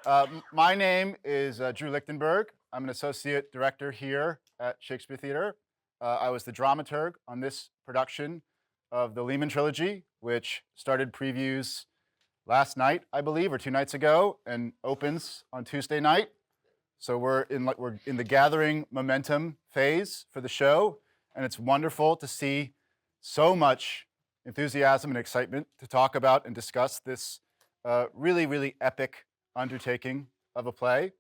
My name is Drew Lichtenberg. I'm an associate director here at Shakespeare Theater. I was the dramaturg on this production of the Lehman Trilogy, which started previews last night, I believe, or 2 nights ago, and opens on Tuesday night. So we're in the gathering momentum phase for the show, and it's wonderful to see so much enthusiasm and excitement to talk about and discuss this really, really epic undertaking of a play.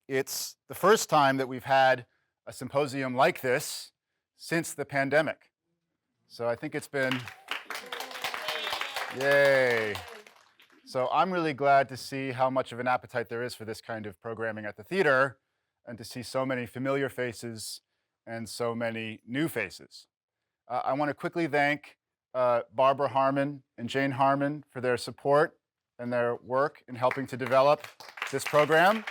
It's the first time that we've had a symposium like this since the pandemic. So I think it's been, yay. So I'm really glad to see how much of an appetite there is for this kind of programming at the theater, and to see so many familiar faces and so many new faces. I want to quickly thank Barbara Harmon and Jane Harmon for their support and their work in helping to develop this program.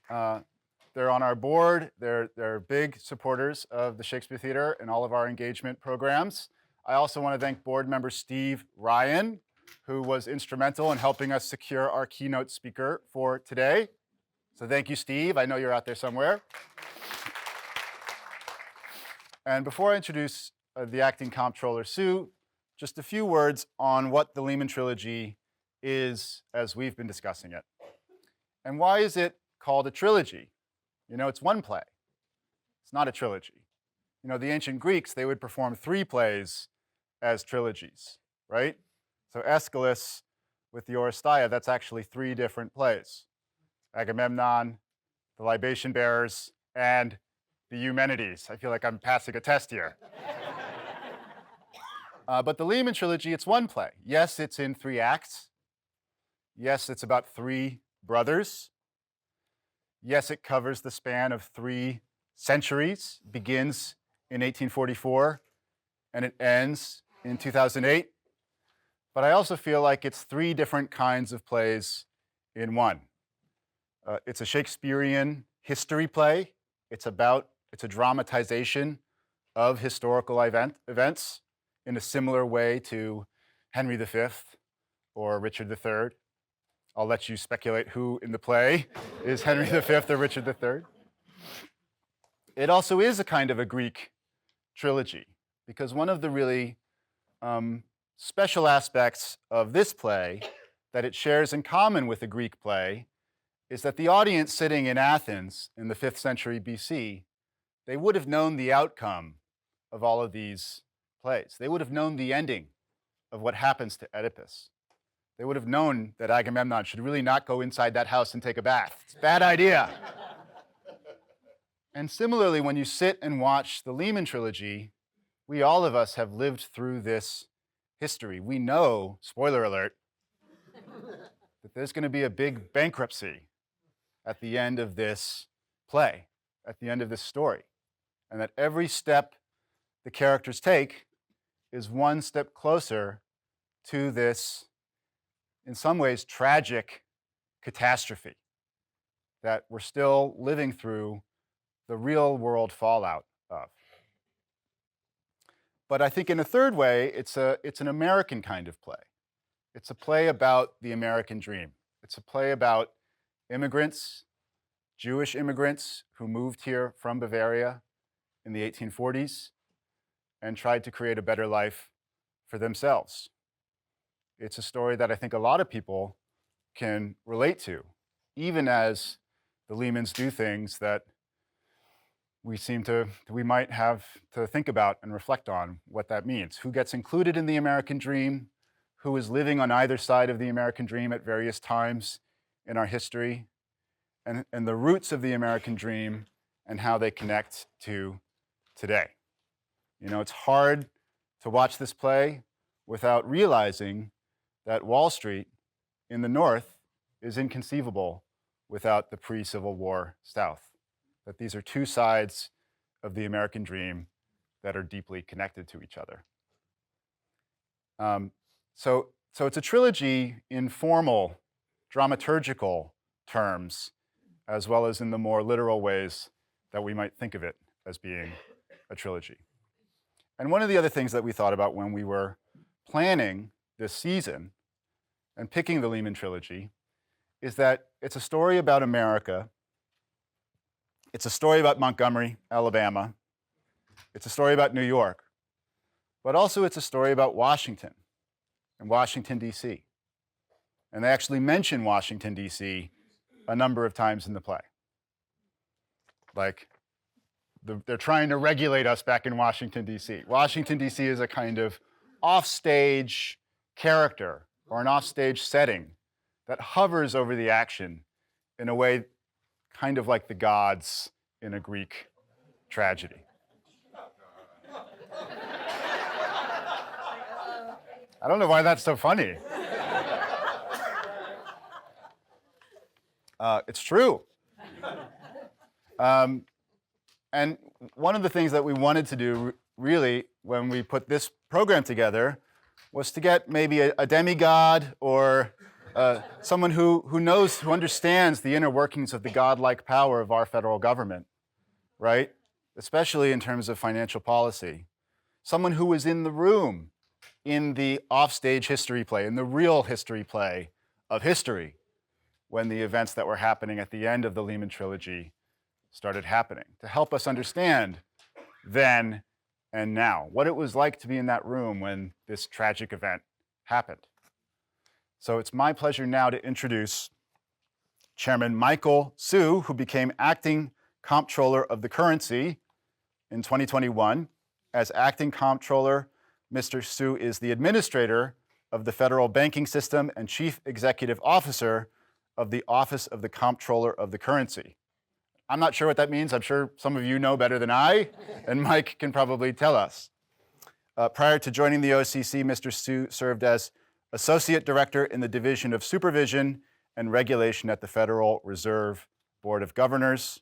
They're on our board. They're big supporters of the Shakespeare Theater and all of our engagement programs. I also want to thank board member Steve Ryan, who was instrumental in helping us secure our keynote speaker for today. So thank you, Steve. I know you're out there somewhere. And before I introduce the acting comptroller, Sue, just a few words on what the Lehman Trilogy is as we've been discussing it. And why is it called a trilogy? You know, it's one play. It's not a trilogy. You know, the ancient Greeks, they would perform 3 plays as trilogies, right? So Aeschylus with the Oresteia, that's actually 3 different plays. Agamemnon, the Libation Bearers, and the Eumenides. I feel like I'm passing a test here. But the Lehman Trilogy, it's one play. Yes, it's in 3 acts. Yes, it's about 3 brothers. Yes, it covers the span of 3 centuries, begins in 1844, and it ends in 2008. But I also feel like it's 3 different kinds of plays in one. It's a Shakespearean history play. It's a dramatization of historical events in a similar way to Henry V or Richard III. I'll let you speculate who in the play is Henry V or Richard III. It also is a kind of a Greek trilogy, because one of the really special aspects of this play that it shares in common with a Greek play is that the audience sitting in Athens in the 5th century BC, they would have known the outcome of all of these plays. They would have known the ending of what happens to Oedipus. They would have known that Agamemnon should really not go inside that house and take a bath. It's a bad idea. And similarly, when you sit and watch the Lehman Trilogy, all of us have lived through this history. We know, spoiler alert, that there's going to be a big bankruptcy at the end of this play, at the end of this story, and that every step the characters take is one step closer to this, in some ways, tragic catastrophe that we're still living through the real world fallout of. But I think in a third way, it's an American kind of play. It's a play about the American dream. It's a play about immigrants, Jewish immigrants who moved here from Bavaria in the 1840s and tried to create a better life for themselves. It's a story that I think a lot of people can relate to, even as the Lehmans do things that we might have to think about and reflect on what that means. Who gets included in the American dream? Who is living on either side of the American dream at various times in our history? And the roots of the American dream and how they connect to today. You know, it's hard to watch this play without realizing that Wall Street in the North is inconceivable without the pre-Civil War South. That these are 2 sides of the American dream that are deeply connected to each other. So it's a trilogy in formal, dramaturgical terms, as well as in the more literal ways that we might think of it as being a trilogy. And one of the other things that we thought about when we were planning this season and picking the Lehman Trilogy is that it's a story about America. It's a story about Montgomery, Alabama. It's a story about New York. But also it's a story about Washington and Washington, D.C. And they actually mention Washington, D.C. a number of times in the play. Like, they're trying to regulate us back in Washington, D.C. Washington, D.C. is a kind of offstage character or an offstage setting that hovers over the action in a way kind of like the gods in a Greek tragedy. I don't know why that's so funny. It's true. And one of the things that we wanted to do, really, when we put this program together, was to get maybe a demigod or someone who understands the inner workings of the godlike power of our federal government, right? Especially in terms of financial policy. Someone who was in the room in the offstage history play, in the real history play of history, when the events that were happening at the end of the Lehman Trilogy started happening, to help us understand then and now, what it was like to be in that room when this tragic event happened. So it's my pleasure now to introduce Chairman Michael Hsu, who became acting comptroller of the currency in 2021. As acting comptroller, Mr. Hsu is the administrator of the federal banking system and chief executive officer of the Office of the Comptroller of the Currency. I'm not sure what that means. I'm sure some of you know better than I, and Mike can probably tell us. Prior to joining the OCC, Mr. Hsu served as Associate Director in the Division of Supervision and Regulation at the Federal Reserve Board of Governors.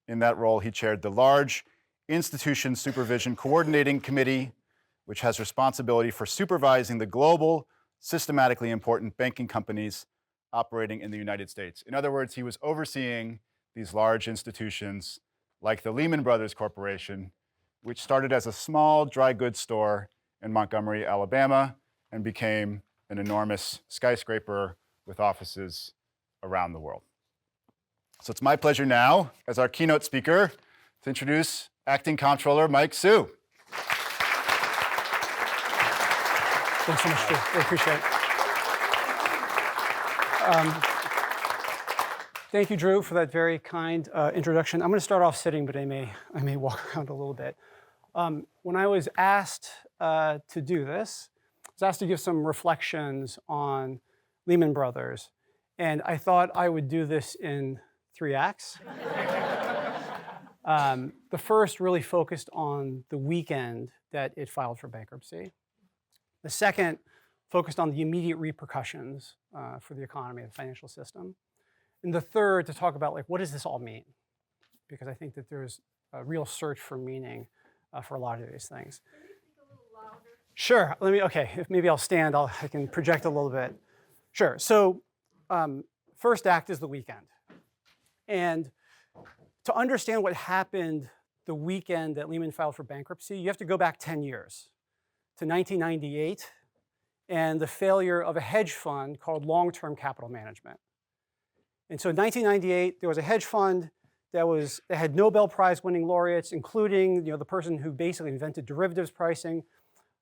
In that role, he chaired the Large Institution Supervision Coordinating Committee, which has responsibility for supervising the global, systematically important banking companies operating in the United States. In other words, he was overseeing these large institutions like the Lehman Brothers Corporation, which started as a small dry goods store in Montgomery, Alabama, and became an enormous skyscraper with offices around the world. So it's my pleasure now, as our keynote speaker, to introduce Acting Comptroller Mike Hsu. Thanks so much, Drew. I appreciate it. Thank you, Drew, for that very kind introduction. I'm going to start off sitting, but I may walk around a little bit. When I was asked to do this, I was asked to give some reflections on Lehman Brothers, and I thought I would do this in 3 acts. The first really focused on the weekend that it filed for bankruptcy. The second focused on the immediate repercussions for the economy and the financial system. And the third, to talk about, like, what does this all mean? Because I think that there's a real search for meaning for a lot of these things. Can you speak a little louder? Sure. Okay, maybe I'll stand. I can project a little bit. Sure. So first act is the weekend. And to understand what happened the weekend that Lehman filed for bankruptcy, you have to go back 10 years to 1998 and the failure of a hedge fund called Long-Term Capital Management. And so in 1998, there was a hedge fund that had Nobel Prize winning laureates, including the person who basically invented derivatives pricing.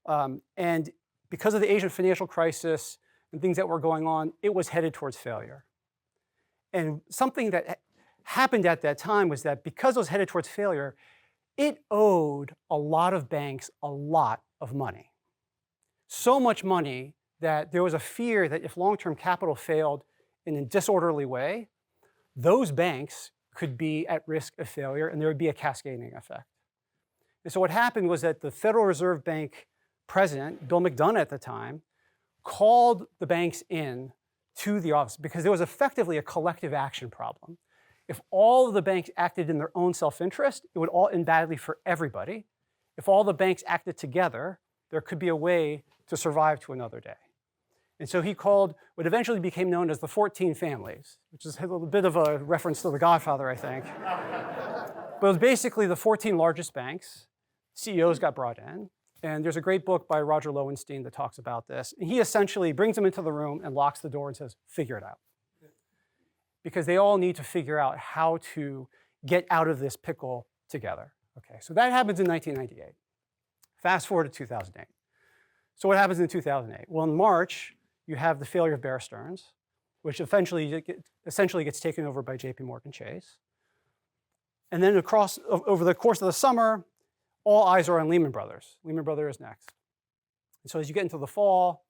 And because of the Asian financial crisis and things that were going on, it was headed towards failure. And something that happened at that time was that because it was headed towards failure, it owed a lot of banks a lot of money. So much money that there was a fear that if long-term capital failed in a disorderly way, those banks could be at risk of failure and there would be a cascading effect. And so what happened was that the Federal Reserve Bank president, Bill McDonough at the time, called the banks in to the office because there was effectively a collective action problem. If all of the banks acted in their own self-interest, it would all end badly for everybody. If all the banks acted together, there could be a way to survive to another day. And so he called what eventually became known as the 14 families, which is a little bit of a reference to The Godfather, I think. But it was basically the 14 largest banks. CEOs got brought in. And there's a great book by Roger Lowenstein that talks about this. And he essentially brings them into the room and locks the door and says, figure it out. Because they all need to figure out how to get out of this pickle together. Okay, so that happens in 1998. Fast forward to 2008. So what happens in 2008? Well, in March, you have the failure of Bear Stearns, which essentially gets taken over by JP Morgan Chase. And then over the course of the summer, all eyes are on Lehman Brothers. Lehman Brothers is next. And so as you get into the fall,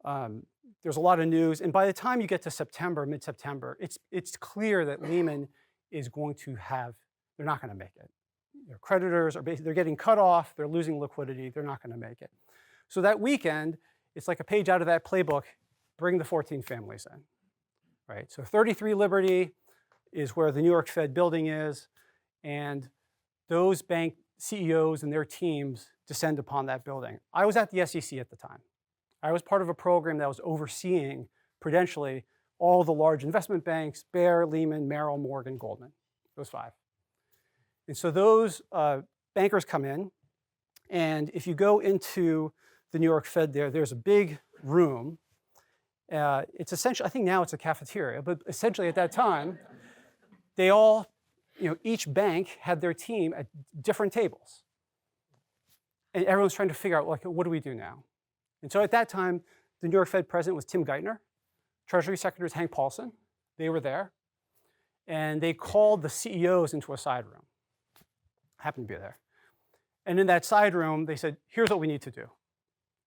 there's a lot of news. And by the time you get to September, mid-September, it's clear that Lehman is going to they're not going to make it. Their creditors they're getting cut off, they're losing liquidity, they're not going to make it. So that weekend, it's like a page out of that playbook, bring the 14 families in, right? So 33 Liberty is where the New York Fed building is, and those bank CEOs and their teams descend upon that building. I was at the SEC at the time. I was part of a program that was overseeing, prudentially, all the large investment banks, Bear, Lehman, Merrill, Morgan, Goldman, those 5. And so those bankers come in, and if you go into the New York Fed there's a big room. It's essentially, I think now it's a cafeteria, but essentially at that time, they all, each bank had their team at different tables. And everyone's trying to figure out, like, what do we do now? And so at that time, the New York Fed president was Tim Geithner. Treasury Secretary was Hank Paulson. They were there. And they called the CEOs into a side room. I happened to be there. And in that side room, they said, here's what we need to do.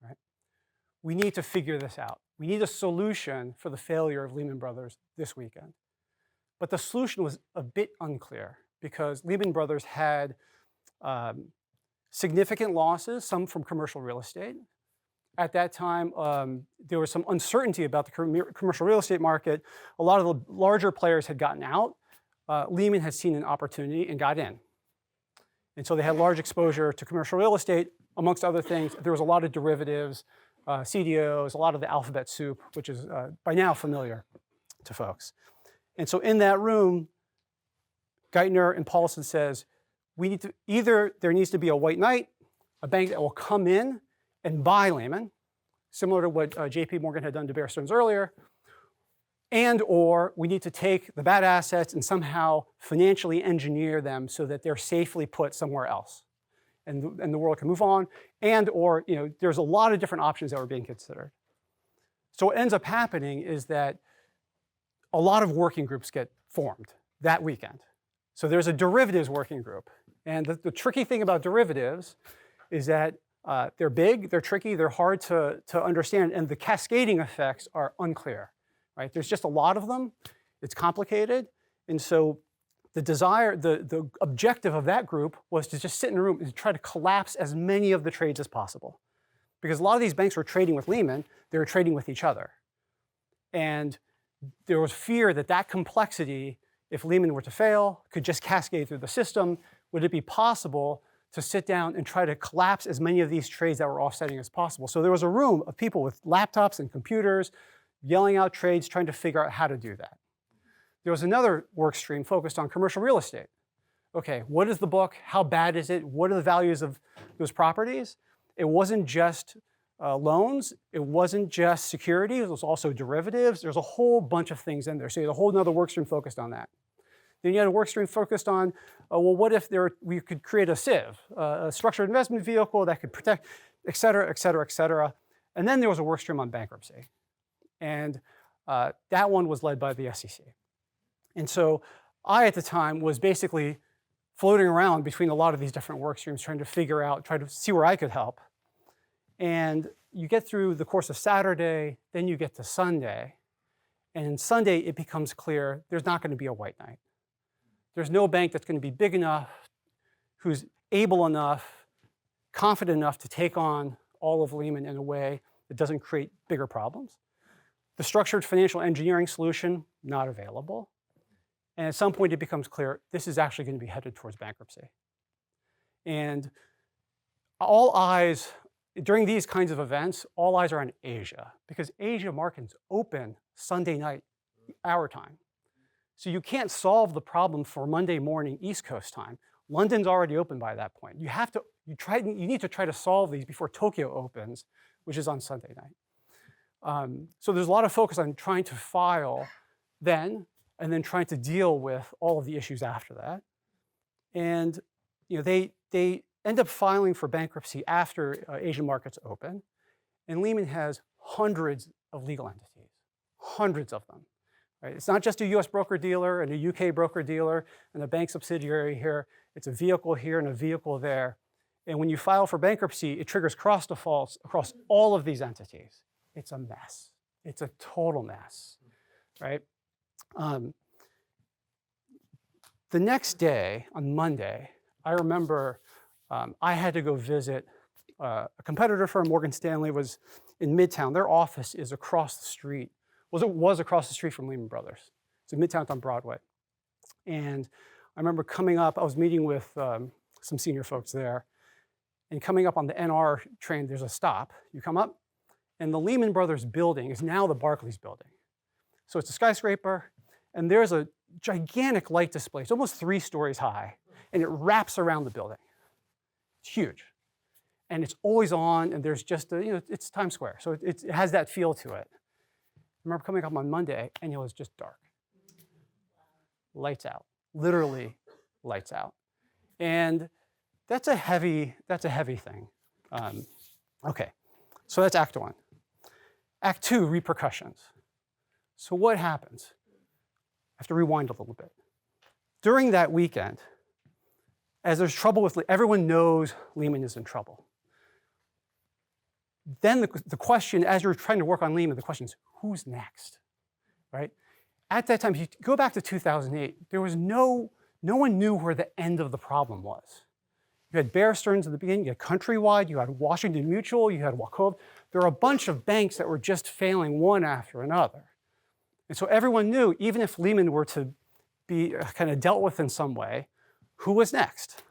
Right? We need to figure this out. We need a solution for the failure of Lehman Brothers this weekend. But the solution was a bit unclear because Lehman Brothers had significant losses, some from commercial real estate. At that time, there was some uncertainty about the commercial real estate market. A lot of the larger players had gotten out. Lehman had seen an opportunity and got in. And so they had large exposure to commercial real estate. Amongst other things, there was a lot of derivatives, CDOs, a lot of the alphabet soup, which is by now familiar to folks. And so in that room, Geithner and Paulson says, there needs to be a white knight, a bank that will come in and buy Lehman, similar to what JP Morgan had done to Bear Stearns earlier, or we need to take the bad assets and somehow financially engineer them so that they're safely put somewhere else and the world can move on, or there's a lot of different options that were being considered. So what ends up happening is that a lot of working groups get formed that weekend. So there's a derivatives working group. And the tricky thing about derivatives is that they're big, they're tricky, they're hard to understand, and the cascading effects are unclear. Right? There's just a lot of them. It's complicated. And so the objective of that group was to just sit in a room and try to collapse as many of the trades as possible. Because a lot of these banks were trading with Lehman, they were trading with each other. And there was fear that complexity, if Lehman were to fail, could just cascade through the system. Would it be possible to sit down and try to collapse as many of these trades that were offsetting as possible? So there was a room of people with laptops and computers yelling out trades, trying to figure out how to do that. There was another work stream focused on commercial real estate. Okay, what is the book? How bad is it? What are the values of those properties? It wasn't just loans. It wasn't just securities. It was also derivatives. There's a whole bunch of things in there. So you had a whole other work stream focused on that. Then you had a work stream focused on, well, what if we could create a SIV, a structured investment vehicle that could protect, et cetera, et cetera, et cetera. And then there was a work stream on bankruptcy. And that one was led by the SEC. And so I, at the time, was basically floating around between a lot of these different work streams, trying to see where I could help. And you get through the course of Saturday, then you get to Sunday. And Sunday, it becomes clear there's not going to be a white knight. There's no bank that's going to be big enough, who's able enough, confident enough to take on all of Lehman in a way that doesn't create bigger problems. The structured financial engineering solution, not available. And at some point, it becomes clear this is actually going to be headed towards bankruptcy. And all eyes, during these kinds of events, all eyes are on Asia, because Asia markets open Sunday night, our time. So you can't solve the problem for Monday morning East Coast time. London's already open by that point. You have to You need to try to solve these before Tokyo opens, which is on Sunday night. So there's a lot of focus on trying to file then, and then trying to deal with all of the issues after that. And they end up filing for bankruptcy after Asian markets open. And Lehman has hundreds of legal entities, hundreds of them. Right? It's not just a US broker-dealer and a UK broker-dealer and a bank subsidiary here. It's a vehicle here and a vehicle there. And when you file for bankruptcy, it triggers cross defaults across all of these entities. It's a mess. It's a total mess, right? The next day, on Monday, I remember I had to go visit a competitor firm. Morgan Stanley was in Midtown. Their office is across the street. It was across the street from Lehman Brothers. It's in Midtown on Broadway. And I remember coming up, I was meeting with some senior folks there, and coming up on the NR train, there's a stop. You come up, and the Lehman Brothers building is now the Barclays building. So it's a skyscraper, and there's a gigantic light display. It's almost 3 stories high, and it wraps around the building. It's huge. And it's always on, and there's just, it's Times Square. So it has that feel to it. I remember coming up on Monday, and it was just dark. Lights out, literally lights out. And that's a heavy thing. Okay, so that's Act 1. Act 2, repercussions. So what happens? I have to rewind a little bit. During that weekend, as there's trouble with, everyone knows Lehman is in trouble. Then the question, as you're trying to work on Lehman, the question is, who's next, right? At that time, if you go back to 2008, there was no one knew where the end of the problem was. You had Bear Stearns at the beginning, you had Countrywide, you had Washington Mutual, you had Wachovia. There were a bunch of banks that were just failing one after another. And so everyone knew, even if Lehman were to be kind of dealt with in some way, who was next?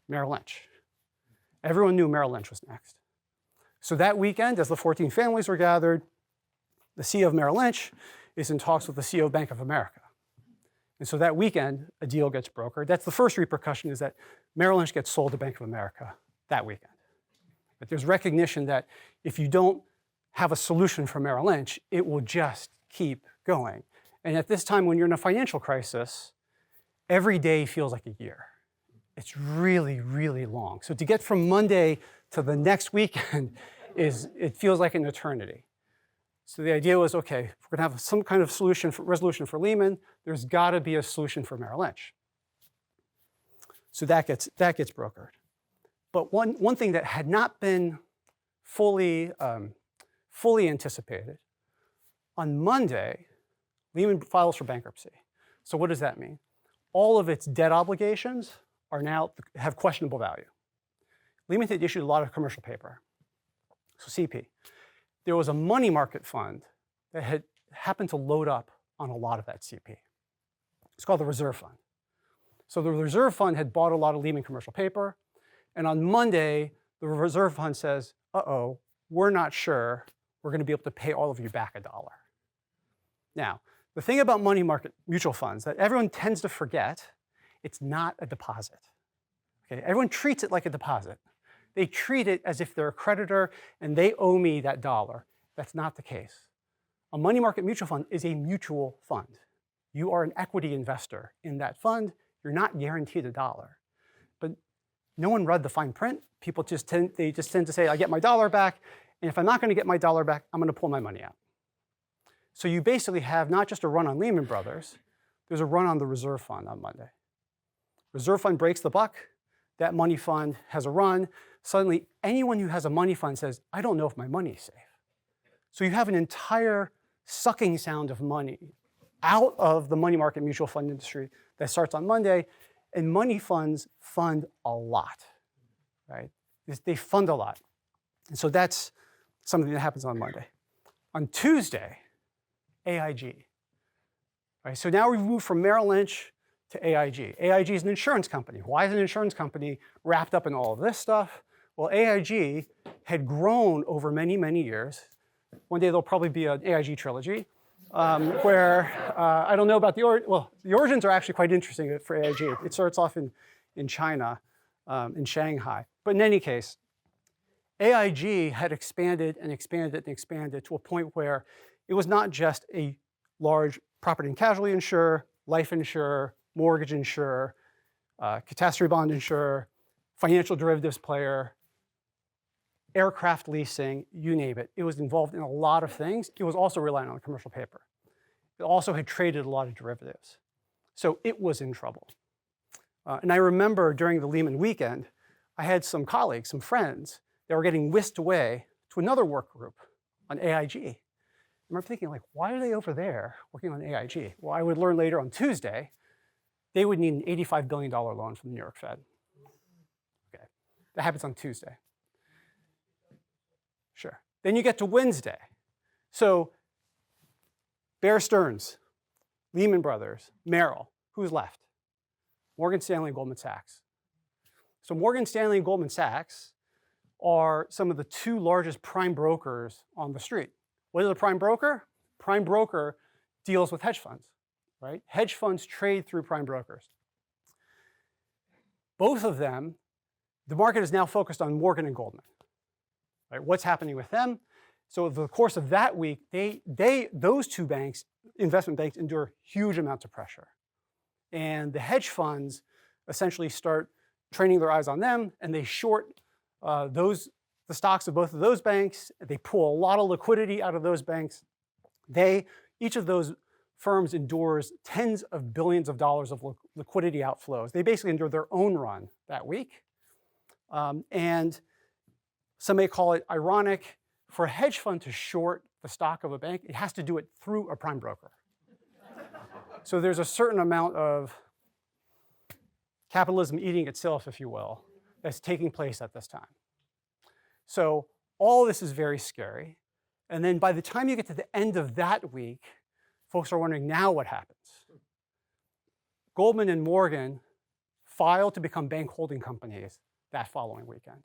Merrill Lynch. Everyone knew Merrill Lynch was next. So that weekend, as the 14 families were gathered, the CEO of Merrill Lynch is in talks with the CEO of Bank of America. And so that weekend, a deal gets brokered. That's the first repercussion, is that Merrill Lynch gets sold to Bank of America that weekend. But there's recognition that if you don't have a solution for Merrill Lynch, it will just keep going. And at this time, when you're in a financial crisis, every day feels like a year. It's really, really long. So to get from Monday to the next weekend it feels like an eternity. So the idea was, okay, if we're gonna have some kind of resolution for Lehman, there's gotta be a solution for Merrill Lynch. So that gets brokered. But one thing that had not been fully anticipated, on Monday, Lehman files for bankruptcy. So what does that mean? All of its debt obligations have questionable value. Lehman had issued a lot of commercial paper, so CP. There was a money market fund that had happened to load up on a lot of that CP. It's called the Reserve Fund. So the Reserve Fund had bought a lot of Lehman commercial paper, and on Monday, the Reserve Fund says, uh-oh, we're not sure we're going to be able to pay all of you back $1. Now, the thing about money market mutual funds that everyone tends to forget, it's not a deposit. Okay? Everyone treats it like a deposit. They treat it as if they're a creditor and they owe me that $1. That's not the case. A money market mutual fund is a mutual fund. You are an equity investor in that fund. You're not guaranteed $1. But no one read the fine print. People just tend to say, I get my $1 back, and if I'm not going to get my $1 back, I'm going to pull my money out. So you basically have not just a run on Lehman Brothers, there's a run on the Reserve Fund on Monday. Reserve Fund breaks the buck. That money fund has a run. Suddenly, anyone who has a money fund says, I don't know if my money is safe. So you have an entire sucking sound of money out of the money market mutual fund industry that starts on Monday, and money funds fund a lot, right? They fund a lot. And so that's something that happens on Monday. On Tuesday, AIG. Right, so now we've moved from Merrill Lynch to AIG. AIG is an insurance company. Why is an insurance company wrapped up in all of this stuff? Well, AIG had grown over many, many years. One day there'll probably be an AIG trilogy where I don't know about the origins are actually quite interesting for AIG. It starts off in China, in Shanghai. But in any case, AIG had expanded and expanded and expanded to a point where it was not just a large property and casualty insurer, life insurer, mortgage insurer, catastrophe bond insurer, financial derivatives player, aircraft leasing, you name it. It was involved in a lot of things. It was also relying on commercial paper. It also had traded a lot of derivatives. So it was in trouble. And I remember during the Lehman weekend, I had some colleagues, some friends, that were getting whisked away to another work group on AIG. I remember thinking, like, why are they over there working on AIG? Well, I would learn later on Tuesday, they would need an $85 billion loan from the New York Fed. Okay, that happens on Tuesday. Sure. Then you get to Wednesday. So Bear Stearns, Lehman Brothers, Merrill, who's left? Morgan Stanley and Goldman Sachs. So Morgan Stanley and Goldman Sachs are some of the two largest prime brokers on the street. What is a prime broker? Prime broker deals with hedge funds, right? Hedge funds trade through prime brokers. Both of them, the market is now focused on Morgan and Goldman, right? What's happening with them? So over the course of that week, those two banks, investment banks, endure huge amounts of pressure. And the hedge funds essentially start training their eyes on them, and they short the stocks of both of those banks. They pull a lot of liquidity out of those banks. Each of those firms endures tens of billions of dollars of liquidity outflows. They basically endure their own run that week. And some may call it ironic. For a hedge fund to short the stock of a bank, it has to do it through a prime broker. So there's a certain amount of capitalism eating itself, if you will, that's taking place at this time. So all this is very scary. And then by the time you get to the end of that week, folks are wondering, now what happens? Goldman and Morgan filed to become bank holding companies that following weekend,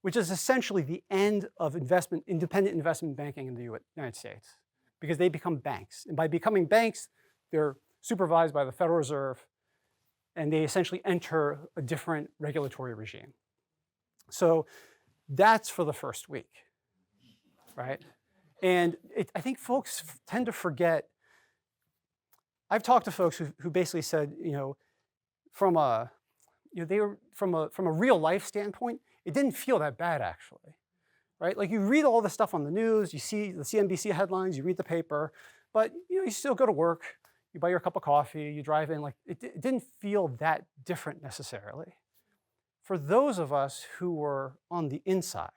which is essentially the end of independent investment banking in the United States, because they become banks. And by becoming banks, they're supervised by the Federal Reserve, and they essentially enter a different regulatory regime. So that's for the first week, right? And I think folks tend to forget. I've talked to folks who basically said, from a real life standpoint, it didn't feel that bad actually, right? Like you read all the stuff on the news, you see the CNBC headlines, you read the paper, but you still go to work, you buy your cup of coffee, you drive in. Like it didn't feel that different necessarily. For those of us who were on the inside,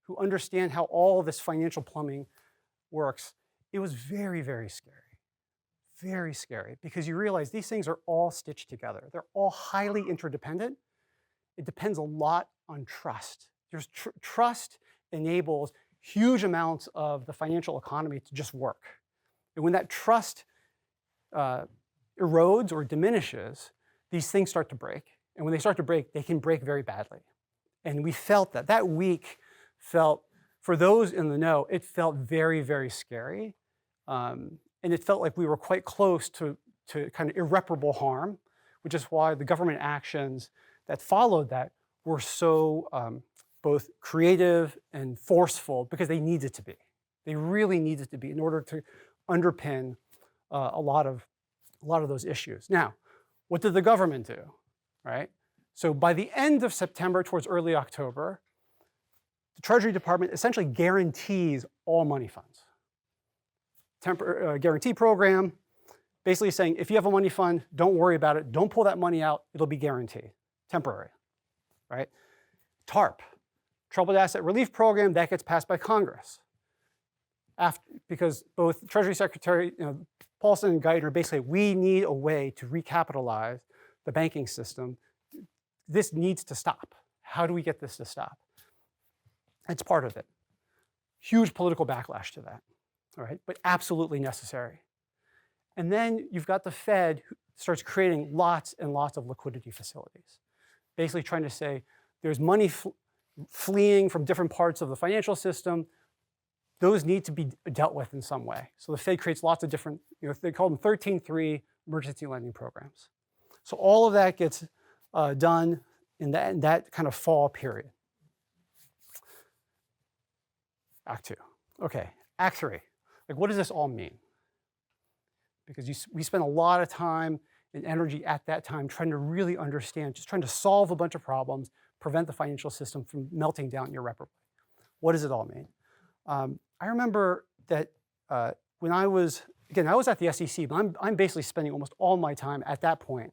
who understand how all this financial plumbing works, it was very, very scary. Very scary, because you realize these things are all stitched together. They're all highly interdependent. It depends a lot on trust. Trust enables huge amounts of the financial economy to just work. And when that trust erodes or diminishes, these things start to break. And when they start to break, they can break very badly. And we felt that. That week felt, for those in the know, it felt very, very scary. And it felt like we were quite close to kind of irreparable harm, which is why the government actions that followed that were so both creative and forceful, because they needed to be. They really needed to be in order to underpin a lot of those issues. Now, what did the government do, right? So by the end of September, towards early October, the Treasury Department essentially guarantees all money funds. Guarantee program, basically saying, if you have a money fund, don't worry about it. Don't pull that money out. It'll be guaranteed, temporary, right? TARP, Troubled Asset Relief Program, that gets passed by Congress. Because both Treasury Secretary Paulson and Geithner basically, we need a way to recapitalize the banking system. This needs to stop. How do we get this to stop? It's part of it. Huge political backlash to that, all right? But absolutely necessary. And then you've got the Fed who starts creating lots and lots of liquidity facilities, basically trying to say there's money fleeing from different parts of the financial system. Those need to be dealt with in some way. So the Fed creates lots of different, they call them 13.3 emergency lending programs. So all of that gets done in that kind of fall period. Act 2. Okay, Act 3. Like, what does this all mean? Because we spent a lot of time and energy at that time trying to really understand, just trying to solve a bunch of problems, prevent the financial system from melting down irreparably. What does it all mean? I remember that when I was at the SEC, but I'm basically spending almost all my time at that point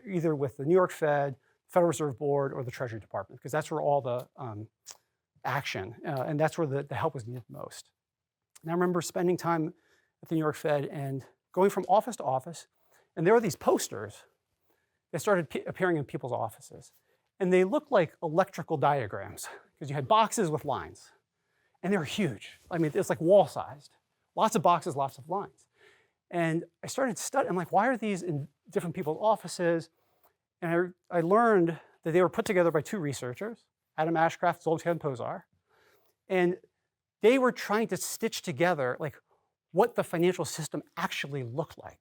either with the New York Fed, Federal Reserve Board, or the Treasury Department, because that's where all the action, and that's where the help was needed most. And I remember spending time at the New York Fed and going from office to office, and there were these posters that started appearing in people's offices. And they looked like electrical diagrams, because you had boxes with lines. And they were huge. I mean, it's like wall-sized. Lots of boxes, lots of lines. And I started studying. I'm like, why are these in different people's offices? And I learned that they were put together by two researchers, Adam Ashcraft, Zoltan Pozar. And they were trying to stitch together like what the financial system actually looked like,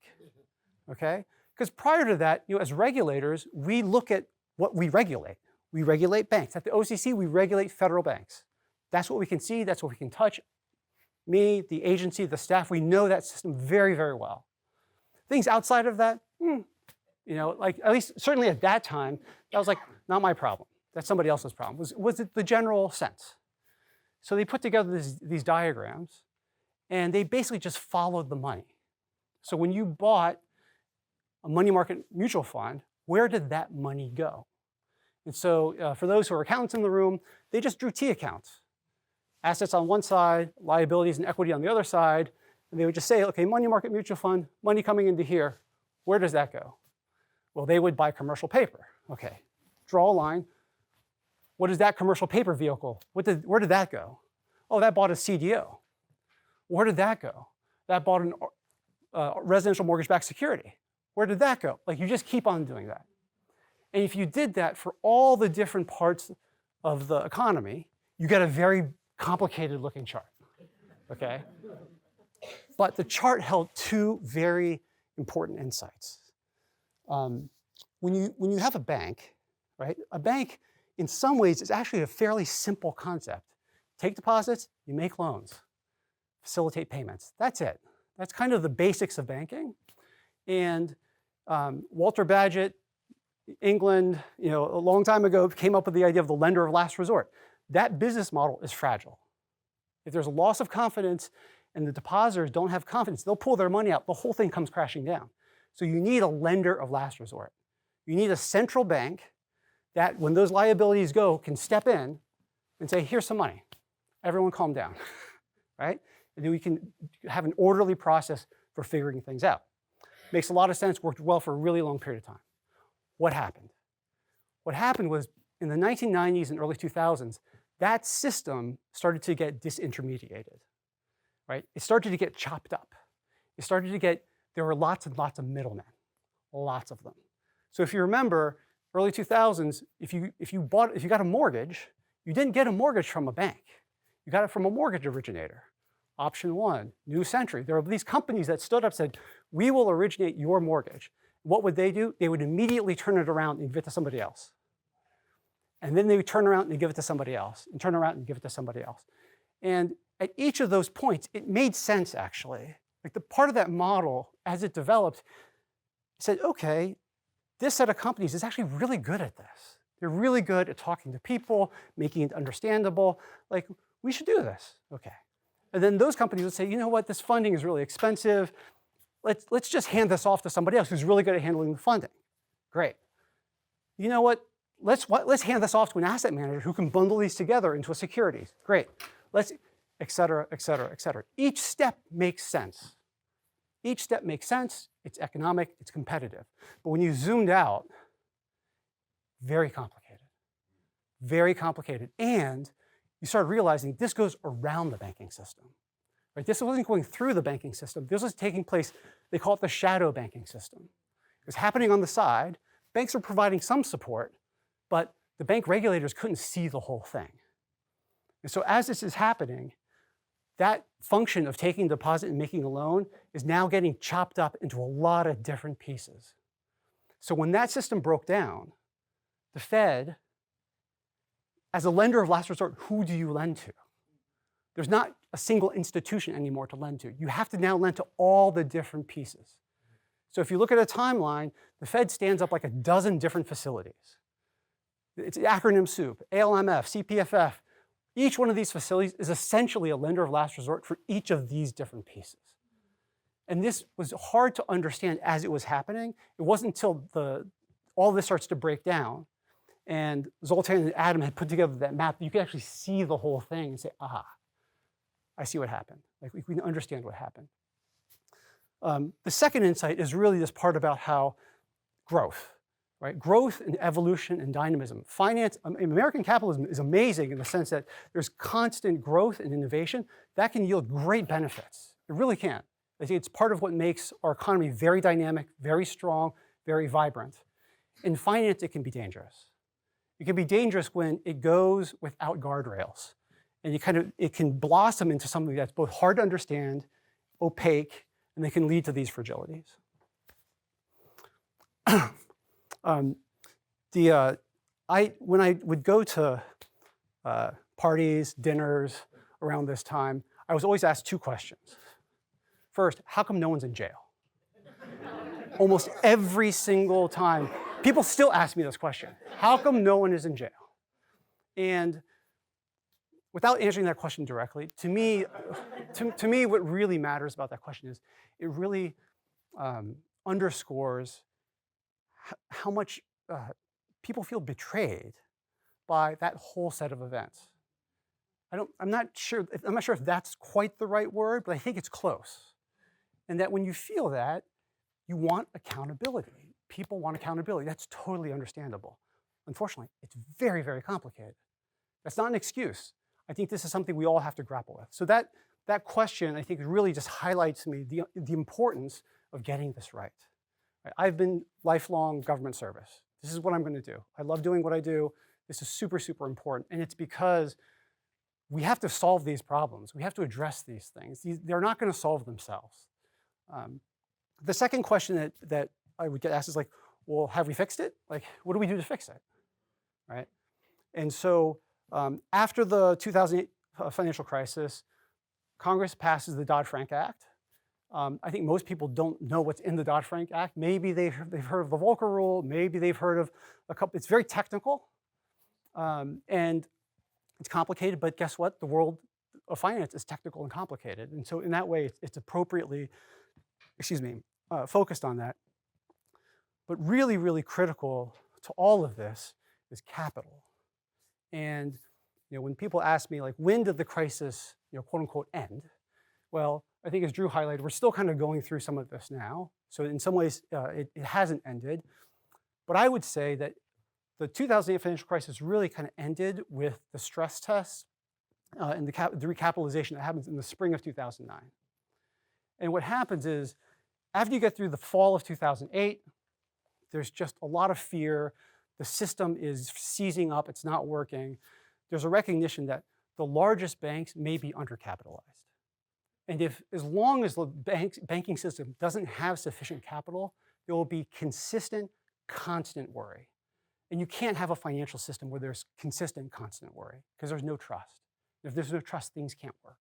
okay? Because prior to that, as regulators, we look at what we regulate. We regulate banks. At the OCC, we regulate federal banks. That's what we can see. That's what we can touch. Me, the agency, the staff, we know that system very, very well. Things outside of that, like at least certainly at that time, that was like not my problem. That's somebody else's problem. Was it the general sense? So they put together these diagrams, and they basically just followed the money. So when you bought a money market mutual fund, where did that money go? And so for those who are accountants in the room, they just drew T accounts. Assets on one side, liabilities and equity on the other side. And they would just say, okay, money market mutual fund, money coming into here. Where does that go? Well, they would buy commercial paper. Okay, draw a line. What is that commercial paper vehicle? Where did that go? Oh, that bought a CDO. Where did that go? That bought a residential mortgage-backed security. Where did that go? Like, you just keep on doing that. And if you did that for all the different parts of the economy, you get a very complicated looking chart, okay? But the chart held two very important insights. When you have a bank, right? A bank, in some ways, is actually a fairly simple concept. Take deposits, you make loans, facilitate payments. That's it. That's kind of the basics of banking. And Walter Bagehot, England, a long time ago, came up with the idea of the lender of last resort. That business model is fragile. If there's a loss of confidence and the depositors don't have confidence, they'll pull their money out. The whole thing comes crashing down. So you need a lender of last resort. You need a central bank that, when those liabilities go, can step in and say, here's some money. Everyone calm down, right? And then we can have an orderly process for figuring things out. Makes a lot of sense, worked well for a really long period of time. What happened? What happened was, in the 1990s and early 2000s, that system started to get disintermediated, right? It started to get chopped up. There were lots and lots of middlemen, lots of them. So if you remember, early 2000s, if you got a mortgage, you didn't get a mortgage from a bank. You got it from a mortgage originator. Option one, New Century. There were these companies that stood up and said, we will originate your mortgage. What would they do? They would immediately turn it around and give it to somebody else. And then they would turn around and give it to somebody else, and turn around and give it to somebody else. And at each of those points, it made sense, actually. Like, the part of that model, as it developed, said, okay, this set of companies is actually really good at this. They're really good at talking to people, making it understandable. Like, we should do this. Okay. And then those companies would say, you know what, this funding is really expensive. Let's just hand this off to somebody else who's really good at handling the funding. Great. You know what? Let's hand this off to an asset manager who can bundle these together into a securities. Great. Et cetera, et cetera, et cetera. Each step makes sense. Each step makes sense. It's economic. It's competitive. But when you zoomed out, very complicated. Very complicated. And you started realizing this goes around the banking system. Right? This wasn't going through the banking system. This was taking place, they call it the shadow banking system. It was happening on the side. Banks were providing some support, but the bank regulators couldn't see the whole thing. And so as this is happening, that function of taking a deposit and making a loan is now getting chopped up into a lot of different pieces. So when that system broke down, the Fed, as a lender of last resort, who do you lend to? There's not a single institution anymore to lend to. You have to now lend to all the different pieces. So if you look at a timeline, the Fed stands up like a dozen different facilities. It's acronym soup, ALMF, CPFF. Each one of these facilities is essentially a lender of last resort for each of these different pieces. And this was hard to understand as it was happening. It wasn't until all this starts to break down and Zoltan and Adam had put together that map that you could actually see the whole thing and say, aha, I see what happened. Like we can understand what happened. The second insight is really this part about how growth, right? Growth and evolution and dynamism. Finance, American capitalism is amazing in the sense that there's constant growth and innovation that can yield great benefits. It really can. I think it's part of what makes our economy very dynamic, very strong, very vibrant. In finance, it can be dangerous. It can be dangerous when it goes without guardrails. And it can blossom into something that's both hard to understand, opaque, and they can lead to these fragilities. When I would go to parties, dinners around this time, I was always asked two questions. First, how come no one's in jail? Almost every single time, people still ask me this question. How come no one is in jail? And without answering that question directly, to me, what really matters about that question is it really underscores how much people feel betrayed by that whole set of events. I'm not sure if that's quite the right word, but I think it's close. And that when you feel that, you want accountability. People want accountability. That's totally understandable. Unfortunately, it's very, very complicated. That's not an excuse. I think this is something we all have to grapple with. So that question, I think, really just highlights to me the importance of getting this right. I've been lifelong government service. This is what I'm going to do. I love doing what I do. This is super, super important. And it's because we have to solve these problems. We have to address these things. They're not going to solve themselves. The second question that I would get asked is like, well, have we fixed it? Like, what do we do to fix it, right? And so after the 2008 financial crisis, Congress passes the Dodd-Frank Act. I think most people don't know what's in the Dodd-Frank Act. Maybe they've heard of the Volcker Rule. Maybe they've heard of a couple. It's very technical, and it's complicated. But guess what? The world of finance is technical and complicated. And so in that way, it's appropriately, focused on that. But really, really critical to all of this is capital. And when people ask me, like, when did the crisis, quote unquote, end? Well, I think as Drew highlighted, we're still kind of going through some of this now. So in some ways, it hasn't ended. But I would say that the 2008 financial crisis really kind of ended with the stress test and the recapitalization that happens in the spring of 2009. And what happens is, after you get through the fall of 2008, there's just a lot of fear. The system is seizing up. It's not working. There's a recognition that the largest banks may be undercapitalized. And as long as the banking system doesn't have sufficient capital, there will be consistent, constant worry. And you can't have a financial system where there's consistent, constant worry, because there's no trust. If there's no trust, things can't work.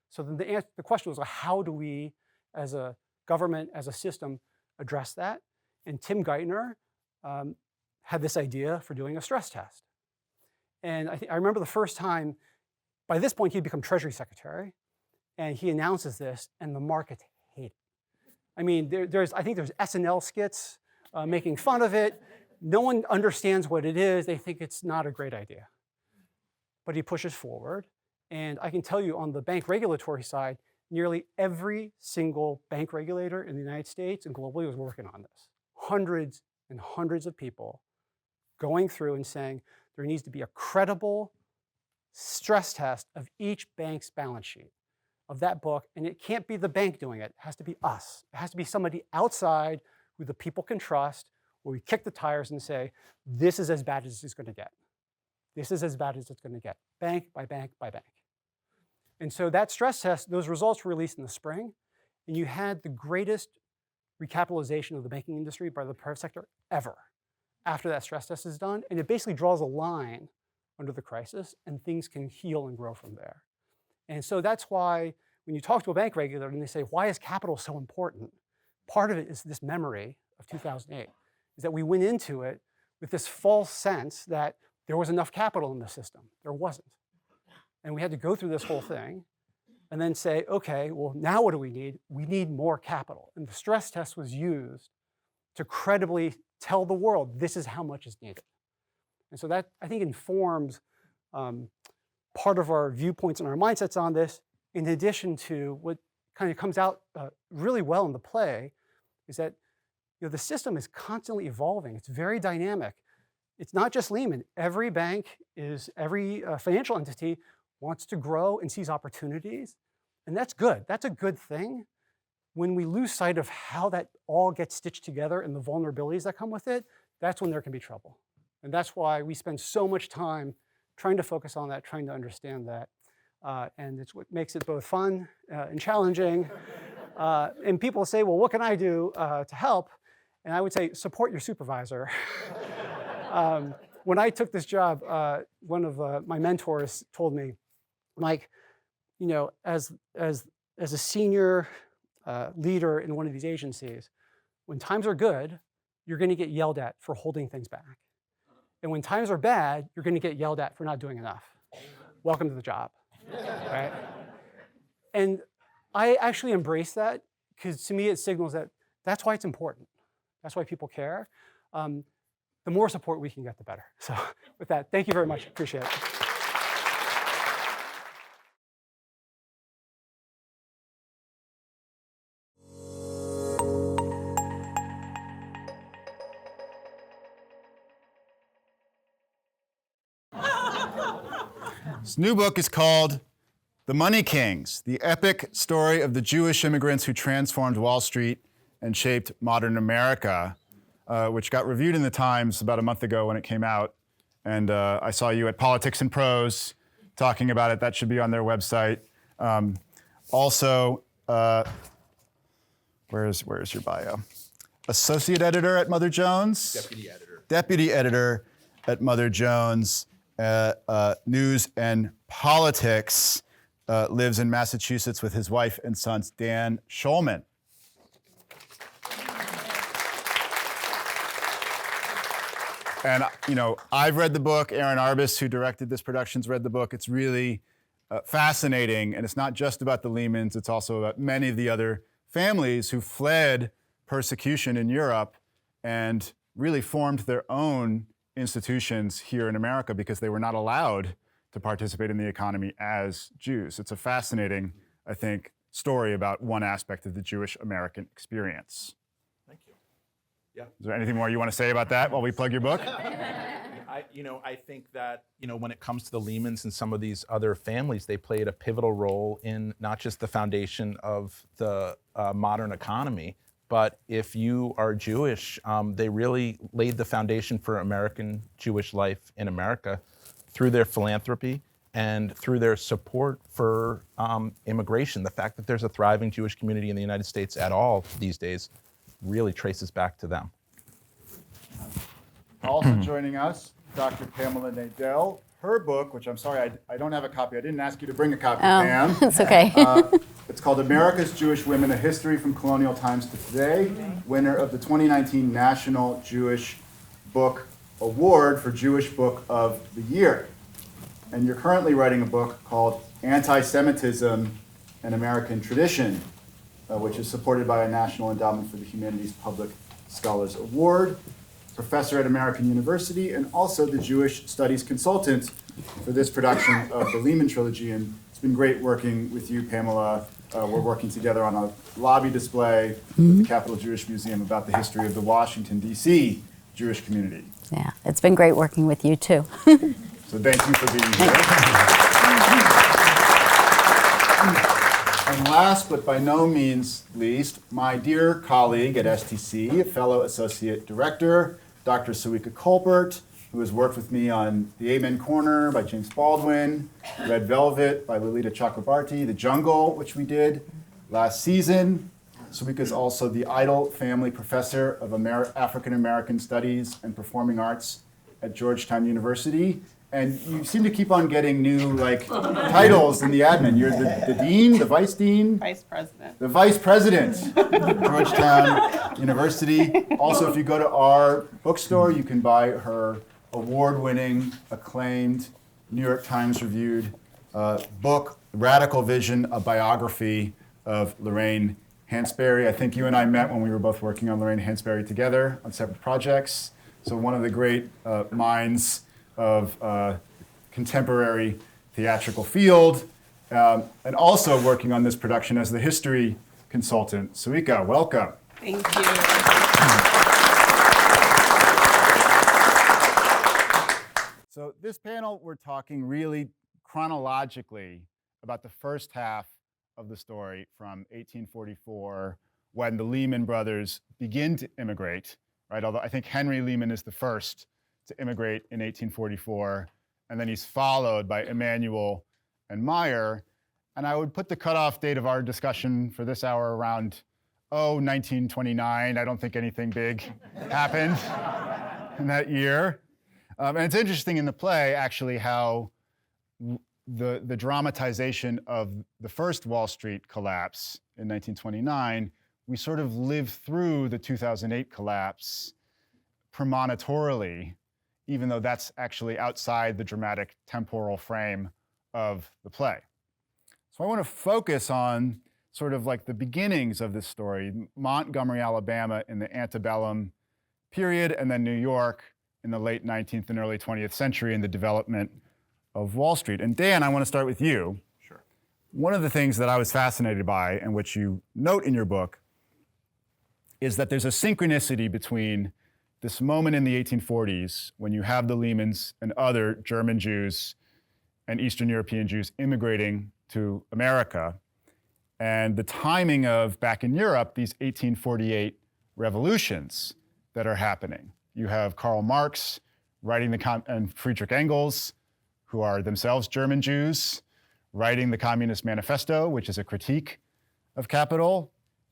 So then the question was, how do we, as a government, as a system, address that? And Tim Geithner had this idea for doing a stress test. And I remember the first time, by this point, he'd become Treasury Secretary, and he announces this, and the markets hate it. I mean, I think there's SNL skits making fun of it. No one understands what it is. They think it's not a great idea. But he pushes forward. And I can tell you on the bank regulatory side, nearly every single bank regulator in the United States and globally was working on this. Hundreds and hundreds of people going through and saying there needs to be a credible stress test of each bank's balance sheet, of that book. And it can't be the bank doing it. It has to be us. It has to be somebody outside who the people can trust, where we kick the tires and say, this is as bad as it's going to get. This is as bad as it's going to get, bank by bank by bank. And so that stress test, those results were released in the spring, and you had the greatest recapitalization of the banking industry by the private sector ever. after that stress test is done, and it basically draws a line under the crisis, and things can heal and grow from there. And so that's why when you talk to a bank regulator and they say, why is capital so important? Part of it is this memory of 2008, is that we went into it with this false sense that there was enough capital in the system. There wasn't. And we had to go through this whole thing and then say, okay, well, now what do we need? We need more capital. And the stress test was used to credibly tell the world, this is how much is needed. And so that, I think, informs part of our viewpoints and our mindsets on this, in addition to what kind of comes out really well in the play, is that the system is constantly evolving. It's very dynamic. It's not just Lehman. Every bank every financial entity wants to grow and sees opportunities. And that's good. That's a good thing. When we lose sight of how that all gets stitched together and the vulnerabilities that come with it, that's when there can be trouble. And that's why we spend so much time trying to focus on that, trying to understand that. And it's what makes it both fun and challenging. And people say, well, what can I do to help? And I would say, support your supervisor. When I took this job, one of my mentors told me, Mike, as a senior leader in one of these agencies, when times are good, you're going to get yelled at for holding things back. And when times are bad, you're going to get yelled at for not doing enough. Welcome to the job. Right? And I actually embrace that, because to me it signals that that's why it's important. That's why people care. The more support we can get, the better. So with that, thank you very much. Appreciate it. This new book is called The Money Kings, the epic story of the Jewish immigrants who transformed Wall Street and shaped modern America, which got reviewed in the Times about a month ago when it came out. And I saw you at Politics and Prose talking about it. That should be on their website. Also, where's your bio? Associate editor at Mother Jones? Deputy editor. Deputy editor at Mother Jones. News and Politics, lives in Massachusetts with his wife and sons, Dan Schulman. And, I've read the book. Aaron Arbus, who directed this production's read the book. It's really fascinating. And it's not just about the Lehmans. It's also about many of the other families who fled persecution in Europe and really formed their own institutions here in America because they were not allowed to participate in the economy as Jews. It's a fascinating, I think, story about one aspect of the Jewish American experience. Thank you. Yeah. Is there anything more you want to say about that while we plug your book? I think that, when it comes to the Lehmans and some of these other families, they played a pivotal role in not just the foundation of the modern economy, but if you are Jewish, they really laid the foundation for American Jewish life in America through their philanthropy and through their support for immigration. The fact that there's a thriving Jewish community in the United States at all these days really traces back to them. Also joining us, Dr. Pamela Nadell. Her book, which I'm sorry, I don't have a copy. I didn't ask you to bring a copy, Pam. It's okay. It's called America's Jewish Women, A History from Colonial Times to Today, winner of the 2019 National Jewish Book Award for Jewish Book of the Year. And you're currently writing a book called Anti-Semitism and American Tradition, which is supported by a National Endowment for the Humanities Public Scholars Award, professor at American University, and also the Jewish Studies consultant for this production of the Lehman Trilogy. And it's been great working with you, Pamela. We're working together on a lobby display at the Capitol Jewish Museum about the history of the Washington, D.C. Jewish community. Yeah, it's been great working with you too. So thank you for being here. And last but by no means least, my dear colleague at STC, fellow associate director, Dr. Sawika Colbert, who has worked with me on The Amen Corner by James Baldwin, Red Velvet by Lolita Chakrabarti, The Jungle, which we did last season, Suika is also the Idle Family Professor of African American Studies and Performing Arts at Georgetown University. And you seem to keep on getting new titles in the admin. You're the dean, the vice dean? Vice president. The vice president, Georgetown University. Also, if you go to our bookstore, you can buy her award-winning, acclaimed, New York Times reviewed book, Radical Vision, a biography of Lorraine Hansberry. I think you and I met when we were both working on Lorraine Hansberry together on separate projects. So one of the great minds of contemporary theatrical field, and also working on this production as the history consultant. Suika, welcome. Thank you. So this panel, we're talking really chronologically about the first half of the story from 1844, when the Lehman brothers begin to immigrate, right? Although I think Henry Lehman is the first to immigrate in 1844, and then he's followed by Emanuel and Meyer. And I would put the cutoff date of our discussion for this hour around, 1929. I don't think anything big happened in that year. And it's interesting in the play, actually, how the dramatization of the first Wall Street collapse in 1929, we sort of live through the 2008 collapse premonitorily, even though that's actually outside the dramatic temporal frame of the play. So I want to focus on sort of like the beginnings of this story, Montgomery, Alabama in the antebellum period, and then New York in the late 19th and early 20th century in the development of Wall Street. And Dan, I want to start with you. Sure. One of the things that I was fascinated by, and which you note in your book, is that there's a synchronicity between this moment in the 1840s when you have the Lehmans and other German Jews and Eastern European Jews immigrating to America, and the timing of, back in Europe, these 1848 revolutions that are happening. You have Karl Marx writing and Friedrich Engels, who are themselves German Jews, writing the Communist Manifesto, which is a critique of capital,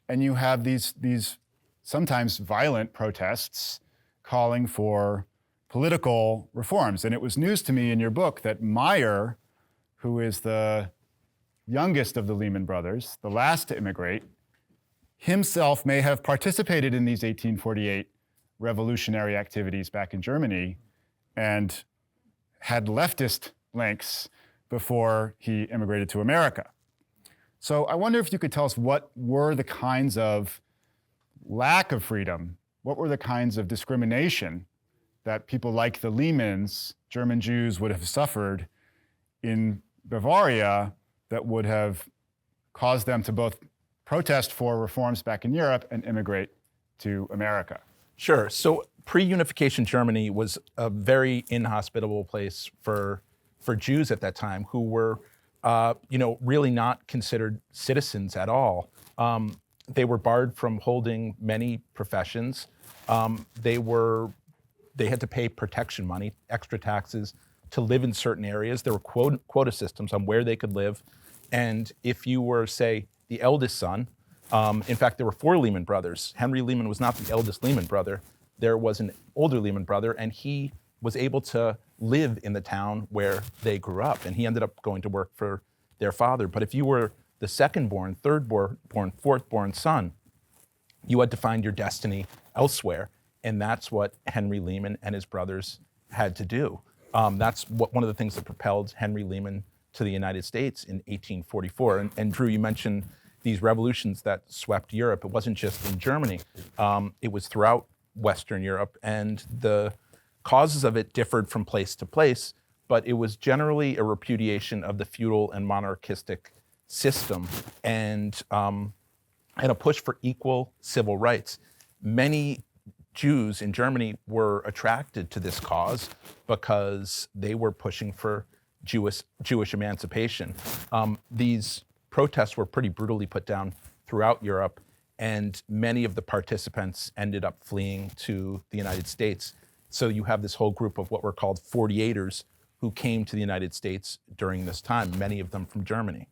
and you have these sometimes violent protests calling for political reforms. And it was news to me in your book that Meyer, who is the youngest of the Lehman brothers, the last to immigrate, himself may have participated in these 1848 revolutionary activities back in Germany and had leftist links before he immigrated to America. So I wonder if you could tell us what were the kinds of lack of freedom, what were the kinds of discrimination that people like the Lehmans, German Jews, would have suffered in Bavaria that would have caused them to both protest for reforms back in Europe and immigrate to America? Sure. So pre-unification Germany was a very inhospitable place for Jews at that time, who were, really not considered citizens at all. They were barred from holding many professions. They had to pay protection money, extra taxes, to live in certain areas. There were quota systems on where they could live. And if you were, say, the eldest son, in fact, there were 4 Lehman brothers. Henry Lehman was not the eldest Lehman brother. There was an older Lehman brother, and he was able to live in the town where they grew up. And he ended up going to work for their father. But if you were the second-born, third-born, fourth-born son, you had to find your destiny elsewhere. And that's what Henry Lehman and his brothers had to do. That's one of the things that propelled Henry Lehman to the United States in 1844. And Drew, you mentioned these revolutions that swept Europe. It wasn't just in Germany. It was throughout Western Europe, and the causes of it differed from place to place, but it was generally a repudiation of the feudal and monarchistic system and a push for equal civil rights. Many Jews in Germany were attracted to this cause because they were pushing for Jewish emancipation. These protests were pretty brutally put down throughout Europe, and many of the participants ended up fleeing to the United States. So you have this whole group of what were called 48ers who came to the United States during this time, many of them from Germany.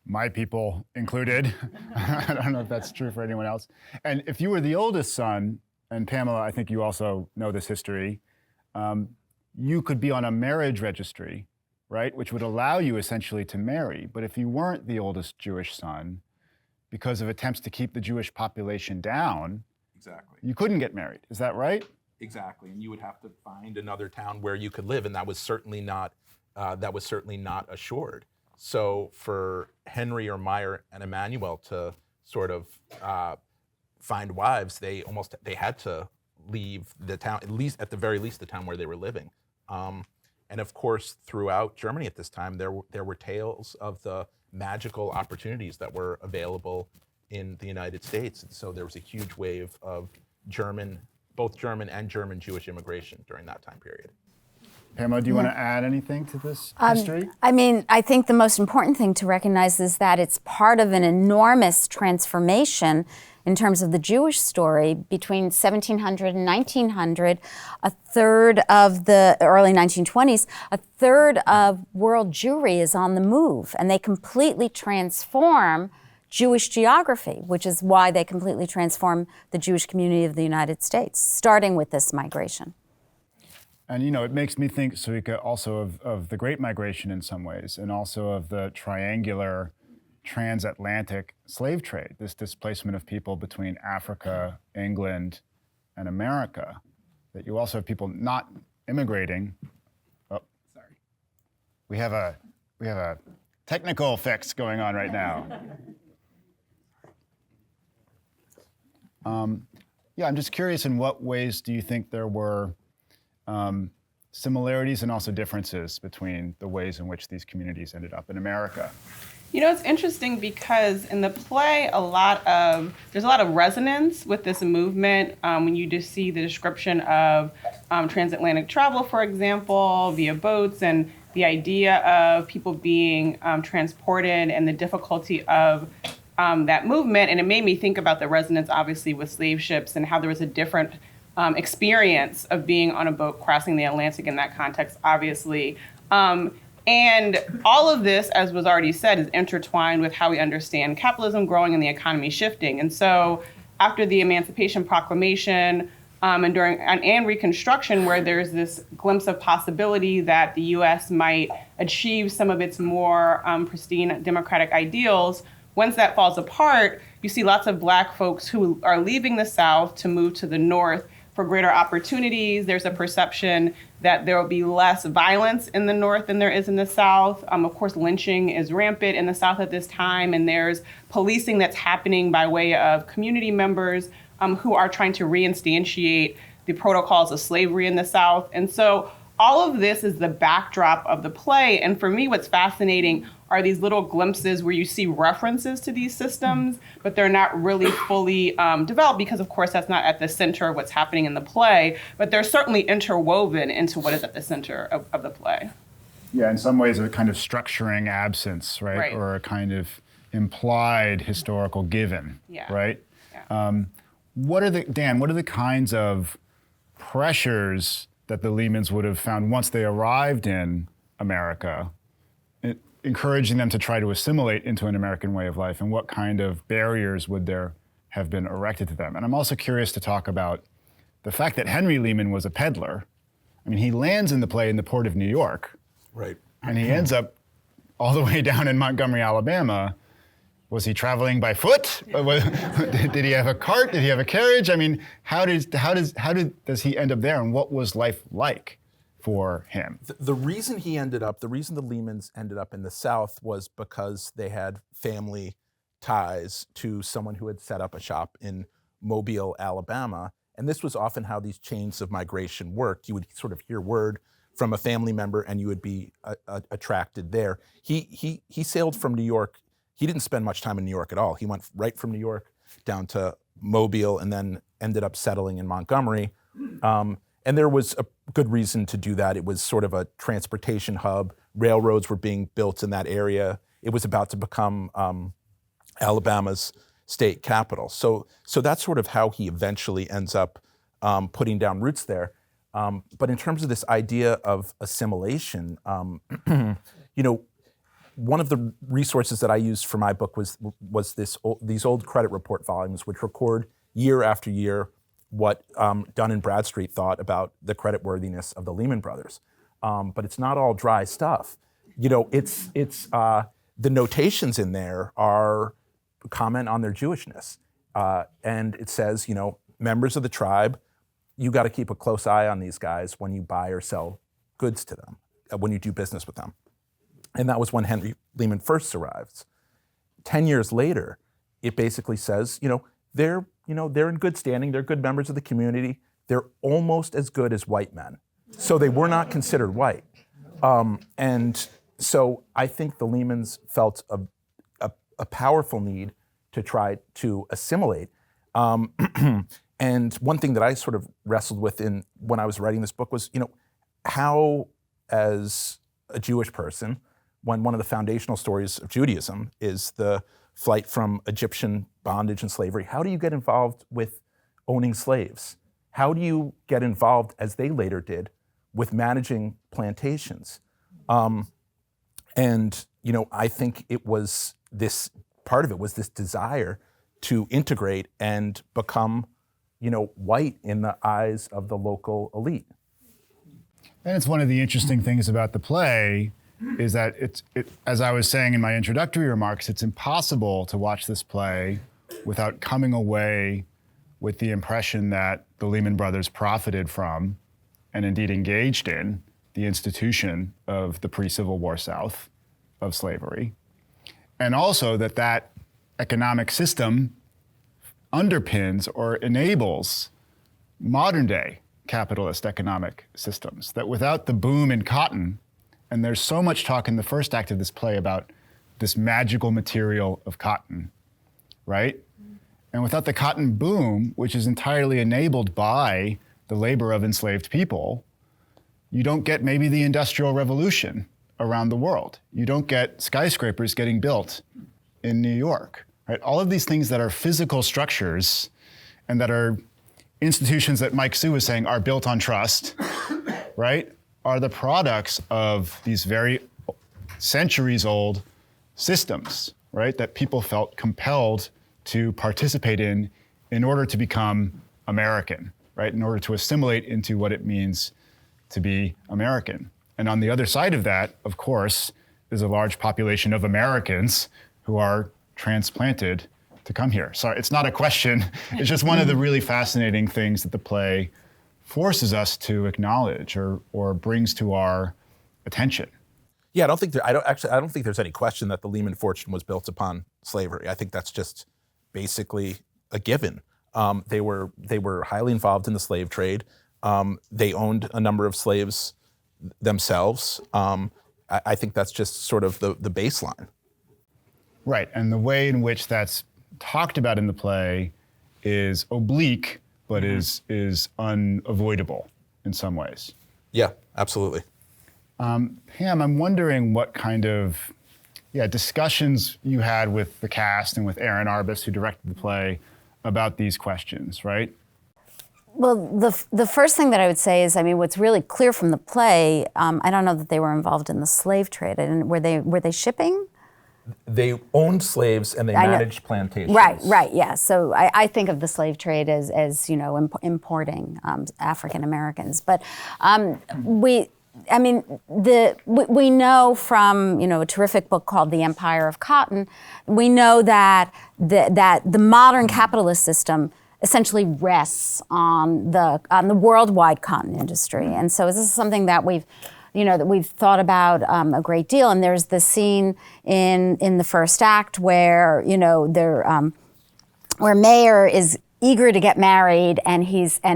my people included. I don't know if that's true for anyone else. And if you were the oldest son, and Pamela, I think you also know this history, you could be on a marriage registry, right, which would allow you essentially to marry. But if you weren't the oldest Jewish son, because of attempts to keep the Jewish population down, Exactly. you couldn't get married. Is that right? Exactly, and you would have to find another town where you could live, and that was certainly not assured. So for Henry or Meyer and Emmanuel to sort of find wives, they had to leave the town, at the very least the town where they were living. And of course, throughout Germany at this time, there were tales of the magical opportunities that were available in the United States. And so there was a huge wave of both German and German Jewish immigration during that time period. Pamela, do you want to add anything to this history? I mean, I think the most important thing to recognize is that it's part of an enormous transformation in terms of the Jewish story. Between 1700 and 1900, a third of the early 1920s, a third of world Jewry is on the move, and they completely transform Jewish geography, which is why they completely transform the Jewish community of the United States, starting with this migration. And it makes me think, Sarika, also of the Great Migration in some ways, and also of the triangular transatlantic slave trade, this displacement of people between Africa, England, and America, that you also have people not immigrating. Oh, sorry. We have a technical fix going on right now. Yeah, I'm just curious, in what ways do you think there were similarities and also differences between the ways in which these communities ended up in America? It's interesting because in the play, there's a lot of resonance with this movement when you just see the description of transatlantic travel, for example, via boats, and the idea of people being transported and the difficulty of that movement. And it made me think about the resonance, obviously, with slave ships and how there was a different experience of being on a boat crossing the Atlantic in that context, obviously. And all of this, as was already said, is intertwined with how we understand capitalism growing and the economy shifting. And so after the Emancipation Proclamation and Reconstruction, where there's this glimpse of possibility that the U.S. might achieve some of its more pristine democratic ideals, once that falls apart, you see lots of Black folks who are leaving the South to move to the North for greater opportunities. There's a perception that there will be less violence in the North than there is in the South. Of course, lynching is rampant in the South at this time, and there's policing that's happening by way of community members who are trying to reinstantiate the protocols of slavery in the South. And so all of this is the backdrop of the play. And for me, what's fascinating are these little glimpses where you see references to these systems, but they're not really fully developed because, of course, that's not at the center of what's happening in the play, but they're certainly interwoven into what is at the center of the play. Yeah, in some ways a kind of structuring absence, right? Or a kind of implied historical given, right? Yeah. What are the kinds of pressures that the Lehmans would have found once they arrived in America, encouraging them to try to assimilate into an American way of life, and what kind of barriers would there have been erected to them? And I'm also curious to talk about the fact that Henry Lehman was a peddler. I mean, he lands in the play in the port of New York, right? And he ends up all the way down in Montgomery, Alabama. Was he traveling by foot? Did he have a cart? Did he have a carriage? I mean, how does he end up there, and what was life like for him? The reason the Lehmans ended up in the South was because they had family ties to someone who had set up a shop in Mobile, Alabama. And this was often how these chains of migration worked. You would sort of hear word from a family member and you would be attracted there. He sailed from New York. He didn't spend much time in New York at all. He went right from New York down to Mobile and then ended up settling in Montgomery. And there was a good reason to do that. It was sort of a transportation hub. Railroads were being built in that area. It was about to become Alabama's state capital. So that's sort of how he eventually ends up putting down roots there. But in terms of this idea of assimilation, one of the resources that I used for my book was these old credit report volumes, which record year after year what Dun and Bradstreet thought about the creditworthiness of the Lehman Brothers. But it's not all dry stuff. You know, it's the notations in there are comment on their Jewishness, and it says, you know, members of the tribe, you got to keep a close eye on these guys when you buy or sell goods to them, when you do business with them. And that was when Henry Lehman first arrived. 10 years later, it basically says, they're in good standing, they're good members of the community, they're almost as good as white men. So they were not considered white. And so I think the Lehmans felt a powerful need to try to assimilate. And one thing that I sort of wrestled with when I was writing this book was, how, as a Jewish person, when one of the foundational stories of Judaism is the flight from Egyptian bondage and slavery, how do you get involved with owning slaves? How do you get involved, as they later did, with managing plantations? And I think it was this, part of it was this desire to integrate and become, white in the eyes of the local elite. And it's one of the interesting things about the play is that as I was saying in my introductory remarks, it's impossible to watch this play without coming away with the impression that the Lehman Brothers profited from and indeed engaged in the institution of the pre-Civil War South of slavery. And also that economic system underpins or enables modern day capitalist economic systems, that without the boom in cotton, and there's so much talk in the first act of this play about this magical material of cotton, right? And without the cotton boom, which is entirely enabled by the labor of enslaved people, you don't get maybe the Industrial Revolution around the world. You don't get skyscrapers getting built in New York, right? All of these things that are physical structures and that are institutions that Mike Sue was saying are built on trust, right, are the products of these very centuries-old systems, right, that people felt compelled to participate in order to become American, right, in order to assimilate into what it means to be American. And on the other side of that, of course, is a large population of Americans who are transplanted to come here. Sorry, it's not a question. It's just one of the really fascinating things that the play forces us to acknowledge or brings to our attention. Yeah, I don't think there's any question that the Lehman fortune was built upon slavery. I think that's just basically a given. They were highly involved in the slave trade. They owned a number of slaves themselves. I think that's just sort of the baseline. Right, and the way in which that's talked about in the play is oblique, but is unavoidable in some ways. Yeah, absolutely. Pam, I'm wondering what kind of discussions you had with the cast and with Aaron Arbus, who directed the play, about these questions, right? Well, the first thing that I would say is, what's really clear from the play, I don't know that they were involved in the slave trade. Were they shipping? They owned slaves and they managed plantations. Right, yeah. So I think of the slave trade as importing African Americans. But we know from a terrific book called The Empire of Cotton, we know that the modern capitalist system essentially rests on the worldwide cotton industry, and so this is something that we've thought about a great deal. And there's the scene in the first act where where Mayer is eager to get married, and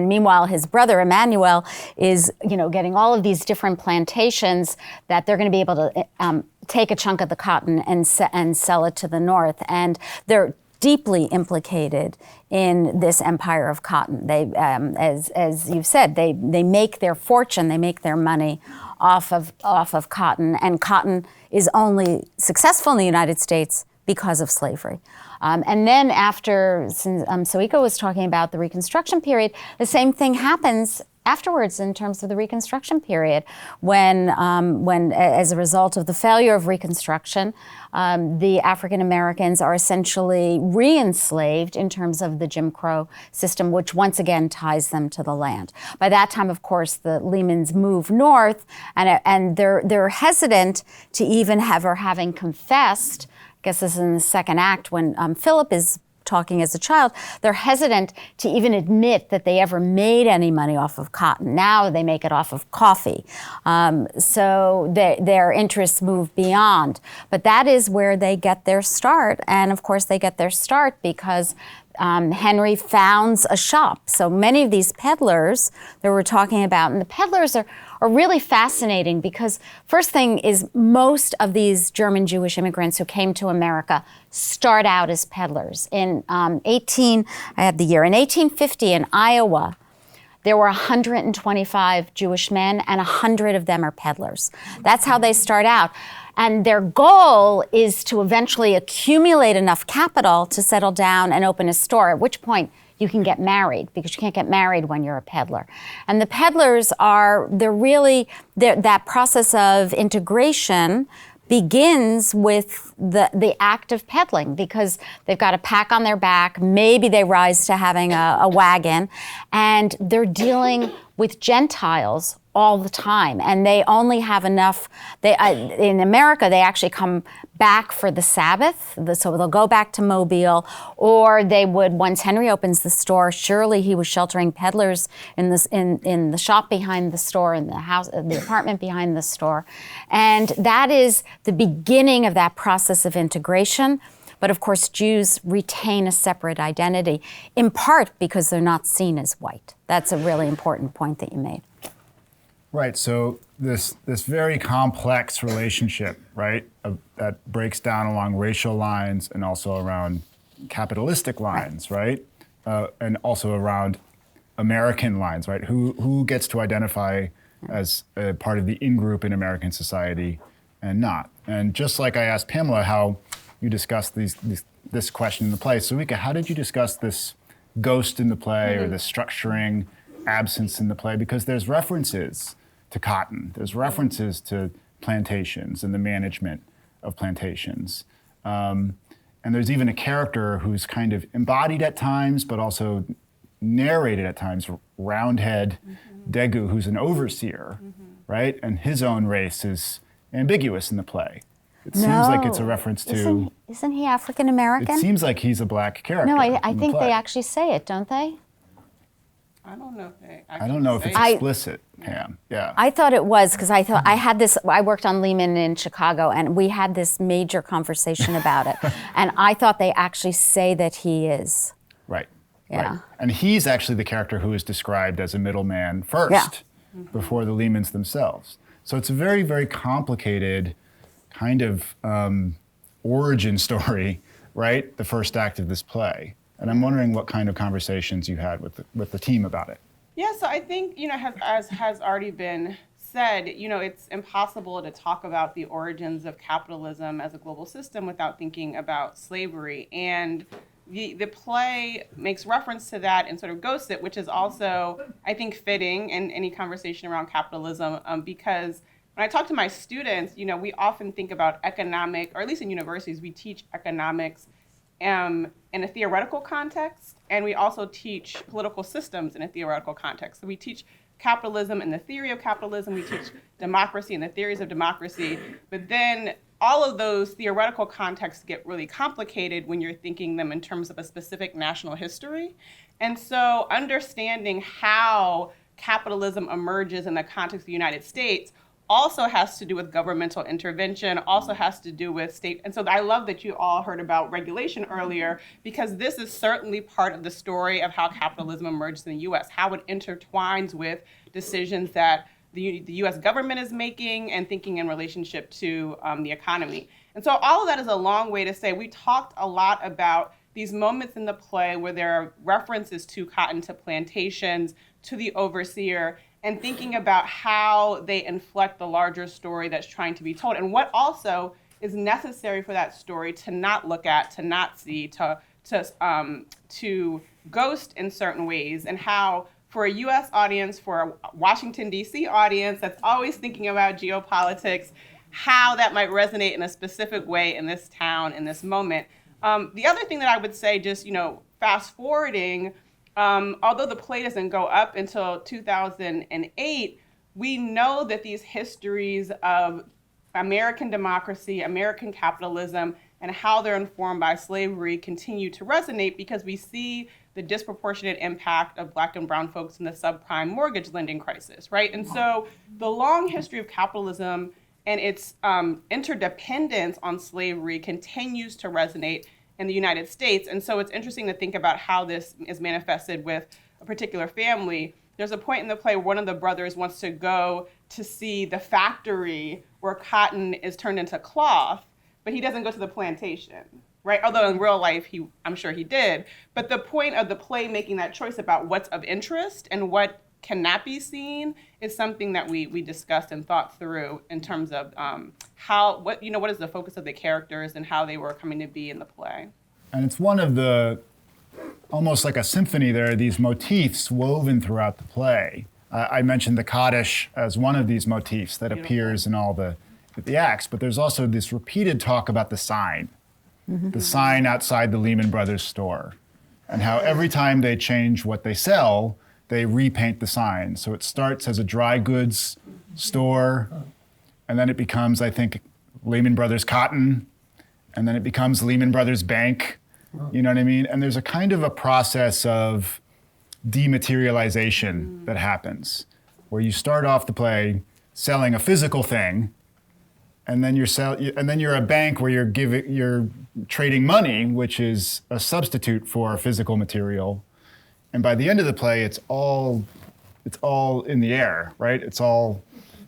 meanwhile his brother Emmanuel is getting all of these different plantations that they're going to be able to take a chunk of the cotton and sell it to the north, and they're deeply implicated in this empire of cotton. They, as you've said, they make their fortune, they make their money off of cotton, and cotton is only successful in the United States because of slavery. And then after, since Soiko was talking about the Reconstruction period, the same thing happens afterwards in terms of the Reconstruction period, when as a result of the failure of Reconstruction, the African Americans are essentially re-enslaved in terms of the Jim Crow system, which once again ties them to the land. By that time, of course, the Lehmans move north, and they're hesitant to even have her having confessed. I guess this is in the second act when Philip is talking as a child, they're hesitant to even admit that they ever made any money off of cotton. Now they make it off of coffee. So their interests move beyond. But that is where they get their start. And of course, they get their start because Henry founds a shop. So many of these peddlers that we're talking about, and the peddlers are really fascinating because first thing is most of these German Jewish immigrants who came to America start out as peddlers. In 1850 in Iowa, there were 125 Jewish men and 100 of them are peddlers. That's how they start out. And their goal is to eventually accumulate enough capital to settle down and open a store, at which point you can get married, because you can't get married when you're a peddler. And the peddlers that process of integration begins with the act of peddling, because they've got a pack on their back, maybe they rise to having a wagon, and they're dealing with Gentiles all the time, and they only have enough. In America, they actually come back for the Sabbath, so they'll go back to Mobile, or they would, once Henry opens the store, surely he was sheltering peddlers in the shop behind the store, in the apartment behind the store, and that is the beginning of that process of integration. But of course, Jews retain a separate identity, in part because they're not seen as white. That's a really important point that you made. Right, so this very complex relationship, right, that breaks down along racial lines and also around capitalistic lines, right? And also around American lines, right? Who gets to identify as a part of the in-group in American society and not? And just like I asked Pamela how you discussed this question in the play, Sarika, how did you discuss this ghost in the play or this structuring absence in the play? Because there's references to cotton, there's references to plantations and the management of plantations. And there's even a character who's kind of embodied at times, but also narrated at times, Roundhead Degu, who's an overseer, right? And his own race is ambiguous in the play. It seems like it's a reference to... Isn't he African American? It seems like he's a black character. No, I think they actually say it, don't they? I don't know if they I don't know if it's explicit, Pam. Yeah. I thought it was, because I thought I worked on Lehman in Chicago, and we had this major conversation about it. And I thought they actually say that he is. Right. Yeah. Right. And he's actually the character who is described as a middleman first, before the Lehmans themselves. So it's a very, very complicated kind of origin story, right? The first act of this play. And I'm wondering what kind of conversations you had with the team about it. Yeah, so I think, as has already been said, it's impossible to talk about the origins of capitalism as a global system without thinking about slavery. And the play makes reference to that and sort of ghosts it, which is also, I think, fitting in any conversation around capitalism, because when I talk to my students, we often think about economic, or at least in universities, we teach economics in a theoretical context, and we also teach political systems in a theoretical context. So we teach capitalism and the theory of capitalism, we teach democracy and the theories of democracy, but then all of those theoretical contexts get really complicated when you're thinking them in terms of a specific national history. And so understanding how capitalism emerges in the context of the United States also has to do with governmental intervention, also has to do with state. And so I love that you all heard about regulation earlier, because this is certainly part of the story of how capitalism emerges in the US, how it intertwines with decisions that the US government is making and thinking in relationship to the economy. And so all of that is a long way to say we talked a lot about these moments in the play where there are references to cotton, to plantations, to the overseer, and thinking about how they inflect the larger story that's trying to be told, and what also is necessary for that story to not look at, to not see, to ghost in certain ways, and how for a US audience, for a Washington, D.C. audience that's always thinking about geopolitics, how that might resonate in a specific way in this town, in this moment. The other thing that I would say, just fast forwarding, although the play doesn't go up until 2008, we know that these histories of American democracy, American capitalism, and how they're informed by slavery continue to resonate because we see the disproportionate impact of Black and brown folks in the subprime mortgage lending crisis, right? And so the long history of capitalism and its interdependence on slavery continues to resonate in the United States. And so it's interesting to think about how this is manifested with a particular family. There's a point in the play where one of the brothers wants to go to see the factory where cotton is turned into cloth, but he doesn't go to the plantation, right? Although in real life, I'm sure he did. But the point of the play making that choice about what's of interest and what cannot be seen is something that we discussed and thought through in terms of what is the focus of the characters and how they were coming to be in the play. And it's one of the, almost like a symphony, there are these motifs woven throughout the play. I mentioned the Kaddish as one of these motifs that appears in all the acts, but there's also this repeated talk about the sign outside the Lehman Brothers store, and how every time they change what they sell, they repaint the sign. So it starts as a dry goods store, and then it becomes, I think, Lehman Brothers Cotton, and then it becomes Lehman Brothers Bank. You know what I mean? And there's a kind of a process of dematerialization that happens, where you start off the play selling a physical thing, and then you're a bank where you're trading money, which is a substitute for a physical material. And by the end of the play, it's all in the air, right? It's all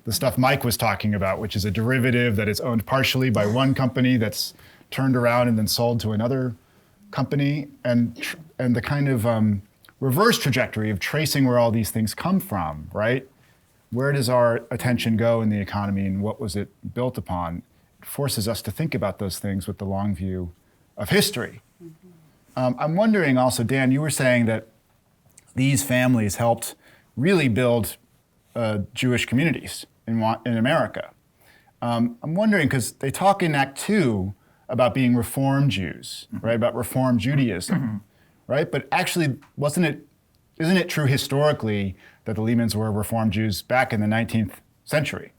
the stuff Mike was talking about, which is a derivative that is owned partially by one company that's turned around and then sold to another company, and the kind of reverse trajectory of tracing where all these things come from, right? Where does our attention go in the economy and what was it built upon? It forces us to think about those things with the long view of history. I'm wondering also, Dan, you were saying that these families helped really build Jewish communities in America. I'm wondering, because they talk in Act 2 about being Reform Jews, right? About Reform Judaism, right? But actually, isn't it true historically that the Lehmans were Reform Jews back in the 19th century?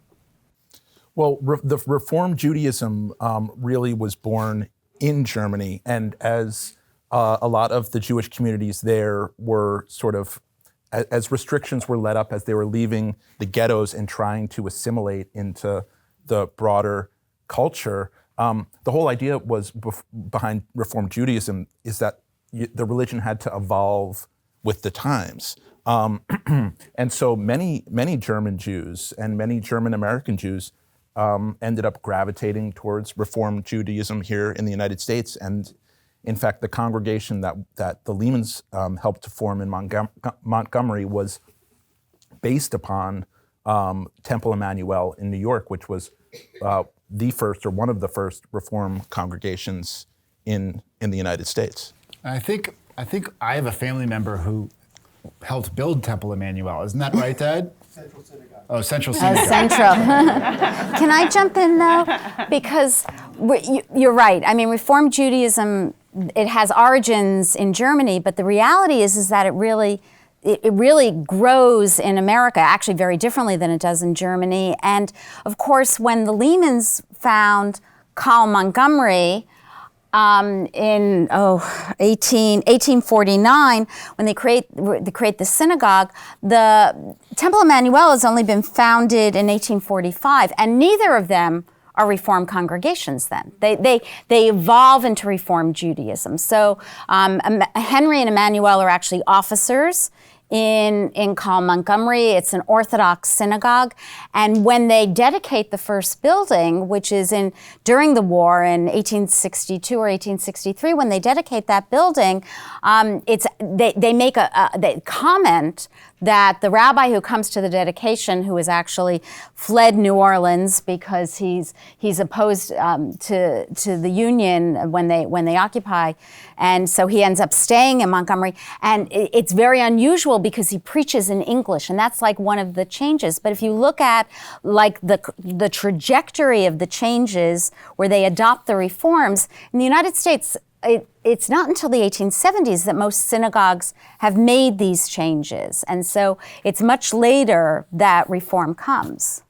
Well, the Reform Judaism really was born in Germany, and as a lot of the Jewish communities there were sort of, as restrictions were let up, as they were leaving the ghettos and trying to assimilate into the broader culture, the whole idea was behind Reform Judaism is that the religion had to evolve with the times. And so many German Jews and many German American Jews ended up gravitating towards Reform Judaism here in the United States. And in fact, the congregation that the Lehmans helped to form in Montgomery was based upon Temple Emmanuel in New York, which was the first or one of the first Reform congregations in the United States. I think I have a family member who helped build Temple Emmanuel. Isn't that right, Dad? Central Synagogue. Oh, Central Synagogue. Central. Can I jump in though? Because you're right. I mean, Reform Judaism, it has origins in Germany, but the reality is that it really grows in America, actually very differently than it does in Germany. And of course, when the Lehmans found Carl Montgomery in 1849, when they create the synagogue, the Temple Emmanuel has only been founded in 1845, and neither of them are Reform congregations then. They evolve into Reform Judaism. So Henry and Emmanuel are actually officers in Carl Montgomery. It's an Orthodox synagogue. And when they dedicate the first building, which is during the war in 1862 or 1863, when they dedicate that building, they make they comment that the rabbi who comes to the dedication, who has actually fled New Orleans because he's opposed to the Union when they occupy, and so he ends up staying in Montgomery. And it's very unusual little because he preaches in English, and that's like one of the changes. But if you look at like the trajectory of the changes where they adopt the reforms, in the United States, it's not until the 1870s that most synagogues have made these changes. And so it's much later that reform comes.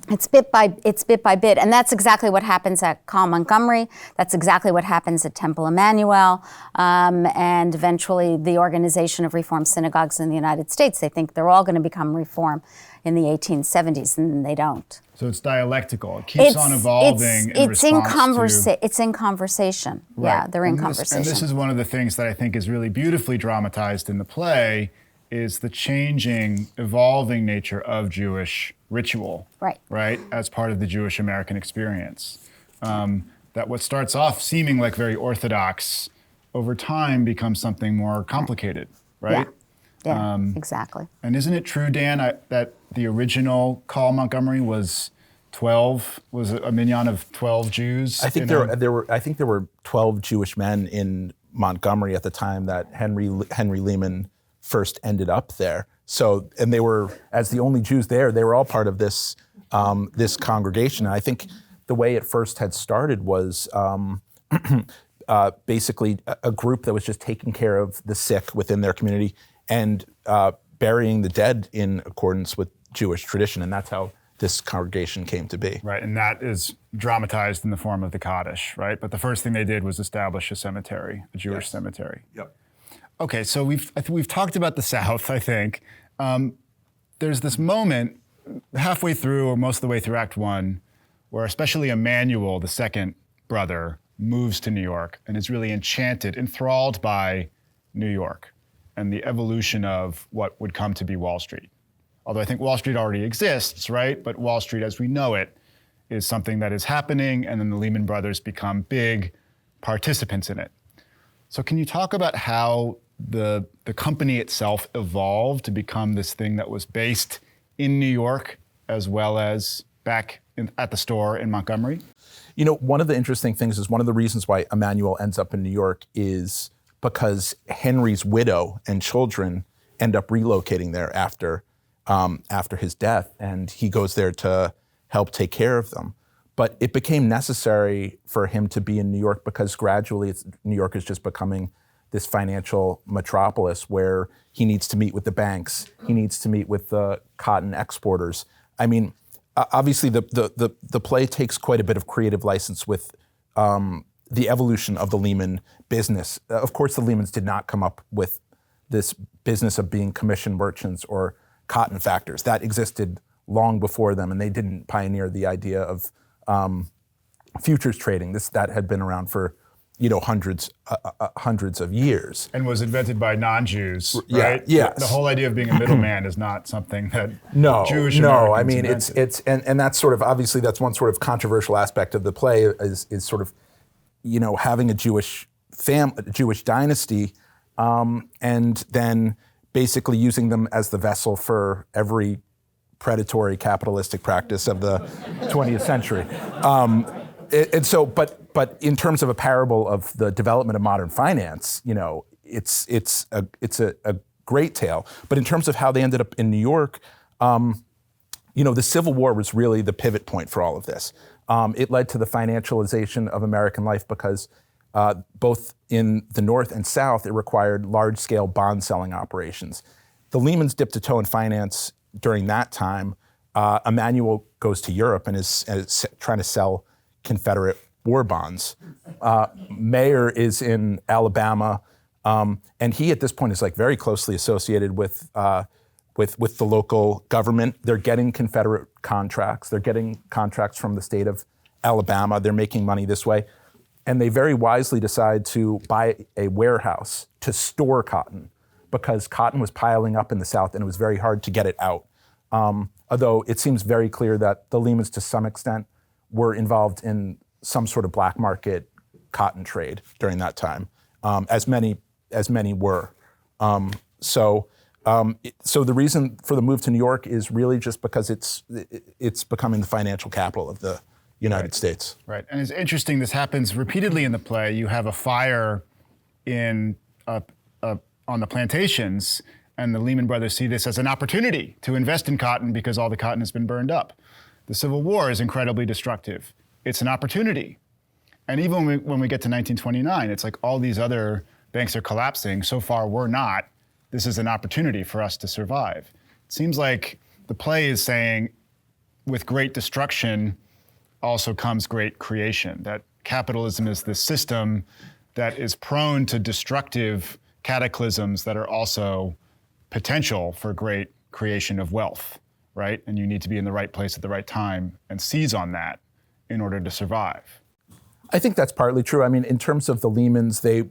It's bit by bit, and that's exactly what happens at Carl Montgomery. That's exactly what happens at Temple Emmanuel, and eventually the Organization of Reform Synagogues in the United States. They think they're all going to become reform in the 1870s, and they don't. So it's dialectical. It keeps on evolving in response to... It's in conversation. Right. Yeah, they're in conversation. And this is one of the things that I think is really beautifully dramatized in the play, is the changing, evolving nature of Jewish ritual, right, as part of the Jewish American experience. That what starts off seeming like very orthodox, over time becomes something more complicated, right? Yeah, exactly. And isn't it true, Dan, that the original Carl Montgomery was a minyan of 12 Jews? I think I think there were 12 Jewish men in Montgomery at the time that Henry Lehman first ended up there. So, and they were, as the only Jews there, they were all part of this this congregation. And I think the way it first had started was basically a group that was just taking care of the sick within their community and burying the dead in accordance with Jewish tradition. And that's how this congregation came to be. Right, and that is dramatized in the form of the Kaddish, right? But the first thing they did was establish a cemetery, a Jewish cemetery. Yep. Okay, so we've talked about the South, I think. There's this moment halfway through, or most of the way through Act 1, where especially Emmanuel, the second brother, moves to New York and is really enchanted, enthralled by New York and the evolution of what would come to be Wall Street. Although I think Wall Street already exists, right? But Wall Street as we know it is something that is happening, and then the Lehman Brothers become big participants in it. So can you talk about how the company itself evolved to become this thing that was based in New York as well as back at the store in Montgomery? You know, one of the interesting things is one of the reasons why Emmanuel ends up in New York is because Henry's widow and children end up relocating there after his death, and he goes there to help take care of them. But it became necessary for him to be in New York because gradually New York is just becoming this financial metropolis where he needs to meet with the banks, he needs to meet with the cotton exporters. I mean, obviously the play takes quite a bit of creative license with the evolution of the Lehman business. Of course, the Lehmans did not come up with this business of being commission merchants or cotton factors. That existed long before them, and they didn't pioneer the idea of futures trading. That had been around for hundreds of years. And was invented by non-Jews, Yeah, right? yes. The whole idea of being a middle-man is not something that Jewish Americans No, I mean, invented. and that's sort of, obviously that's one sort of controversial aspect of the play is sort of, having a Jewish dynasty, and then basically using them as the vessel for every predatory capitalistic practice of the 20th century. And so, but in terms of a parable of the development of modern finance, it's a great tale. But in terms of how they ended up in New York, the Civil War was really the pivot point for all of this. It led to the financialization of American life because both in the North and South, it required large-scale bond selling operations. The Lehmans dipped a toe in finance during that time. Emmanuel goes to Europe and is trying to sell Confederate war bonds. Mayer is in Alabama, and he at this point is like very closely associated with the local government. They're getting Confederate contracts. They're getting contracts from the state of Alabama. They're making money this way. And they very wisely decide to buy a warehouse to store cotton because cotton was piling up in the South and it was very hard to get it out. Although it seems very clear that the Lehmans to some extent were involved in some sort of black market cotton trade during that time, as many were. So the reason for the move to New York is really just because it's becoming the financial capital of the United States. Right, and it's interesting, this happens repeatedly in the play. You have a fire in a on the plantations, and the Lehman Brothers see this as an opportunity to invest in cotton because all the cotton has been burned up. The Civil War is incredibly destructive. It's an opportunity. And even when we get to 1929, it's like all these other banks are collapsing. So far, we're not. This is an opportunity for us to survive. It seems like the play is saying, with great destruction also comes great creation, that capitalism is the system that is prone to destructive cataclysms that are also potential for great creation of wealth, right? And you need to be in the right place at the right time and seize on that in order to survive. I think that's partly true. I mean, in terms of the Lehmans, they,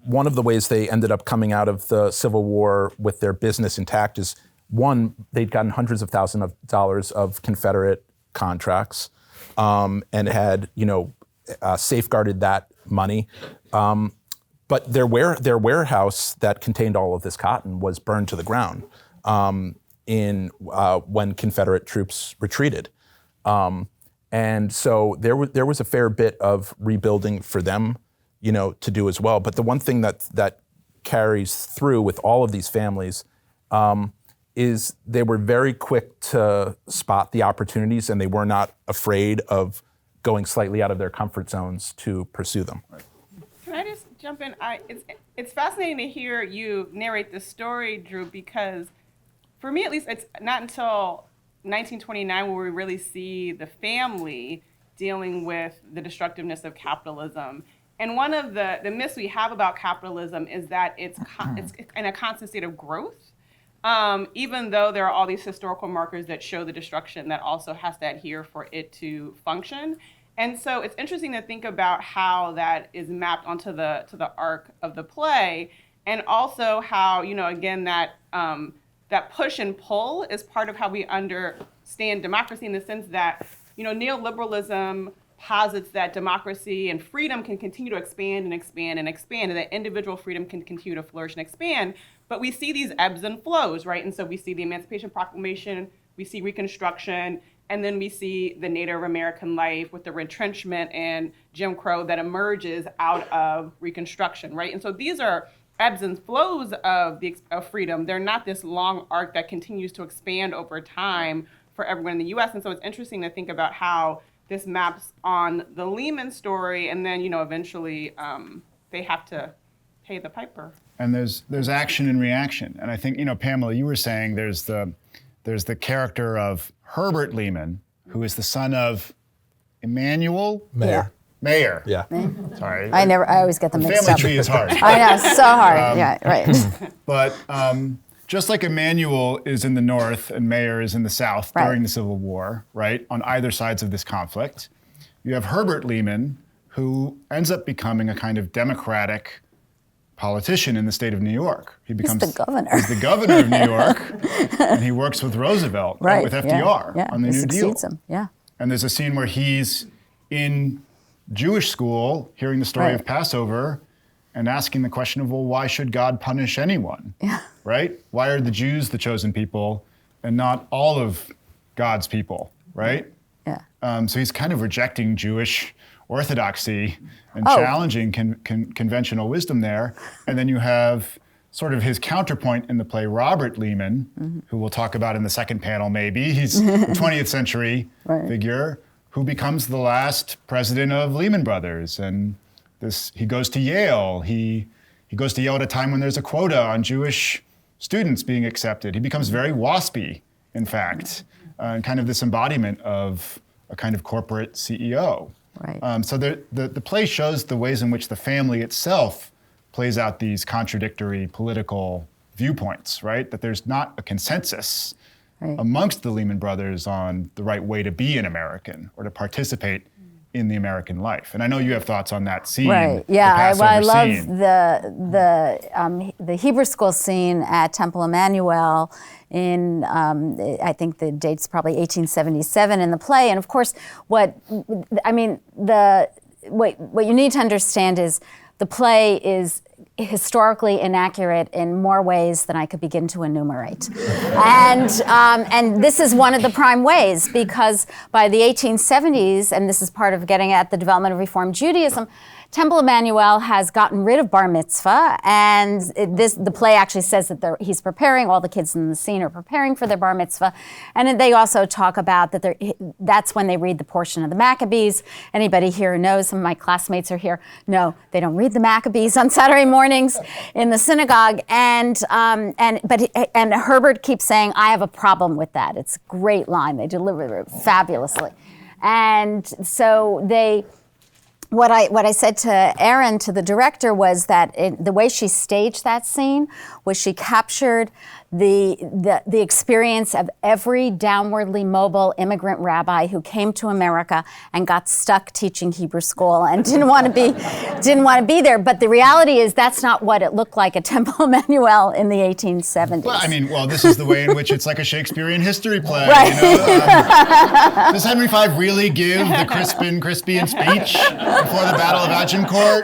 one of the ways they ended up coming out of the Civil War with their business intact is, one, they'd gotten hundreds of thousands of dollars of Confederate contracts and had, safeguarded that money. But their warehouse that contained all of this cotton was burned to the ground when Confederate troops retreated. And so there was a fair bit of rebuilding for them, to do as well. But the one thing that carries through with all of these families is they were very quick to spot the opportunities, and they were not afraid of going slightly out of their comfort zones to pursue them. Can I just jump in? It's fascinating to hear you narrate this story, Drew, because for me at least, it's not until 1929 where we really see the family dealing with the destructiveness of capitalism. And one of the myths we have about capitalism is that it's in a constant state of growth, even though there are all these historical markers that show the destruction that also has to adhere for it to function. And so it's interesting to think about how that is mapped onto the arc of the play, and also how, again, that push and pull is part of how we understand democracy, in the sense that, neoliberalism posits that democracy and freedom can continue to expand and expand and expand, and that individual freedom can continue to flourish and expand. But we see these ebbs and flows, right? And so we see the Emancipation Proclamation, we see Reconstruction, and then we see the Native American life with the retrenchment and Jim Crow that emerges out of Reconstruction, right? And so these are ebbs and flows of freedom. They're not this long arc that continues to expand over time for everyone in the U.S. And so it's interesting to think about how this maps on the Lehman story, and then eventually they have to pay the piper. And there's action and reaction. And I think Pamela, you were saying there's the character of Herbert Lehman, who is the son of Emmanuel Mayer. Yeah. Sorry. I always get them mixed up. Family tree is hard. I know, so hard. Yeah, right. But just like Emmanuel is in the North and Mayer is in the South during the Civil War, right, on either sides of this conflict, you have Herbert Lehman, who ends up becoming a kind of democratic politician in the state of New York. He's the governor. He's the governor of New York, and he works with Roosevelt, with FDR on the New Deal. Him. Yeah. And there's a scene where he's in Jewish school, hearing the story of Passover, and asking the question of, well, why should God punish anyone? Yeah. Right? Why are the Jews the chosen people and not all of God's people, right? Yeah. So he's kind of rejecting Jewish orthodoxy and challenging conventional wisdom there. And then you have sort of his counterpoint in the play, Robert Lehman, who we'll talk about in the second panel maybe. He's a 20th century figure who becomes the last president of Lehman Brothers. And he goes to Yale. He goes to Yale at a time when there's a quota on Jewish students being accepted. He becomes very waspy, in fact, and kind of this embodiment of a kind of corporate CEO. Right. So the play shows the ways in which the family itself plays out these contradictory political viewpoints, right? That there's not a consensus amongst the Lehman Brothers on the right way to be an American or to participate in the American life. And I know you have thoughts on that scene. Right. Yeah. I love scene. the Hebrew school scene at Temple Emmanuel in I think the date's probably 1877 in the play. And of course, what you need to understand is the play is historically inaccurate in more ways than I could begin to enumerate. And this is one of the prime ways, because by the 1870s, and this is part of getting at the development of Reform Judaism, Temple Emmanuel has gotten rid of bar mitzvah, and the play actually says that he's preparing, all the kids in the scene are preparing for their bar mitzvah, and they also talk about that that's when they read the portion of the Maccabees. Anybody here who knows, some of my classmates are here, no, they don't read the Maccabees on Saturday mornings in the synagogue, and Herbert keeps saying, I have a problem with that. It's a great line, they deliver it fabulously. And so what I said to Erin, to the director, was that the way she staged that scene was she captured the experience of every downwardly mobile immigrant rabbi who came to America and got stuck teaching Hebrew school and didn't want to be there. But the reality is that's not what it looked like at Temple Emmanuel in the 1870s. Well, this is the way in which it's like a Shakespearean history play. Right. Does Henry V really give the Crispian speech before the Battle of Agincourt?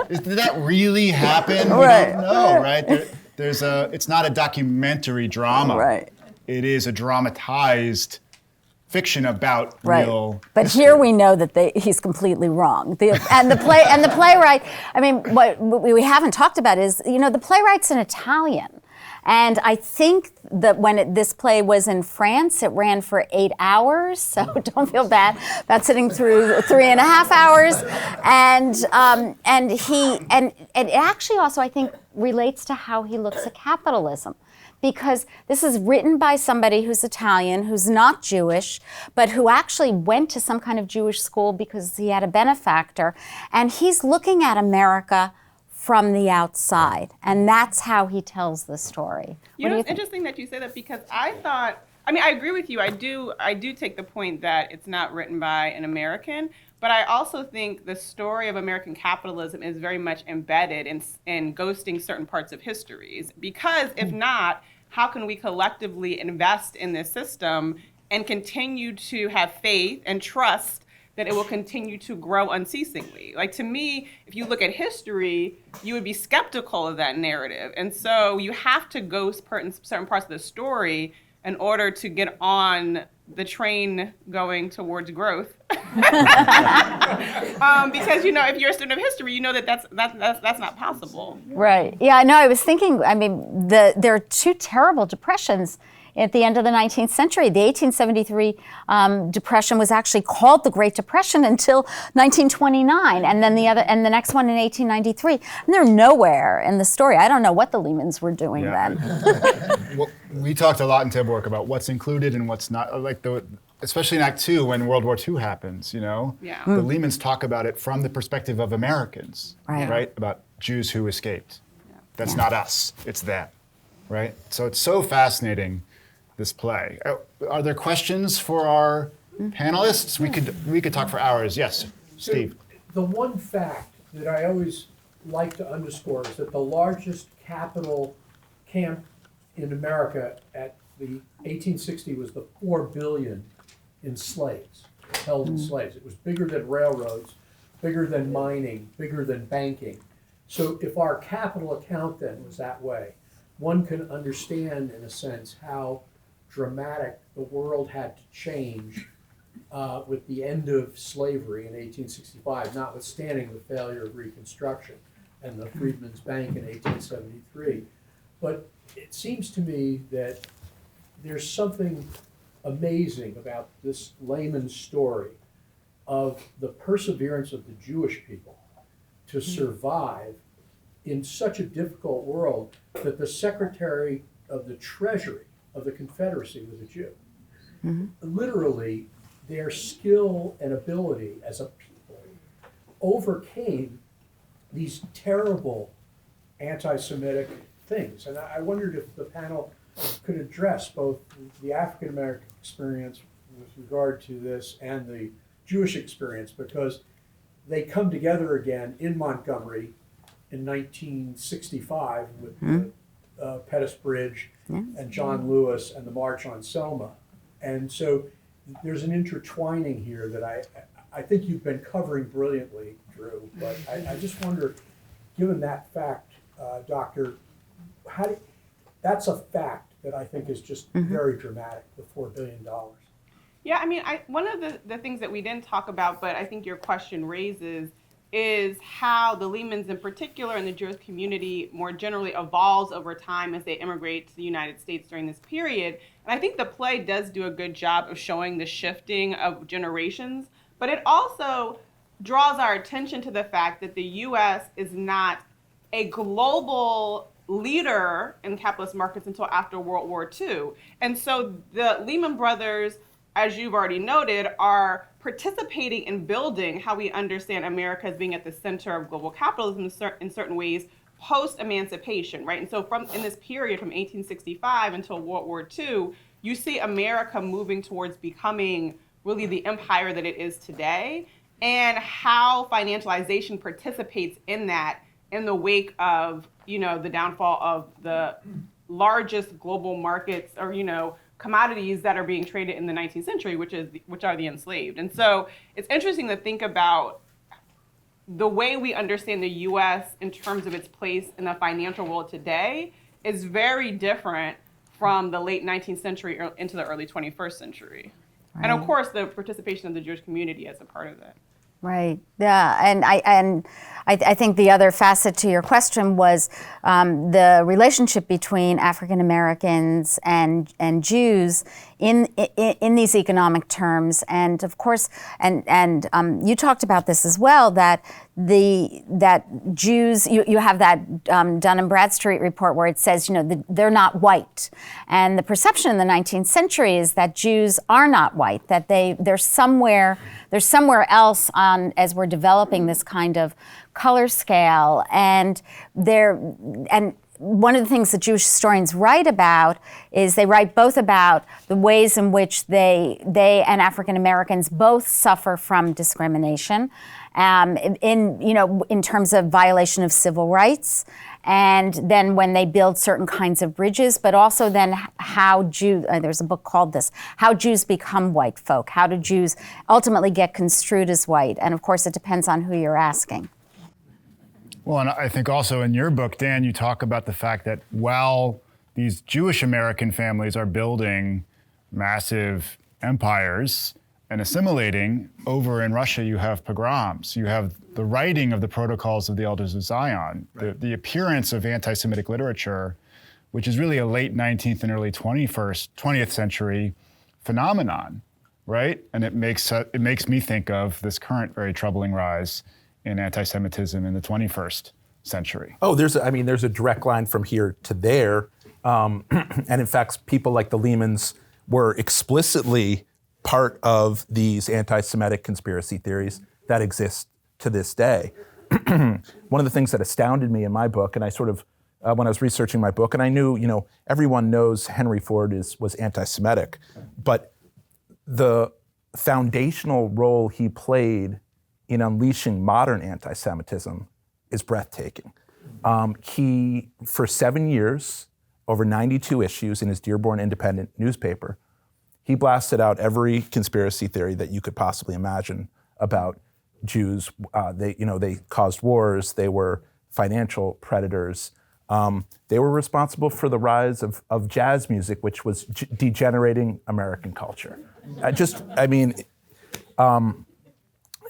Did that really happen? Right. We don't know, right? It's not a documentary drama. Right. It is a dramatized fiction about real But history. here we know that he's completely wrong. And the playwright, I mean, what we haven't talked about is, the playwright's an Italian. And I think that when this play was in France, it ran for 8 hours, so don't feel bad about sitting through 3.5 hours. And it actually also, I think, relates to how he looks at capitalism. Because this is written by somebody who's Italian, who's not Jewish, but who actually went to some kind of Jewish school because he had a benefactor. And he's looking at America from the outside, and that's how he tells the story. It's interesting that you say that, because I agree with you. I do take the point that it's not written by an American, but I also think the story of American capitalism is very much embedded in ghosting certain parts of histories. Because if not, how can we collectively invest in this system and continue to have faith and trust that it will continue to grow unceasingly? Like, to me, if you look at history, you would be skeptical of that narrative. And so you have to ghost certain parts of the story in order to get on the train going towards growth. Because, if you're a student of history, you know that's not possible. Right. Yeah, no, I was thinking, there are two terrible depressions at the end of the 19th century. The 1873 depression was actually called the Great Depression until 1929, and then the next one in 1893. And they're nowhere in the story. I don't know what the Lehmans were doing then. Well, we talked a lot in table work about what's included and what's not. Especially in Act 2, when World War II happens, Yeah. The Lehmans talk about it from the perspective of Americans, right? About Jews who escaped. Yeah. That's not us, it's them, right? So it's so fascinating, this play. Are there questions for our panelists? We could talk for hours. Yes, Steve. The one fact that I always like to underscore is that the largest capital camp in America at the 1860 was the 4 billion in slaves, held in slaves. It was bigger than railroads, bigger than mining, bigger than banking. So if our capital account then was that way, one can understand, in a sense, how dramatic the world had to change with the end of slavery in 1865, notwithstanding the failure of Reconstruction and the Freedmen's Bank in 1873. But it seems to me that there's something amazing about this layman's story of the perseverance of the Jewish people to survive in such a difficult world that the Secretary of the Treasury of the Confederacy was a Jew. Mm-hmm. Literally, their skill and ability as a people overcame these terrible anti-Semitic things. And I wondered if the panel could address both the African-American experience with regard to this and the Jewish experience, because they come together again in Montgomery in 1965 with the Pettus Bridge and John Lewis and the March on Selma. And so there's an intertwining here that I think you've been covering brilliantly, Drew, but I just wonder, given that fact, Doctor, that's a fact that I think is just very dramatic, the $4 billion. Yeah, I mean, one of the things that we didn't talk about, but I think your question raises, is how the Lehmans in particular and the Jewish community more generally evolves over time as they immigrate to the United States during this period. And I think the play does do a good job of showing the shifting of generations, but it also draws our attention to the fact that the U.S. is not a global leader in capitalist markets until after World War II. And so the Lehman Brothers, as you've already noted, are participating in building how we understand America as being at the center of global capitalism in certain ways post-emancipation, right? And so in this period from 1865 until World War II, you see America moving towards becoming really the empire that it is today, and how financialization participates in that in the wake of, the downfall of the largest global markets, or, commodities that are being traded in the 19th century, which are the enslaved. And so it's interesting to think about the way we understand the U.S. in terms of its place in the financial world today is very different from the late 19th century into the early 21st century. Right. And of course, the participation of the Jewish community as a part of that. Right. Yeah. And I think the other facet to your question was the relationship between African Americans and Jews in these economic terms. And of course, and you talked about this as well, that Jews, you have that Dun and Bradstreet report where it says, they're not white. And the perception in the 19th century is that Jews are not white, that they're somewhere else on, as we're developing this kind of color scale. And one of the things that Jewish historians write about is they write both about the ways in which they and African Americans both suffer from discrimination, in terms of violation of civil rights, and then when they build certain kinds of bridges, but also then how there's a book called this, How Jews Become White Folk, how do Jews ultimately get construed as white? And of course, it depends on who you're asking. Well, and I think also in your book, Dan, you talk about the fact that while these Jewish American families are building massive empires and assimilating, over in Russia you have pogroms, you have the writing of the Protocols of the Elders of Zion, right. the appearance of anti-Semitic literature, which is really a late 19th and early 20th century phenomenon, right? And it makes me think of this current very troubling rise in anti-Semitism in the 21st century. Oh, there's a direct line from here to there. And in fact, people like the Lehmans were explicitly part of these anti-Semitic conspiracy theories that exist to this day. One of the things that astounded me in my book, and I sort of, when I was researching my book, and I knew, everyone knows Henry Ford was anti-Semitic, but the foundational role he played in unleashing modern anti-Semitism is breathtaking. He, for 7 years, over 92 issues in his Dearborn Independent newspaper, he blasted out every conspiracy theory that you could possibly imagine about Jews. They caused wars. They were financial predators. They were responsible for the rise of jazz music, which was degenerating American culture.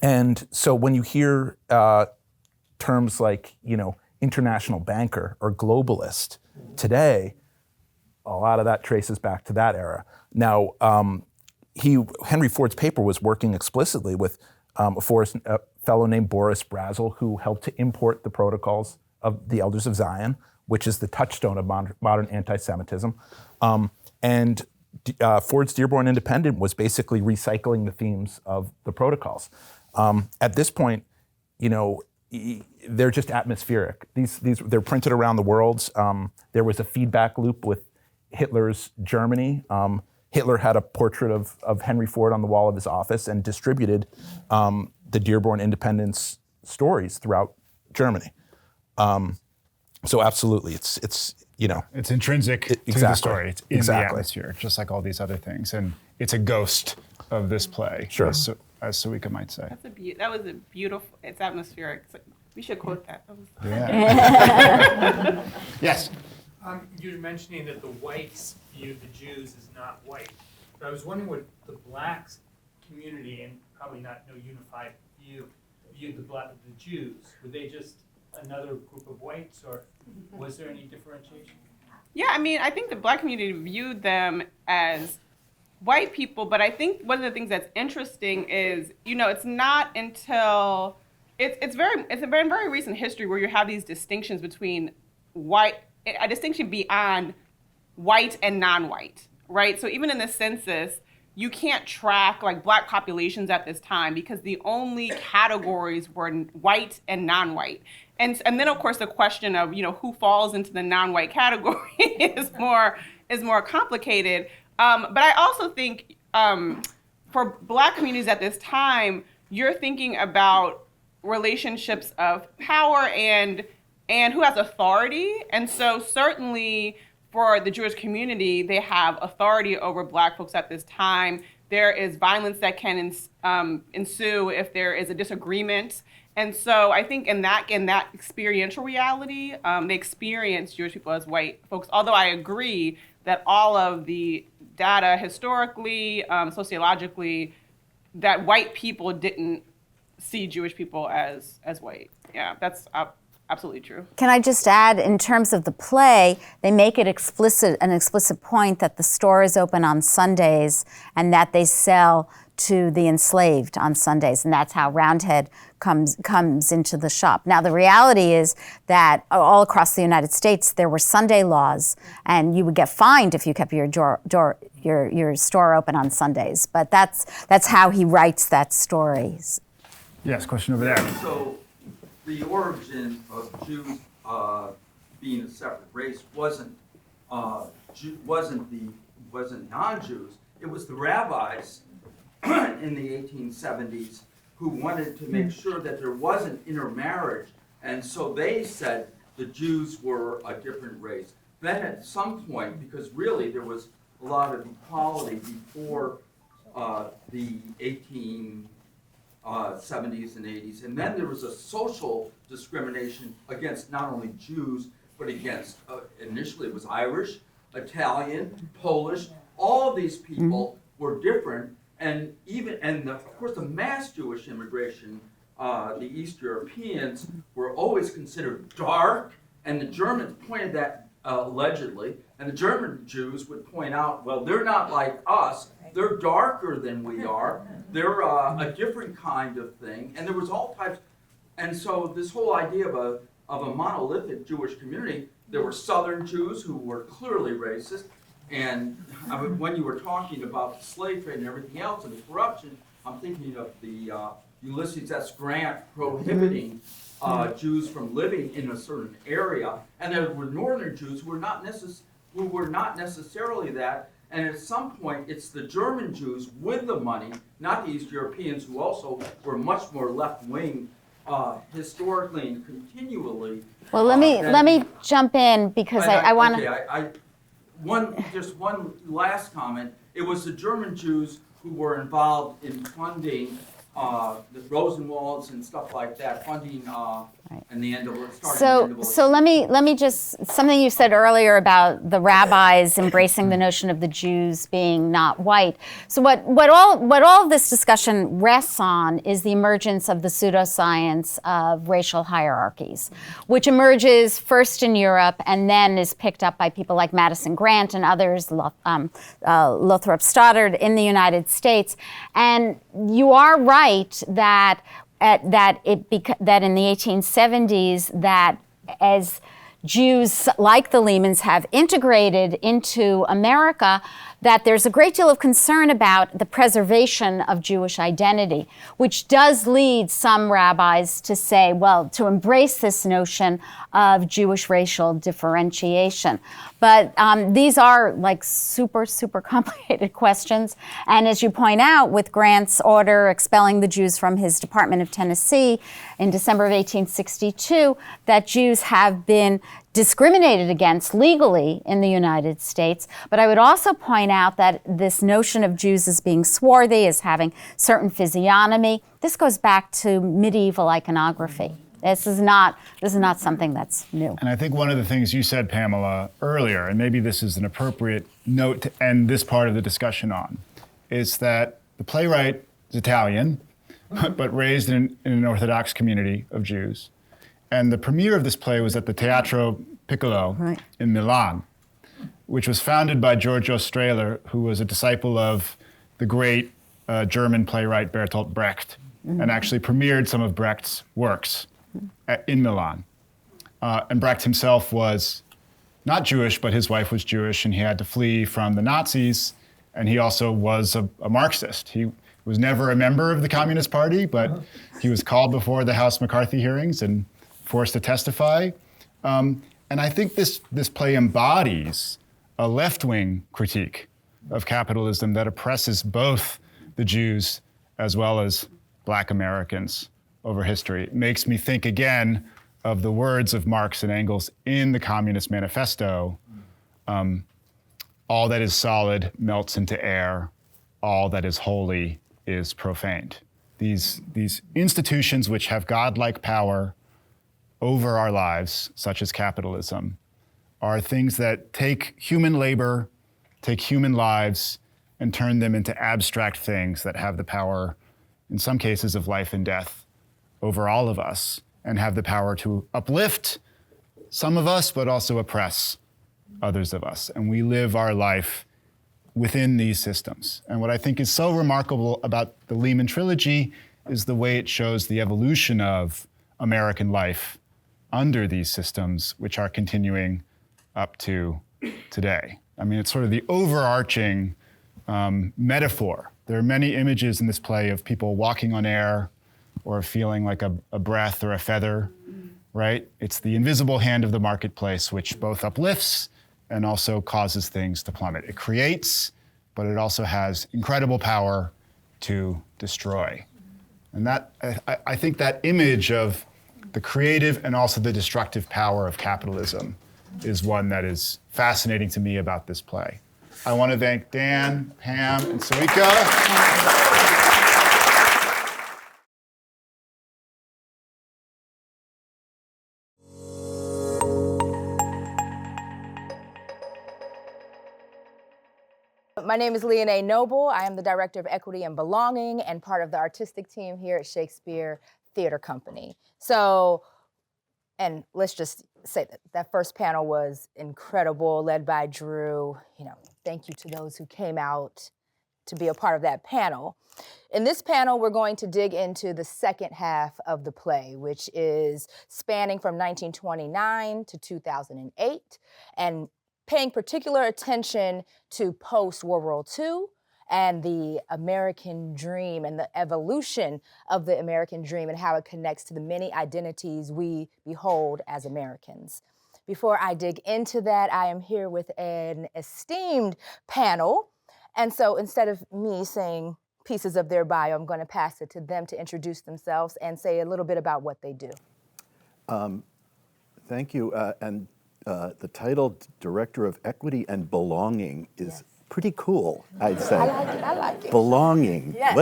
And so when you hear terms like, international banker or globalist today, a lot of that traces back to that era. Now, Henry Ford's paper was working explicitly with a fellow named Boris Brazel, who helped to import the Protocols of the Elders of Zion, which is the touchstone of modern anti-Semitism. And Ford's Dearborn Independent was basically recycling the themes of the Protocols. At this point, they're just atmospheric. They're printed around the world. There was a feedback loop with Hitler's Germany. Hitler had a portrait of Henry Ford on the wall of his office and distributed the Dearborn Independence stories throughout Germany. So absolutely, it's intrinsic to exactly. the story. It's in the atmosphere, just like all these other things, and it's a ghost of this play. Sure. As Sawika might say. That was a beautiful. It's atmospheric. We should quote that. Yes. You're mentioning that the whites view the Jews as not white. But I was wondering what the blacks community, and probably not no unified view, viewed the Jews. Were they just another group of whites, or was there any differentiation? Yeah, I mean, I think the black community viewed them as white people, but I think one of the things that's interesting is, it's not until it's a very recent history where you have these distinctions between a distinction beyond white and non-white, right? So even in the census, you can't track like black populations at this time because the only categories were white and non-white. And then of course the question of, who falls into the non-white category is more complicated. But I also think for black communities at this time, you're thinking about relationships of power and who has authority. And so certainly for the Jewish community, they have authority over black folks at this time. There is violence that can ensue if there is a disagreement. And so I think in that experiential reality, they experience Jewish people as white folks, although I agree that all of the data historically, sociologically, that white people didn't see Jewish people as white. Yeah, that's absolutely true. Can I just add, in terms of the play, they make it an explicit point that the store is open on Sundays and that they sell to the enslaved on Sundays, and that's how Roundhead comes into the shop. Now, the reality is that all across the United States, there were Sunday laws, and you would get fined if you kept your store open on Sundays. But that's how he writes that story. Yes, question over there. So the origin of Jews being a separate race wasn't non-Jews. It was the rabbis in the 1870s who wanted to make sure that there wasn't intermarriage, and so they said the Jews were a different race. Then at some point, because really there was a lot of equality before the 1870s and 80s, and then there was a social discrimination against not only Jews, but against, initially it was Irish, Italian, Polish, all of these people were different. And of course, the mass Jewish immigration, the East Europeans were always considered dark, and the Germans pointed that allegedly, and the German Jews would point out, well, they're not like us, they're darker than we are, they're a different kind of thing, and there was all types, and so this whole idea of a monolithic Jewish community, there were Southern Jews who were clearly racist. And when you were talking about the slave trade and everything else and the corruption, I'm thinking of the Ulysses S. Grant prohibiting Jews from living in a certain area. And there were Northern Jews who were not necessarily that. And at some point, it's the German Jews with the money, not the East Europeans, who also were much more left-wing historically and continually. Well, let me jump in because I want to. Just one last comment. It was the German Jews who were involved in funding the Rosenwalds and stuff like that, funding and the end of it. So let me just, something you said earlier about the rabbis embracing the notion of the Jews being not white. So what all of this discussion rests on is the emergence of the pseudoscience of racial hierarchies, which emerges first in Europe and then is picked up by people like Madison Grant and others, Lothrop Stoddard in the United States. And you are right that that in the 1870s, that as Jews like the Lehmans have integrated into America, that there's a great deal of concern about the preservation of Jewish identity, which does lead some rabbis to say, well, to embrace this notion of Jewish racial differentiation. But these are like super, super complicated questions. And as you point out, with Grant's order expelling the Jews from his Department of Tennessee in December of 1862, that Jews have been discriminated against legally in the United States. But I would also point out that this notion of Jews as being swarthy, as having certain physiognomy, this goes back to medieval iconography. This is not something that's new. And I think one of the things you said, Pamela, earlier, and maybe this is an appropriate note to end this part of the discussion on, is that the playwright is Italian, but raised in an Orthodox community of Jews. And the premiere of this play was at the Teatro Piccolo in Milan, which was founded by Giorgio Strehler, who was a disciple of the great German playwright Bertolt Brecht, and actually premiered some of Brecht's works in Milan. And Brecht himself was not Jewish, but his wife was Jewish, and he had to flee from the Nazis, and he also was a Marxist. He was never a member of the Communist Party, but he was called before the House McCarthy hearings and forced to testify. And I think this play embodies a left-wing critique of capitalism that oppresses both the Jews as well as Black Americans over history. It makes me think again of the words of Marx and Engels in the Communist Manifesto. All that is solid melts into air. All that is holy is profaned. These institutions which have godlike power over our lives, such as capitalism, are things that take human labor, take human lives, and turn them into abstract things that have the power, in some cases, of life and death over all of us, and have the power to uplift some of us, but also oppress others of us. And we live our life within these systems. And what I think is so remarkable about the Lehman Trilogy is the way it shows the evolution of American life under these systems, which are continuing up to today. I mean, it's sort of the overarching metaphor. There are many images in this play of people walking on air or feeling like a breath or a feather, right? It's the invisible hand of the marketplace, which both uplifts and also causes things to plummet. It creates, but it also has incredible power to destroy. And that, I think that image of the creative and also the destructive power of capitalism is one that is fascinating to me about this play. I want to thank Dan, Pam, and Sarika. My name is Leonae Noble. I am the Director of Equity and Belonging and part of the artistic team here at Shakespeare Theater Company. So, and let's just say that first panel was incredible, led by Drew. You know, thank you to those who came out to be a part of that panel. In this panel, we're going to dig into the second half of the play, which is spanning from 1929 to 2008, and paying particular attention to post-World War II and the American dream and the evolution of the American dream and how it connects to the many identities we behold as Americans. Before I dig into that, I am here with an esteemed panel. And so instead of me saying pieces of their bio, I'm going to pass it to them to introduce themselves and say a little bit about what they do. Thank you. The title Director of Equity and Belonging is pretty cool, I'd say. I like it. Belonging. Yes.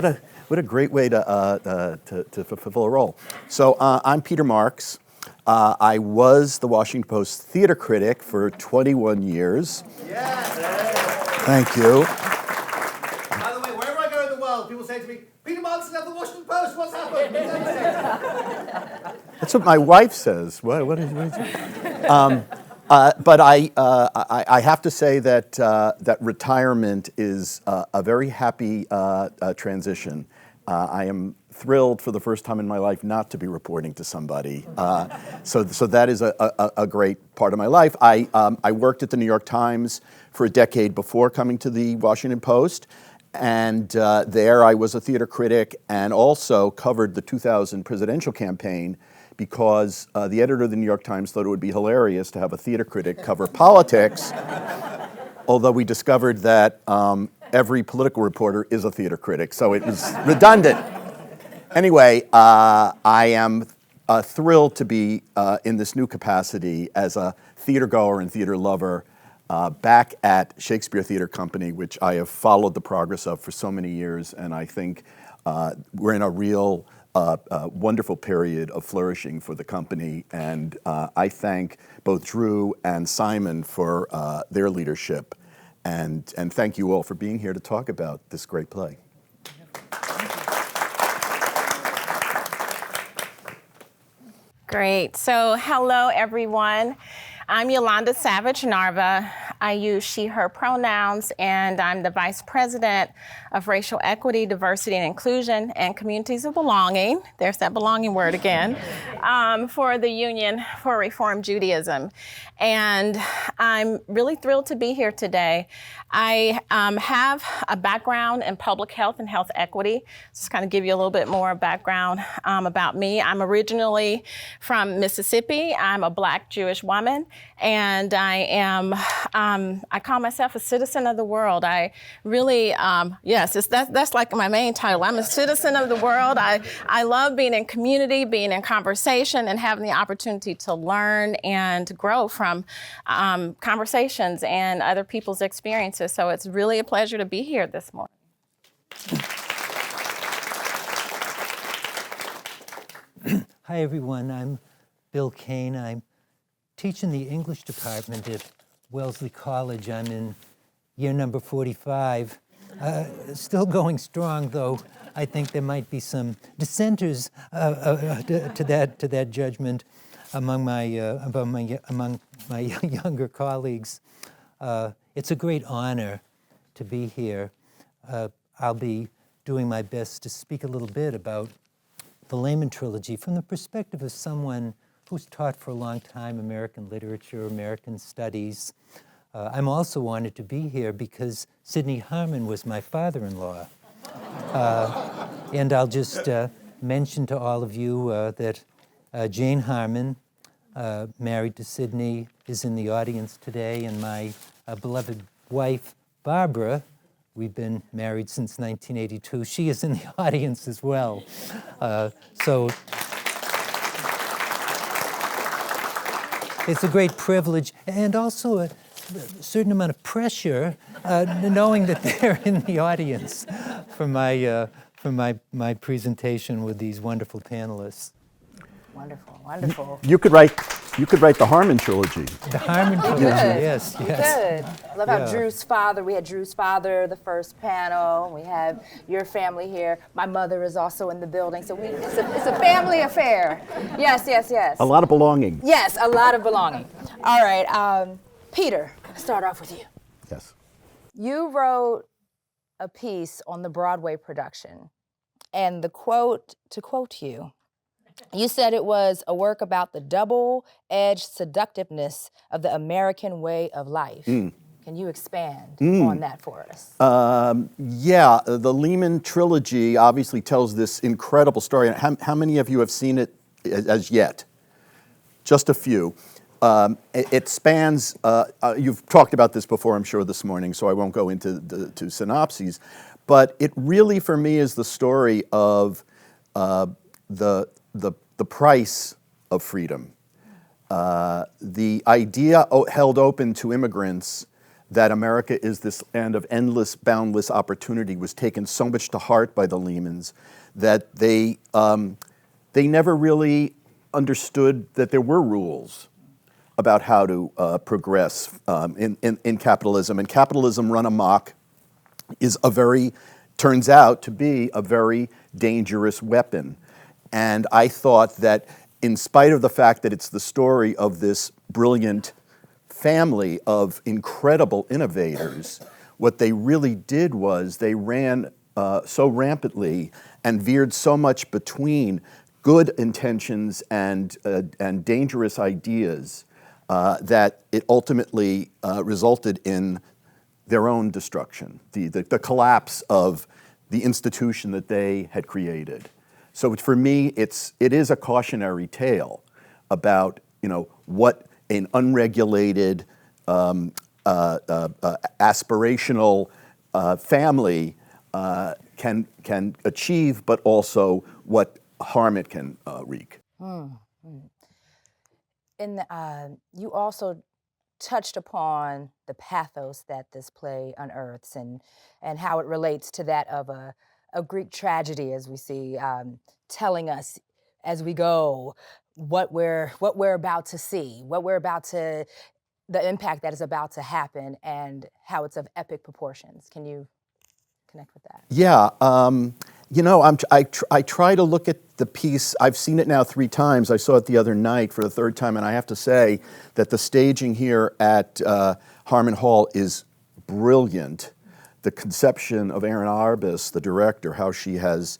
What a great way to fulfill a role. So I'm Peter Marks. I was the Washington Post theater critic for 21 years. Yes. Thank you. By the way, wherever I go in the world, people say to me, Peter Marks is at the Washington Post, what's happened? That's what my wife says. What is it? But I have to say that that retirement is a very happy transition. I am thrilled for the first time in my life not to be reporting to somebody. So that is a great part of my life. I worked at the New York Times for a decade before coming to the Washington Post. And there I was a theater critic and also covered the 2000 presidential campaign because the editor of the New York Times thought it would be hilarious to have a theater critic cover politics, although we discovered that every political reporter is a theater critic, so it was redundant. Anyway, I am thrilled to be in this new capacity as a theater goer and theater lover back at Shakespeare Theater Company, which I have followed the progress of for so many years, and I think we're in a real wonderful period of flourishing for the company. And I thank both Drew and Simon for their leadership. And thank you all for being here to talk about this great play. Great. So hello, everyone. I'm Yolanda Savage Narva. I use she, her pronouns, and I'm the Vice President of Racial Equity, Diversity, and Inclusion and Communities of Belonging. There's that belonging word again, for the Union for Reform Judaism. And I'm really thrilled to be here today. I have a background in public health and health equity. Just kind of give you a little bit more background about me. I'm originally from Mississippi. I'm a Black Jewish woman, and I am, I call myself a citizen of the world. I really, yes, that's like my main title. I'm a citizen of the world. I love being in community, being in conversation, and having the opportunity to learn and grow from conversations and other people's experiences. So it's really a pleasure to be here this morning. Hi, everyone. I'm Bill Kane. I'm teaching the English department at Wellesley College. I'm in year number 45. Still going strong, though. I think there might be some dissenters to that judgment among my younger colleagues. It's a great honor to be here. I'll be doing my best to speak a little bit about the LEHMAN Trilogy from the perspective of someone who's taught for a long time American literature, American studies. I'm also honored to be here because Sidney Harmon was my father-in-law. And I'll just mention to all of you that Jane Harmon, married to Sidney, is in the audience today, and my beloved wife, Barbara, we've been married since 1982. She is in the audience as well. So it's a great privilege and also a certain amount of pressure knowing that they're in the audience for my presentation with these wonderful panelists. Wonderful, wonderful. You could write the Harmon Trilogy. The Harmon Trilogy, yes. Good. I love how Drew's father, we had Drew's father, the first panel. We have your family here. My mother is also in the building, so it's a family affair. Yes, yes, yes. A lot of belonging. Yes, a lot of belonging. All right, Peter, let's start off with you. Yes. You wrote a piece on the Broadway production, and the quote, to quote you, you said it was a work about the double-edged seductiveness of the American way of life. Can you expand on that for us? Yeah, the LEHMAN Trilogy obviously tells this incredible story. How many of you have seen it as yet? Just a few. It spans, you've talked about this before, I'm sure, this morning, so I won't go into synopses. But it really, for me, is the story of the price of freedom. The idea held open to immigrants that America is this land of endless, boundless opportunity was taken so much to heart by the Lehmans that they never really understood that there were rules about how to progress in capitalism. And capitalism run amok is turns out to be a very dangerous weapon. And I thought that in spite of the fact that it's the story of this brilliant family of incredible innovators, what they really did was they ran so rampantly and veered so much between good intentions and dangerous ideas that it ultimately resulted in their own destruction, the collapse of the institution that they had created. So for me, it is a cautionary tale about what an unregulated, aspirational family can achieve, but also what harm it can wreak. You also touched upon the pathos that this play unearths and how it relates to that of a a Greek tragedy, as we see, telling us as we go what we're about to see, the impact that is about to happen, and how it's of epic proportions. Can you connect with that? Yeah, you know, I try to look at the piece. I've seen it now 3 times. I saw it the other night for the 3rd time, and I have to say that the staging here at Harmon Hall is brilliant. The conception of Erin Arbus, the director, how she has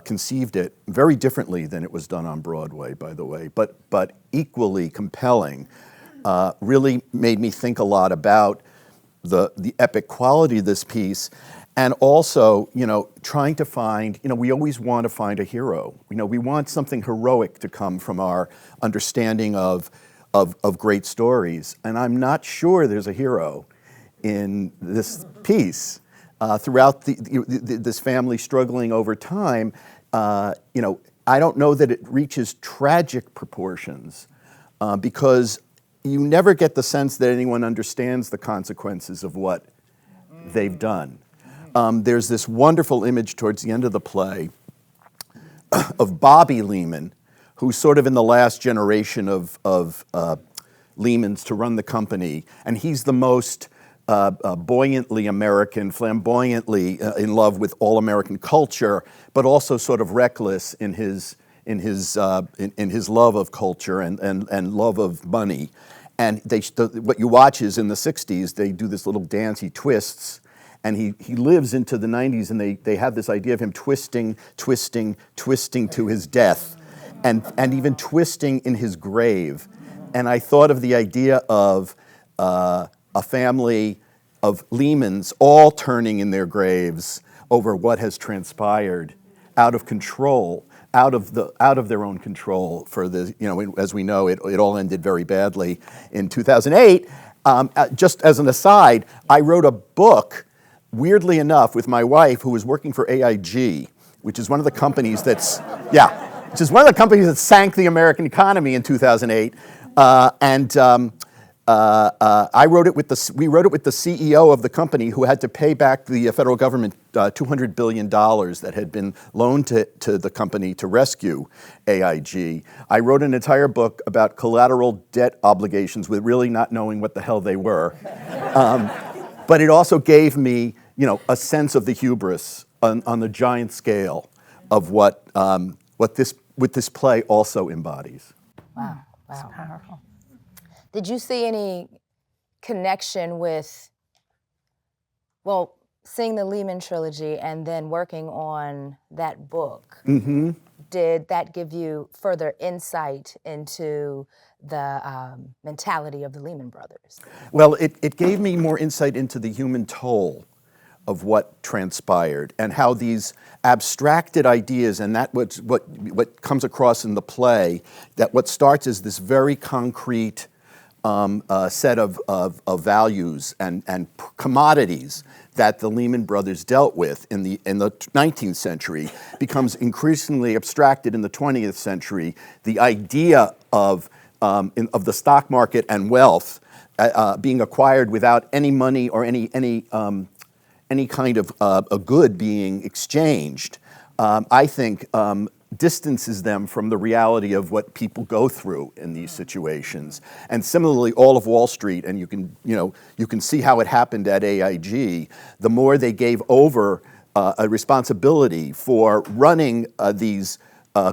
conceived it very differently than it was done on Broadway, by the way, but equally compelling, really made me think a lot about the epic quality of this piece. And also, you know, trying to find, you know, we always want to find a hero. You know, we want something heroic to come from our understanding of great stories. And I'm not sure there's a hero in this piece. Throughout this family struggling over time, you know, I don't know that it reaches tragic proportions because you never get the sense that anyone understands the consequences of what they've done. There's this wonderful image towards the end of the play of Bobby Lehman, who's sort of in the last generation of Lehmans to run the company, and he's the most buoyantly American, flamboyantly in love with all American culture, but also sort of reckless in his love of culture and love of money. And what you watch is in the 60s, they do this little dance, he twists, and he lives into the 90s, and they have this idea of him twisting to his death, and even twisting in his grave. And I thought of the idea of a family of Lehmans all turning in their graves over what has transpired, out of control, out of their own control. For the, you know, as we know, it all ended very badly in 2008. Just as an aside, I wrote a book, weirdly enough, with my wife, who was working for AIG, which is one of the companies that's which is one of the companies that sank the American economy in 2008. We wrote it with the CEO of the company, who had to pay back the federal government $200 billion that had been loaned to the company to rescue AIG. I wrote an entire book about collateral debt obligations with really not knowing what the hell they were. But it also gave me, you know, a sense of the hubris on the giant scale of what this play also embodies. Wow, wow. Powerful. Did you see any connection with, well, seeing the Lehman trilogy and then working on that book? Mm-hmm. Did that give you further insight into the mentality of the Lehman brothers? Well, it gave me more insight into the human toll of what transpired and how these abstracted ideas, and that what comes across in the play, that what starts as this very concrete set of values and commodities that the Lehman Brothers dealt with in the 19th century becomes increasingly abstracted in the 20th century. The idea of the stock market and wealth being acquired without any money or any kind of a good being exchanged, I think distances them from the reality of what people go through in these situations. And similarly, all of Wall Street, and you can see how it happened at AIG, the more they gave over a responsibility for running these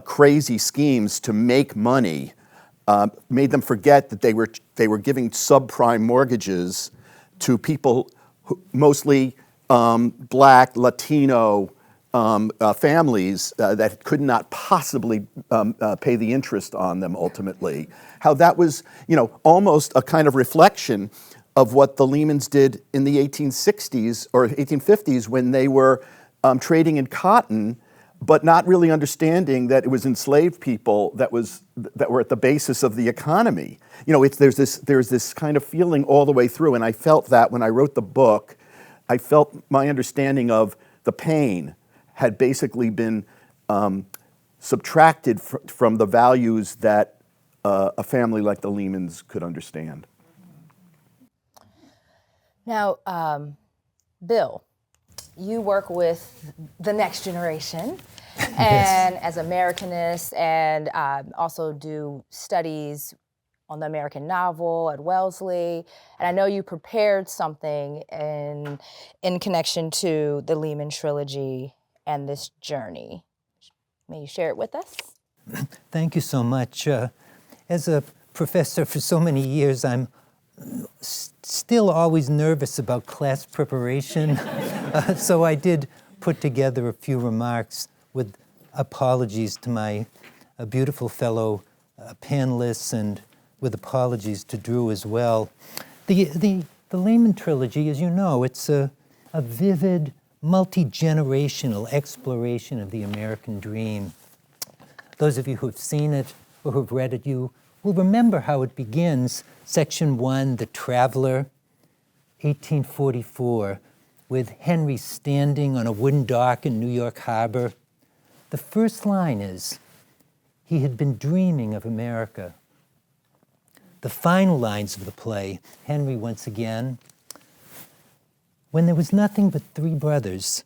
crazy schemes to make money, made them forget that they were giving subprime mortgages to people mostly Black, Latino families that could not possibly pay the interest on them ultimately. How that was, you know, almost a kind of reflection of what the Lehmans did in the 1860s or 1850s when they were trading in cotton, but not really understanding that it was enslaved people that were at the basis of the economy. You know, there's this kind of feeling all the way through, and I felt that when I wrote the book. I felt my understanding of the pain had basically been subtracted from the values that a family like the Lehmans could understand. Now, Bill, you work with the next generation, and as Americanists, and also do studies on the American novel at Wellesley. And I know you prepared something in connection to the Lehman trilogy and this journey. May you share it with us? Thank you so much. As a professor for so many years, I'm still always nervous about class preparation. So I did put together a few remarks with apologies to my beautiful fellow panelists and with apologies to Drew as well. The Lehman trilogy, as you know, it's a vivid, multi-generational exploration of the American dream. Those of you who have seen it or who have read it, you will remember how it begins. Section 1, The Traveler, 1844, with Henry standing on a wooden dock in New York Harbor. The first line is, he had been dreaming of America. The final lines of the play, Henry once again, when there was nothing but three brothers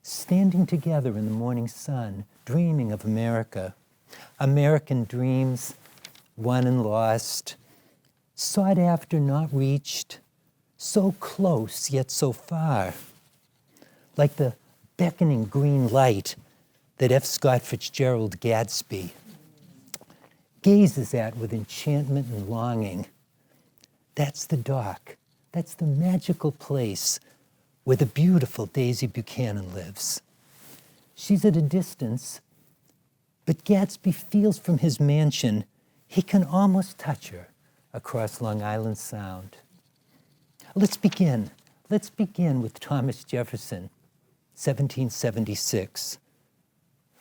standing together in the morning sun, dreaming of America. American dreams, won and lost, sought after, not reached, so close yet so far, like the beckoning green light that F. Scott Fitzgerald Gadsby gazes at with enchantment and longing. That's the dock. That's the magical place where the beautiful Daisy Buchanan lives. She's at a distance, but Gadsby feels from his mansion he can almost touch her across Long Island Sound. Let's begin. Let's begin with Thomas Jefferson, 1776.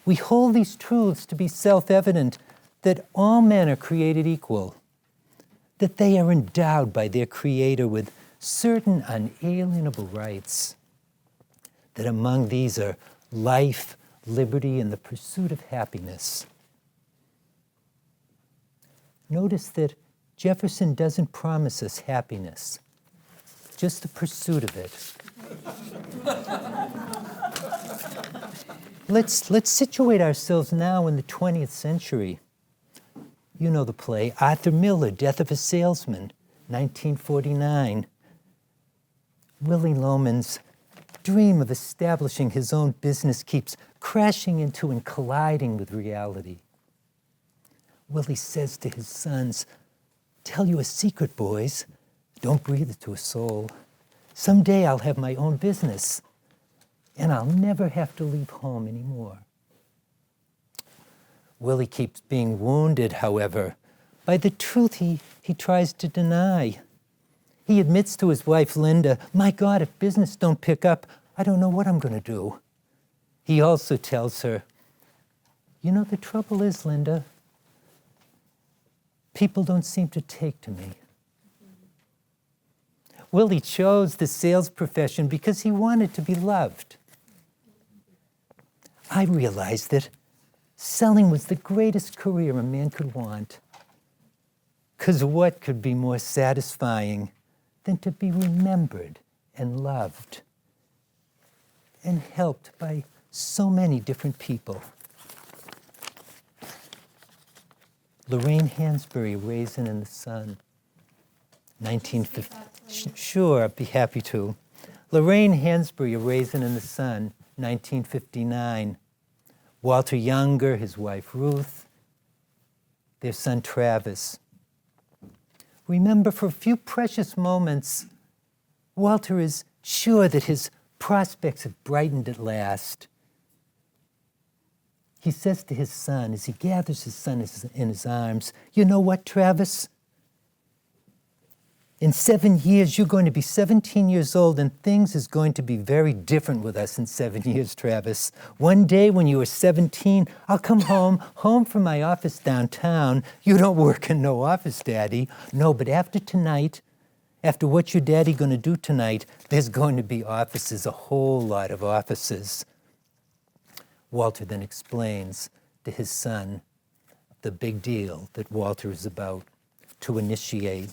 We hold these truths to be self-evident, that all men are created equal, that they are endowed by their Creator with certain unalienable rights, that among these are life, liberty, and the pursuit of happiness. Notice that Jefferson doesn't promise us happiness, just the pursuit of it. Let's situate ourselves now in the 20th century. You know the play, Arthur Miller, Death of a Salesman, 1949. Willie Loman's dream of establishing his own business keeps crashing into and colliding with reality. Willie says to his sons, "Tell you a secret, boys. Don't breathe it to a soul. Someday I'll have my own business, and I'll never have to leave home anymore." Willie keeps being wounded, however, by the truth he tries to deny. He admits to his wife, Linda, "My God, if business don't pick up, I don't know what I'm going to do." He also tells her, "You know, the trouble is, Linda, people don't seem to take to me." Willie chose the sales profession because he wanted to be loved. I realized that selling was the greatest career a man could want. Because what could be more satisfying than to be remembered and loved and helped by so many different people? Lorraine Hansberry, Raisin in the Sun, 1950. Sure, I'd be happy to. Lorraine Hansberry, A Raisin in the Sun, 1959. Walter Younger, his wife Ruth, their son Travis. Remember, for a few precious moments, Walter is sure that his prospects have brightened at last. He says to his son, as he gathers his son in his arms, "You know what, Travis? In 7 years, you're going to be 17 years old, and things is going to be very different with us in 7 years, Travis. One day when you are 17, I'll come home from my office downtown. You don't work in no office, Daddy. No, but after tonight, after what your daddy going to do tonight, there's going to be offices, a whole lot of offices." Walter then explains to his son the big deal that Walter is about to initiate.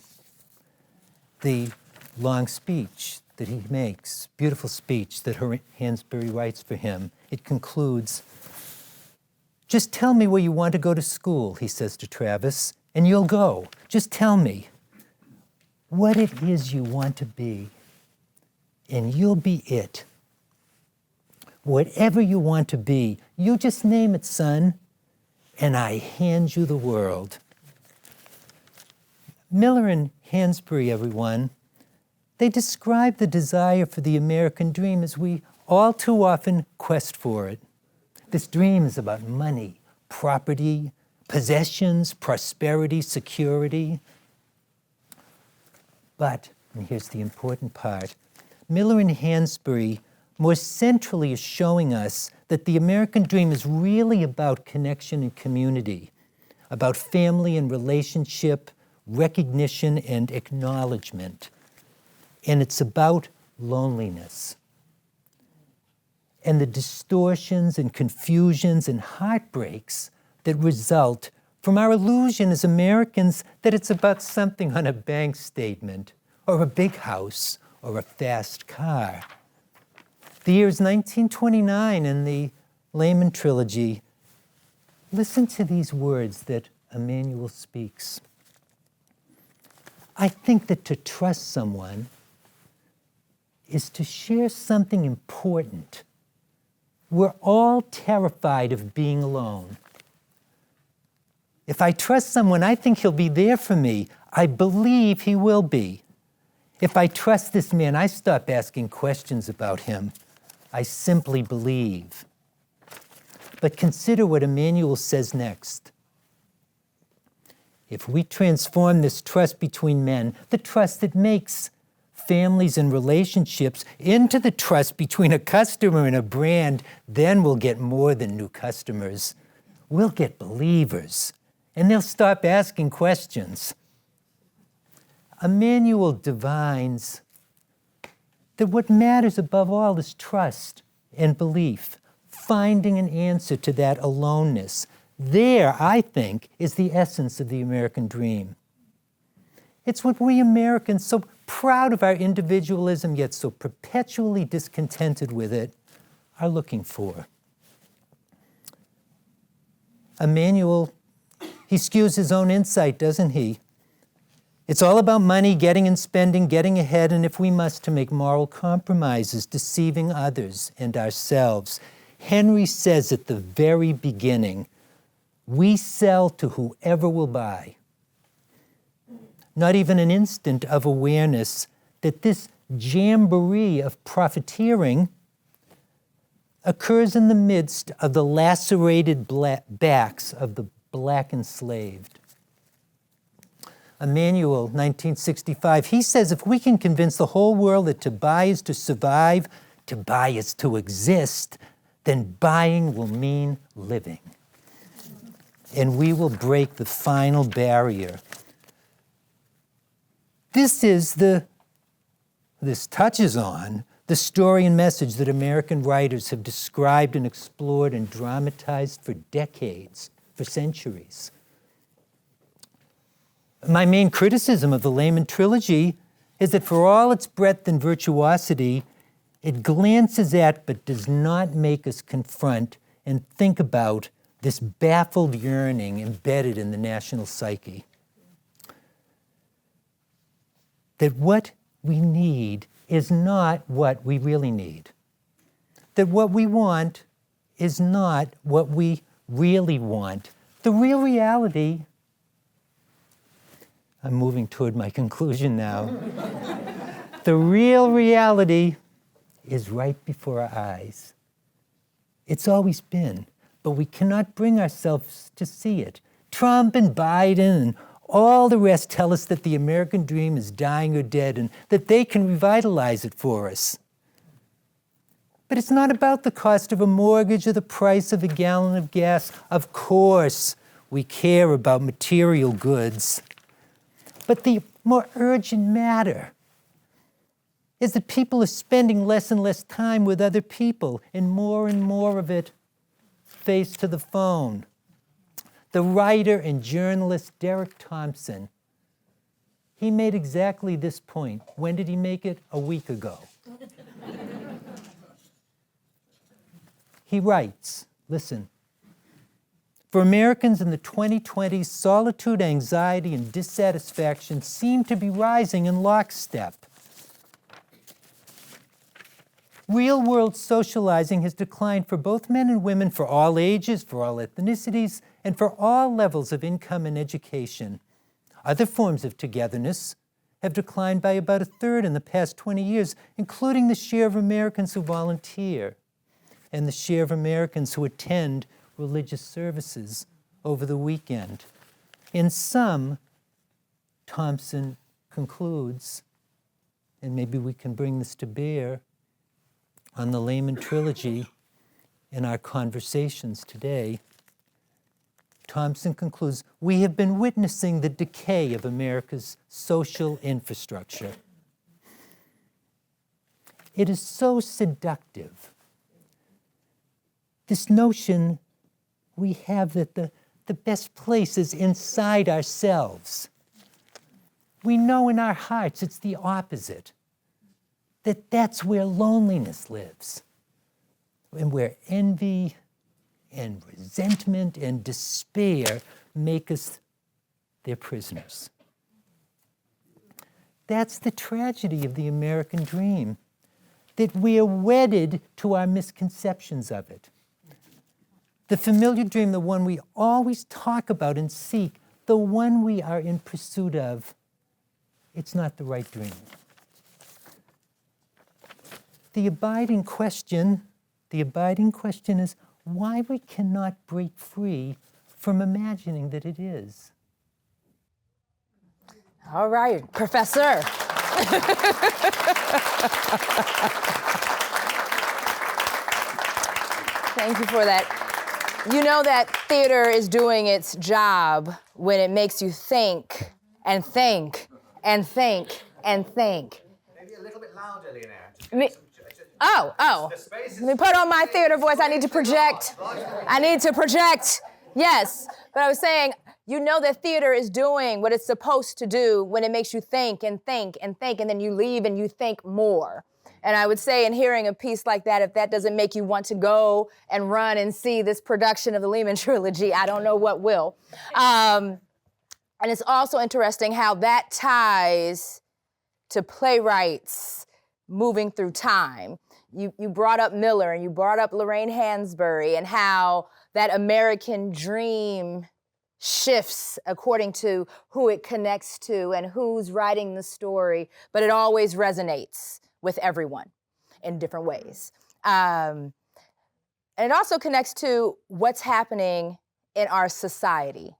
The long speech that he makes, beautiful speech that Hansberry writes for him. It concludes, "Just tell me where you want to go to school," he says to Travis, "and you'll go. Just tell me what it is you want to be, and you'll be it. Whatever you want to be, you just name it, son, and I hand you the world." Miller and Hansberry, everyone, they describe the desire for the American dream as we all too often quest for it. This dream is about money, property, possessions, prosperity, security. But, and here's the important part, Miller and Hansberry more centrally is showing us that the American dream is really about connection and community, about family and relationship, recognition and acknowledgement. And it's about loneliness. And the distortions and confusions and heartbreaks that result from our illusion as Americans that it's about something on a bank statement, or a big house, or a fast car. The year is 1929 in the LEHMAN trilogy. Listen to these words that Emmanuel speaks. "I think that to trust someone is to share something important. We're all terrified of being alone. If I trust someone, I think he'll be there for me. I believe he will be. If I trust this man, I stop asking questions about him. I simply believe." But consider what Emmanuel says next. If we transform this trust between men, the trust that makes families and relationships, into the trust between a customer and a brand, then we'll get more than new customers. We'll get believers, and they'll stop asking questions. Emmanuel divines that what matters above all is trust and belief, finding an answer to that aloneness. There, I think, is the essence of the American dream. It's what we Americans, so proud of our individualism, yet so perpetually discontented with it, are looking for. Emmanuel, he skews his own insight, doesn't he? It's all about money, getting and spending, getting ahead, and if we must, to make moral compromises, deceiving others and ourselves. Henry says at the very beginning, we sell to whoever will buy. Not even an instant of awareness that this jamboree of profiteering occurs in the midst of the lacerated backs of the black enslaved. Emmanuel, 1965, he says if we can convince the whole world that to buy is to survive, to buy is to exist, then buying will mean living. And we will break the final barrier. This touches on the story and message that American writers have described and explored and dramatized for decades, for centuries. My main criticism of the LEHMAN trilogy is that for all its breadth and virtuosity, it glances at but does not make us confront and think about this baffled yearning embedded in the national psyche. That what we need is not what we really need. That what we want is not what we really want. The real reality, I'm moving toward my conclusion now. The real reality is right before our eyes. It's always been, but we cannot bring ourselves to see it. Trump and Biden and all the rest tell us that the American dream is dying or dead and that they can revitalize it for us. But it's not about the cost of a mortgage or the price of a gallon of gas. Of course, we care about material goods. But the more urgent matter is that people are spending less and less time with other people and more of it face to the phone. The writer and journalist Derek Thompson, he made exactly this point. When did he make it? A week ago. He writes, listen, for Americans in the 2020s, solitude, anxiety, and dissatisfaction seem to be rising in lockstep. Real-world socializing has declined for both men and women, for all ages, for all ethnicities, and for all levels of income and education. Other forms of togetherness have declined by about a third in the past 20 years, including the share of Americans who volunteer and the share of Americans who attend religious services over the weekend. In sum, Thompson concludes, and maybe we can bring this to bear on the Lehman Trilogy in our conversations today, Thompson concludes, we have been witnessing the decay of America's social infrastructure. It is so seductive. This notion we have that the best place is inside ourselves. We know in our hearts it's the opposite, that that's where loneliness lives, and where envy and resentment and despair make us their prisoners. That's the tragedy of the American dream, that we are wedded to our misconceptions of it. The familiar dream, the one we always talk about and seek, the one we are in pursuit of, it's not the right dream. The abiding question is why we cannot break free from imagining that it is. All right, Professor. Thank you for that. You know that theater is doing its job when it makes you think and think and think and think. Maybe a little bit louder, Leonard. Oh. Let me put on my theater voice. I need to project. Yes. But I was saying, you know that theater is doing what it's supposed to do when it makes you think and think and think, and then you leave and you think more. And I would say in hearing a piece like that, if that doesn't make you want to go and run and see this production of the Lehman Trilogy, I don't know what will. And it's also interesting how that ties to playwrights moving through time. You brought up Miller and you brought up Lorraine Hansberry and how that American dream shifts according to who it connects to and who's writing the story, but it always resonates with everyone in different ways. And it also connects to what's happening in our society.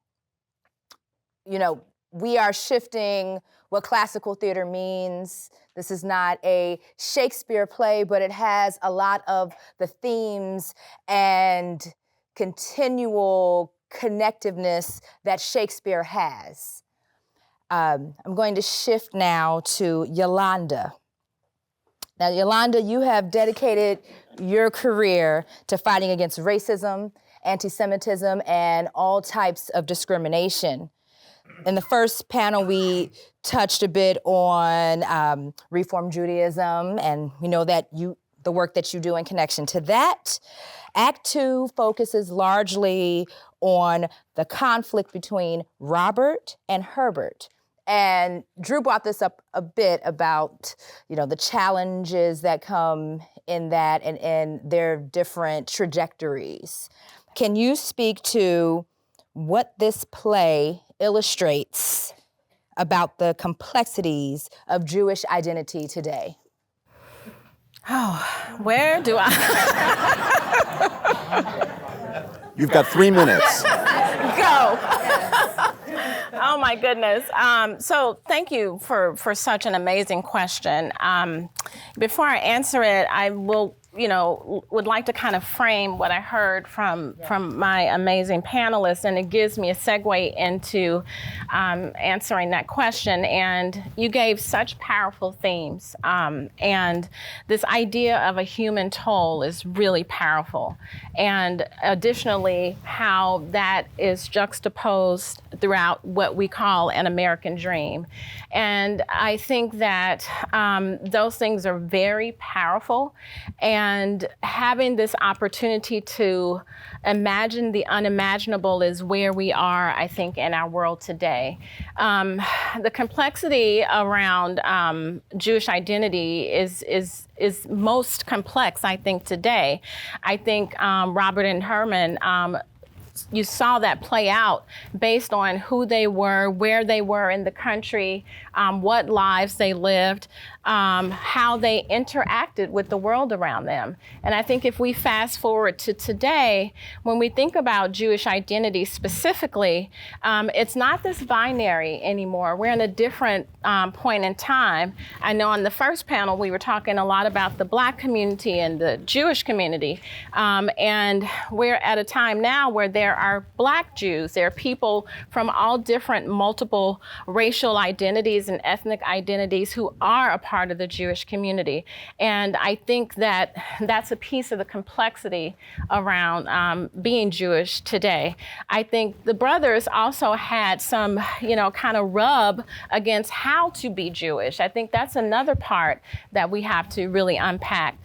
You know, we are shifting what classical theater means. This is not a Shakespeare play, but it has a lot of the themes and continual connectiveness that Shakespeare has. I'm going to shift now to Yolanda. Now, Yolanda, you have dedicated your career to fighting against racism, anti-Semitism, and all types of discrimination. In the first panel, we touched a bit on Reform Judaism, and we know that the work that you do in connection to that. Act 2 focuses largely on the conflict between Robert and Herbert. And Drew brought this up a bit about, the challenges that come in that and their different trajectories. Can you speak to what this play illustrates about the complexities of Jewish identity today? Oh, where do I? You've got 3 minutes. Go. Oh my goodness. So thank you for such an amazing question. Before I answer it, I will would like to kind of frame what I heard from my amazing panelists, and it gives me a segue into answering that question. And you gave such powerful themes, and this idea of a human toll is really powerful. And additionally, how that is juxtaposed throughout what we call an American dream. And I think that those things are very powerful. And having this opportunity to imagine the unimaginable is where we are, I think, in our world today. The complexity around Jewish identity is most complex, I think, today. I think Robert and Herman, you saw that play out based on who they were, where they were in the country, what lives they lived, how they interacted with the world around them. And I think if we fast forward to today, when we think about Jewish identity specifically, it's not this binary anymore. We're in a different point in time. I know on the first panel, we were talking a lot about the Black community and the Jewish community. And we're at a time now where there are Black Jews. There are people from all different multiple racial identities and ethnic identities who are a part of the Jewish community. And I think that that's a piece of the complexity around being Jewish today. I think the brothers also had some, kind of rub against how to be Jewish. I think that's another part that we have to really unpack.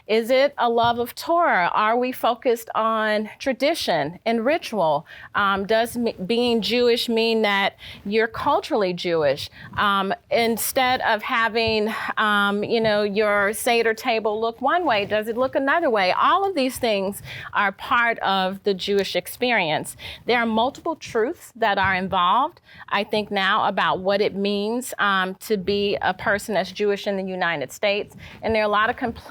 Is it a love of Torah? Are we focused on tradition and ritual? Does being Jewish mean that you're culturally Jewish? Instead of having, your Seder table look one way, does it look another way? All of these things are part of the Jewish experience. There are multiple truths that are involved, I think, now about what it means to be a person that's Jewish in the United States. And there are a lot of complexities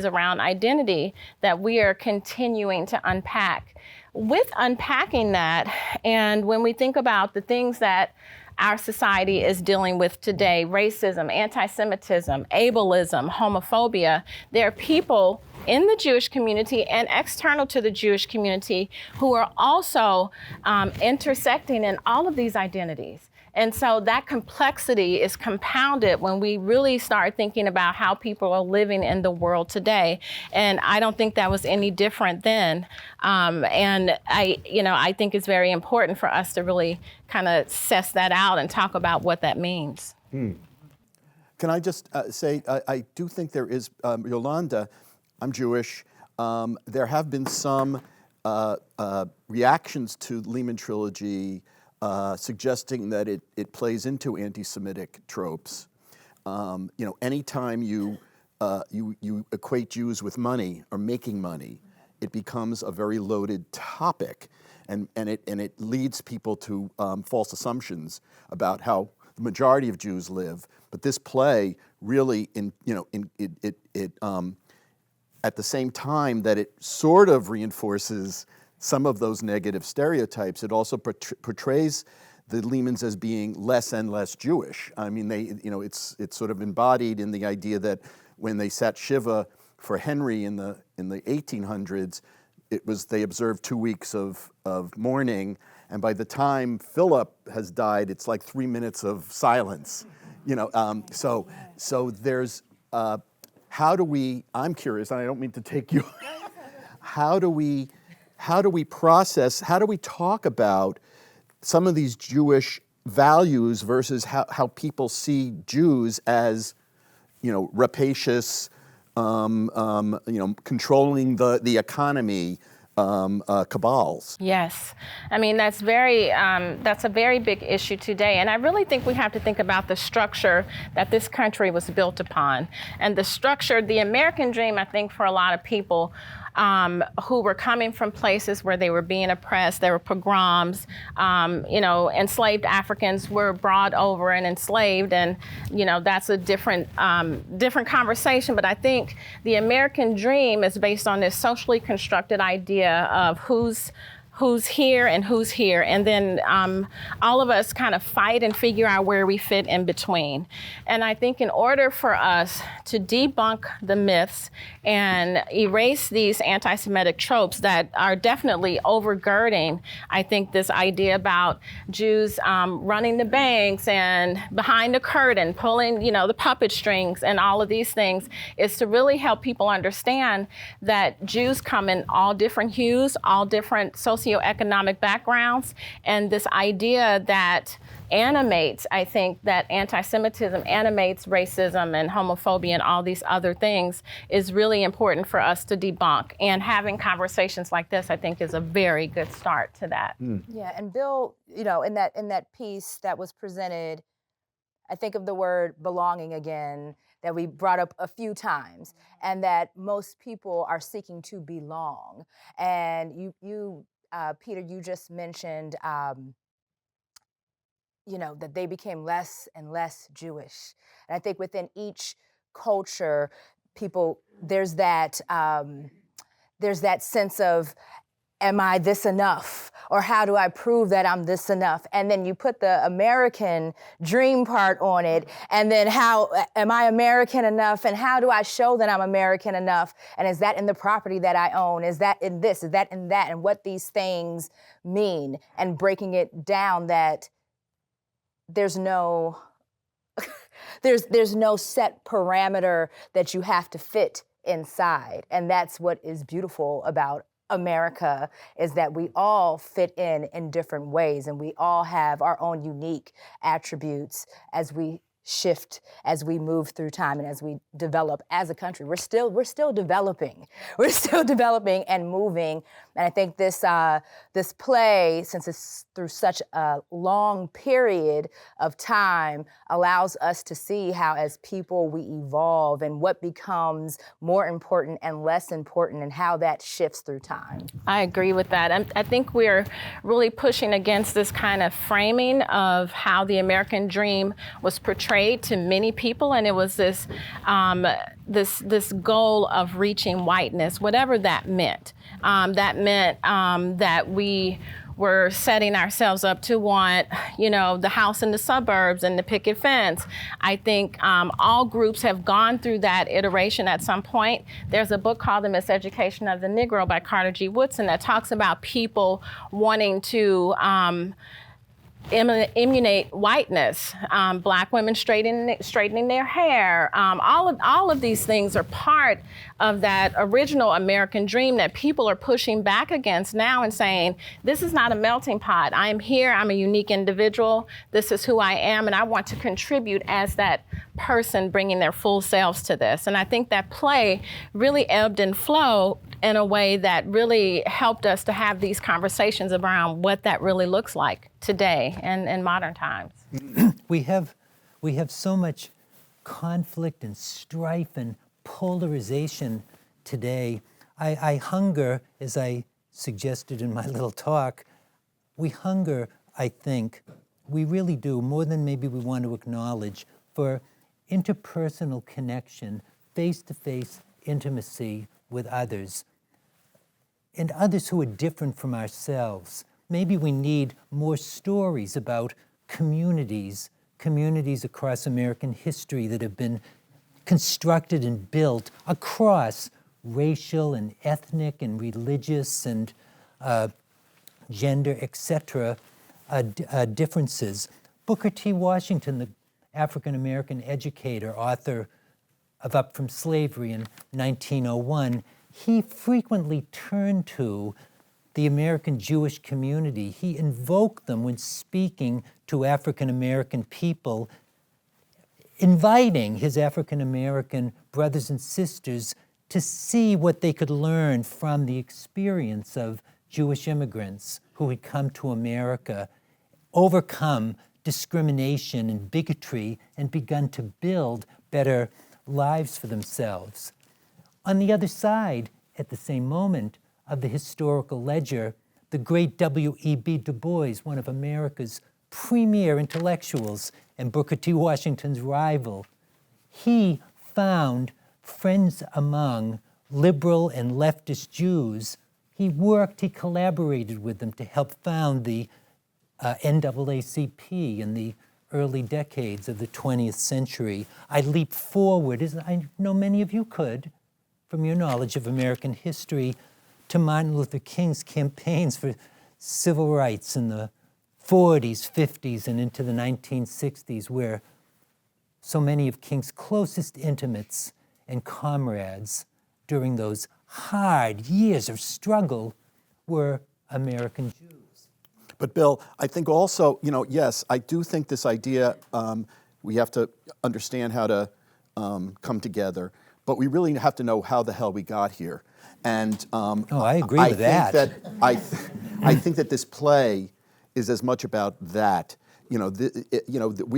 around identity that we are continuing to unpack. With unpacking that, and when we think about the things that our society is dealing with today, racism, anti-Semitism, ableism, homophobia, there are people in the Jewish community and external to the Jewish community who are also intersecting in all of these identities. And so that complexity is compounded when we really start thinking about how people are living in the world today. And I don't think that was any different then. And I think it's very important for us to really kind of suss that out and talk about what that means. Can I just say, I do think there is, Yolanda, I'm Jewish. There have been some reactions to Lehman Trilogy suggesting that it plays into anti-Semitic tropes. Anytime you equate Jews with money or making money, it becomes a very loaded topic, and it leads people to false assumptions about how the majority of Jews live. But this play really, at the same time that it sort of reinforces some of those negative stereotypes, it also portrays the Lehmans as being less and less Jewish. I mean, it's sort of embodied in the idea that when they sat Shiva for Henry in the 1800s, they observed 2 weeks of mourning, and by the time Philip has died, it's like 3 minutes of silence. So there's how do we? I'm curious, and I don't mean to take you. How do we process, how do we talk about some of these Jewish values versus how people see Jews as, rapacious, controlling the economy, cabals? Yes, I mean, that's a very big issue today. And I really think we have to think about the structure that this country was built upon. And the American dream, I think, for a lot of people, who were coming from places where they were being oppressed. There were pogroms, enslaved Africans were brought over and enslaved, and that's a different conversation. But I think the American dream is based on this socially constructed idea of who's who's here and who's here. And then all of us kind of fight and figure out where we fit in between. And I think in order for us to debunk the myths and erase these anti-Semitic tropes that are definitely overgirding, I think, this idea about Jews running the banks and behind the curtain, pulling, the puppet strings and all of these things, is to really help people understand that Jews come in all different hues, all different socioeconomic backgrounds, and this idea that animates, I think, that anti-Semitism animates racism and homophobia and all these other things is really important for us to debunk. And having conversations like this, I think, is a very good start to that. Yeah, and Bill, in that piece that was presented, I think of the word belonging again, that we brought up a few times, and that most people are seeking to belong. And you Peter, you just mentioned, that they became less and less Jewish. And I think within each culture, there's that sense of, am I this enough? Or how do I prove that I'm this enough? And then you put the American dream part on it, and then how am I American enough? And how do I show that I'm American enough? And is that in the property that I own? Is that in this? Is that in that? And what these things mean? And breaking it down that there's no there's no set parameter that you have to fit inside. And that's what is beautiful about America, is that we all fit in different ways, and we all have our own unique attributes as we shift, as we move through time, and as we develop as a country. We're still developing. We're still developing and moving. And I think this play, since it's through such a long period of time, allows us to see how, as people, we evolve and what becomes more important and less important, and how that shifts through time. I agree with that. I think we're really pushing against this kind of framing of how the American dream was portrayed to many people, and it was this this goal of reaching whiteness, whatever that meant. That meant that we were setting ourselves up to want, the house in the suburbs and the picket fence. I think all groups have gone through that iteration at some point. There's a book called The Miseducation of the Negro by Carter G. Woodson that talks about people wanting to emulate whiteness, Black women straightening their hair. All of these things are part of that original American dream that people are pushing back against now and saying, this is not a melting pot. I am here, I'm a unique individual, this is who I am, and I want to contribute as that person bringing their full selves to this. And I think that play really ebbed and flowed in a way that really helped us to have these conversations around what that really looks like today and in modern times. We have so much conflict and strife and polarization today. I hunger, as I suggested in my little talk, we hunger, I think, we really do, more than maybe we want to acknowledge, for interpersonal connection, face-to-face intimacy with others, and others who are different from ourselves. Maybe we need more stories about communities across American history that have been constructed and built across racial and ethnic and religious and gender, etc. Differences. Booker T. Washington, the African-American educator, author of Up From Slavery in 1901, he frequently turned to the American Jewish community. He invoked them when speaking to African-American people, inviting his African-American brothers and sisters to see what they could learn from the experience of Jewish immigrants who had come to America, overcome discrimination and bigotry, and begun to build better lives for themselves. On the other side, at the same moment of the historical ledger, the great W.E.B. Du Bois, one of America's premier intellectuals and Booker T. Washington's rival, he found friends among liberal and leftist Jews. he collaborated with them to help found the NAACP in the early decades of the 20th century. I leap forward, as I know many of you could, from your knowledge of American history, to Martin Luther King's campaigns for civil rights in the 40s, 50s, and into the 1960s, where so many of King's closest intimates and comrades during those hard years of struggle were American Jews. But Bill, I think also, yes, I do think this idea, we have to understand how to come together, but we really have to know how the hell we got here. And I agree with that. I think that this play is as much about that. We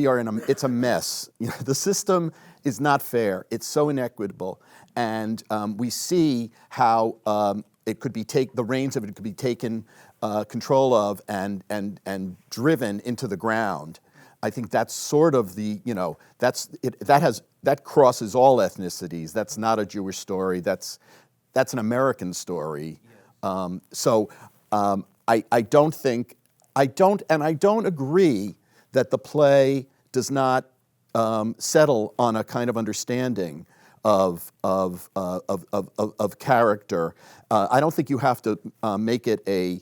are it's a mess. The system is not fair. It's so inequitable, and we see how it could be the reins of it could be taken control of and driven into the ground. I think that's sort of that crosses all ethnicities. That's not a Jewish story. That's an American story. I don't agree that the play does not settle on a kind of understanding of character. I don't think you have to make it a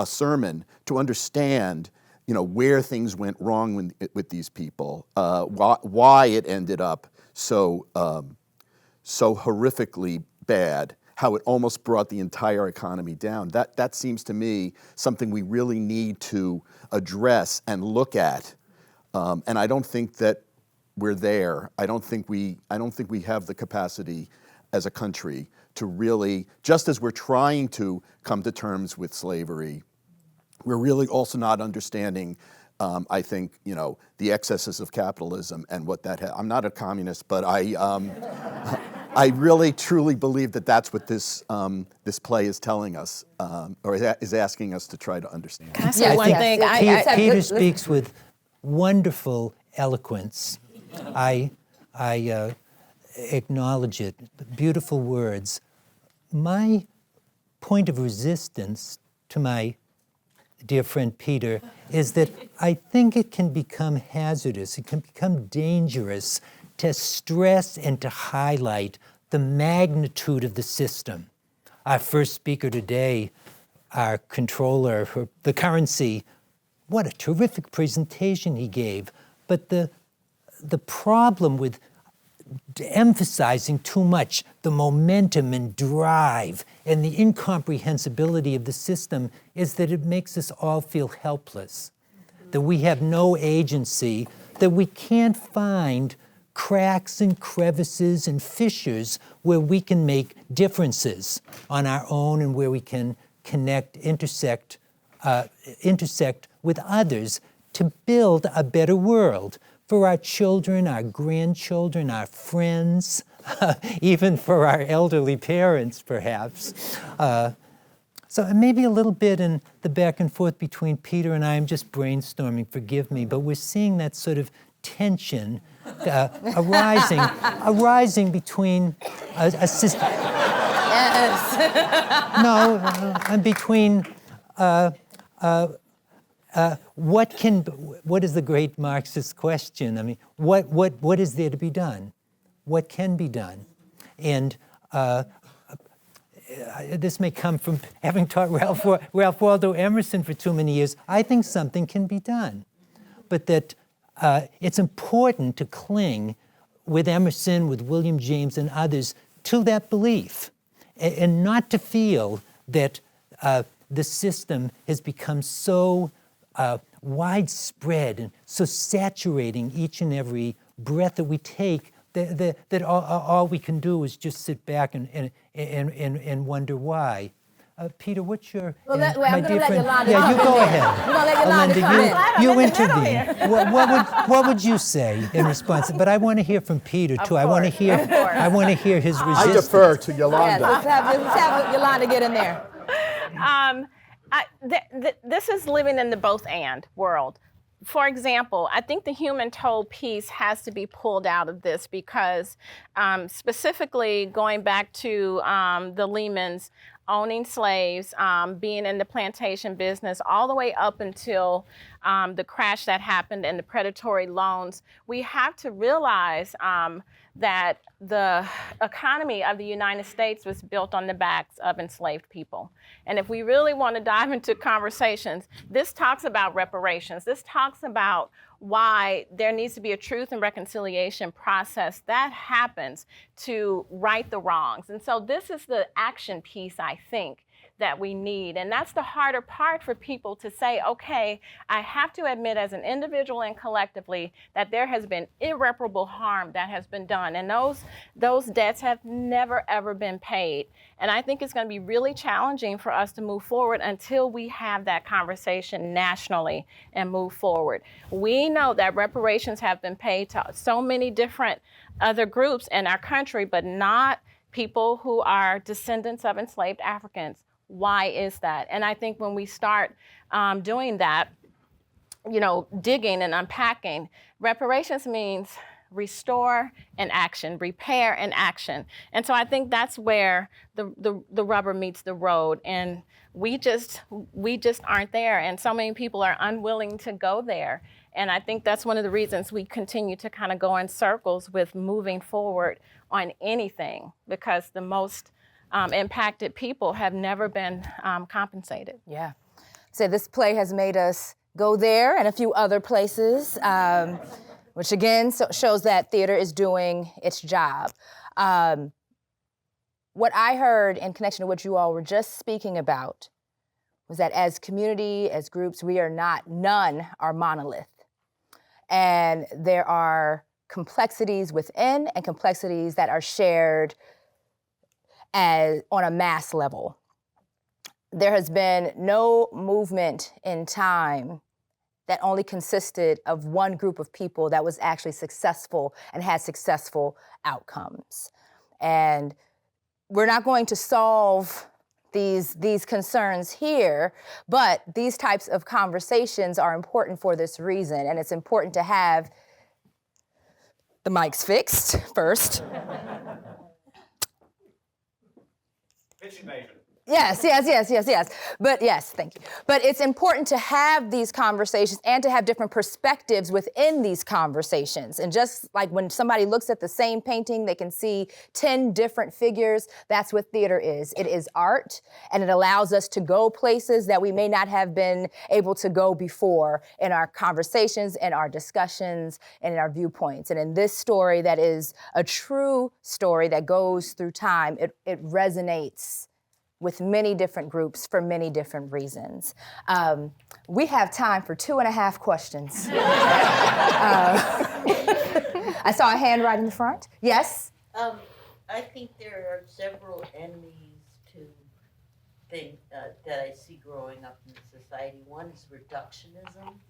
sermon to understand, where things went wrong with these people, why it ended up so horrifically bad, how it almost brought the entire economy down. That seems to me something we really need to address and look at. And I don't think that we're there. I don't think we have the capacity as a country to really, just as we're trying to come to terms with slavery, we're really also not understanding, I think, the excesses of capitalism and what that I'm not a communist, but I really truly believe that that's what this play is telling us, or is asking us to try to understand. Can I say one thing? Peter speaks with wonderful eloquence. I acknowledge it. Beautiful words. My point of resistance to my dear friend Peter is that I think it can become hazardous, it can become dangerous to stress and to highlight the magnitude of the system. Our first speaker today, our controller for the currency, what a terrific presentation he gave. But the problem with emphasizing too much the momentum and drive and the incomprehensibility of the system is that it makes us all feel helpless, that we have no agency, that we can't find cracks and crevices and fissures where we can make differences on our own and where we can intersect with others to build a better world for our children, our grandchildren, our friends, even for our elderly parents, perhaps. So maybe a little bit in the back and forth between Peter and I, I'm just brainstorming, forgive me, but we're seeing that sort of tension arising between a system. Yes. And between what is the great Marxist question? I mean, what is there to be done? What can be done? And this may come from having taught Ralph Waldo Emerson for too many years. I think something can be done, but that it's important to cling with Emerson, with William James and others to that belief, and not to feel that the system has become so widespread and so saturating each and every breath that we take that all we can do is just sit back and wonder why. Peter, what's your... I'm going to let Yolanda Yeah, you go ahead. I'm going to let Yolanda come in. You intervene. What would you say in response? But I want to hear from Peter, too. I want to hear his resistance. I defer to Yolanda. Yes, let's have Yolanda get in there. This is living in the both and world. for example, I think the human toll piece has to be pulled out of this because specifically going back to the Lehmans owning slaves, being in the plantation business, all the way up until the crash that happened and the predatory loans, we have to realize that the economy of the United States was built on the backs of enslaved people. And if we really want to dive into conversations, this talks about reparations. This talks about why there needs to be a truth and reconciliation process that happens to right the wrongs. And so this is the action piece, I think, that we need. And that's the harder part for people to say, okay, I have to admit as an individual and collectively that there has been irreparable harm that has been done. And those debts have never, ever been paid. And I think it's going to be really challenging for us to move forward until we have that conversation nationally and move forward. We know that reparations have been paid to so many different other groups in our country, but not people who are descendants of enslaved Africans. Why is that? And I think when we start doing that, digging and unpacking, reparations means restore and action, repair and action. And so I think that's where the rubber meets the road. And we just aren't there. And so many people are unwilling to go there. And I think that's one of the reasons we continue to kind of go in circles with moving forward on anything, because the most impacted people have never been compensated. Yeah. So this play has made us go there and a few other places, which again shows that theater is doing its job. What I heard in connection to what you all were just speaking about was that as community, as groups, none are monolith. And there are complexities within and complexities that are shared on a mass level. There has been no movement in time that only consisted of one group of people that was actually successful and had successful outcomes. And we're not going to solve these concerns here, but these types of conversations are important for this reason, and it's important to have the mics fixed first. Pitch invasion. Yes. But yes, thank you. But it's important to have these conversations and to have different perspectives within these conversations. And just like when somebody looks at the same painting, they can see 10 different figures. That's what theater is. It is art, and it allows us to go places that we may not have been able to go before in our conversations, in our discussions, and in our viewpoints. And in this story that is a true story that goes through time, it resonates with many different groups for many different reasons. We have time for 2.5 questions. I saw a hand right in the front. Yes? I think there are several enemies to things that I see growing up in society. One is reductionism.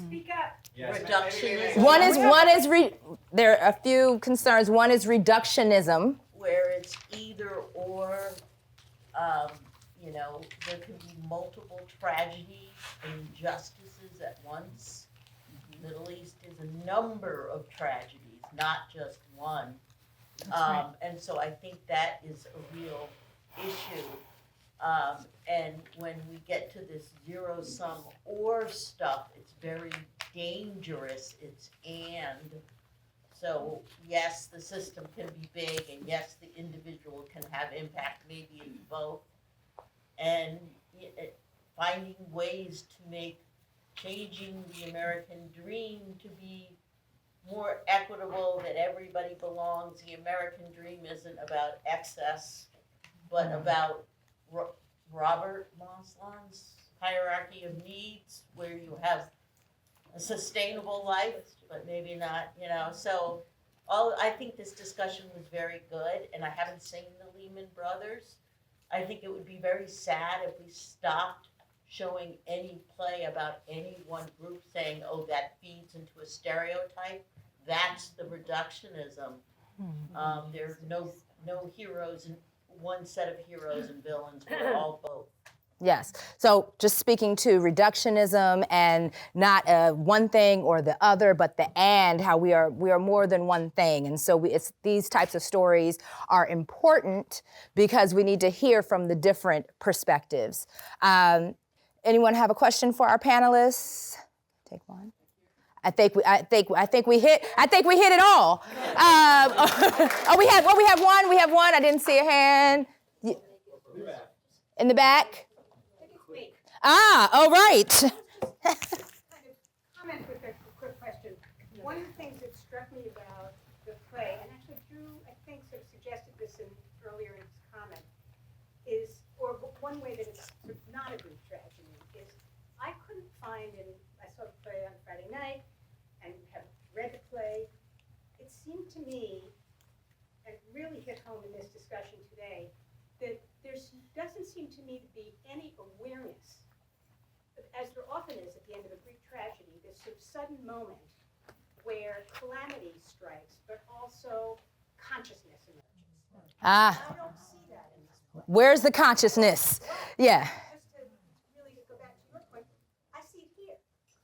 Speak up. Yes. Reductionism. There are a few concerns. One is reductionism. Where it's either or. There can be multiple tragedies and injustices at once. The Middle East is a number of tragedies, not just one. Right. And so I think that is a real issue. And when we get to this zero-sum or stuff, it's very dangerous. It's and. So yes, the system can be big, and yes, the individual can have impact, maybe in both. And finding ways to make changing the American dream to be more equitable, that everybody belongs. The American dream isn't about excess, but about Robert Maslo's hierarchy of needs, where you have a sustainable life, but maybe not, So I think this discussion was very good, and I haven't seen the Lehman Brothers. I think it would be very sad if we stopped showing any play about any one group saying, oh, that feeds into a stereotype. That's the reductionism. There's no heroes, and one set of heroes and villains. We're all both. Yes. So just speaking to reductionism and not one thing or the other, but the and, how we are more than one thing. And so it's these types of stories are important because we need to hear from the different perspectives. Anyone have a question for our panelists? Take one. I think we hit it all. We have one. I didn't see a hand. In the back. All right. Comment with a quick question. One of the things that struck me about the play, and actually Drew, I think, sort of suggested this earlier in his comment, is, or one way that it's sort of not a Greek tragedy, is I couldn't find, and I saw the play on Friday night and have read the play, it seemed to me, and really hit home in this discussion today, that there doesn't seem to me to be any awareness, as there often is at the end of a Greek tragedy, this sort of sudden moment where calamity strikes, but also consciousness emerges. I don't see that in this play. Where's the consciousness? Yeah. Just to really go back to your point, I see it here.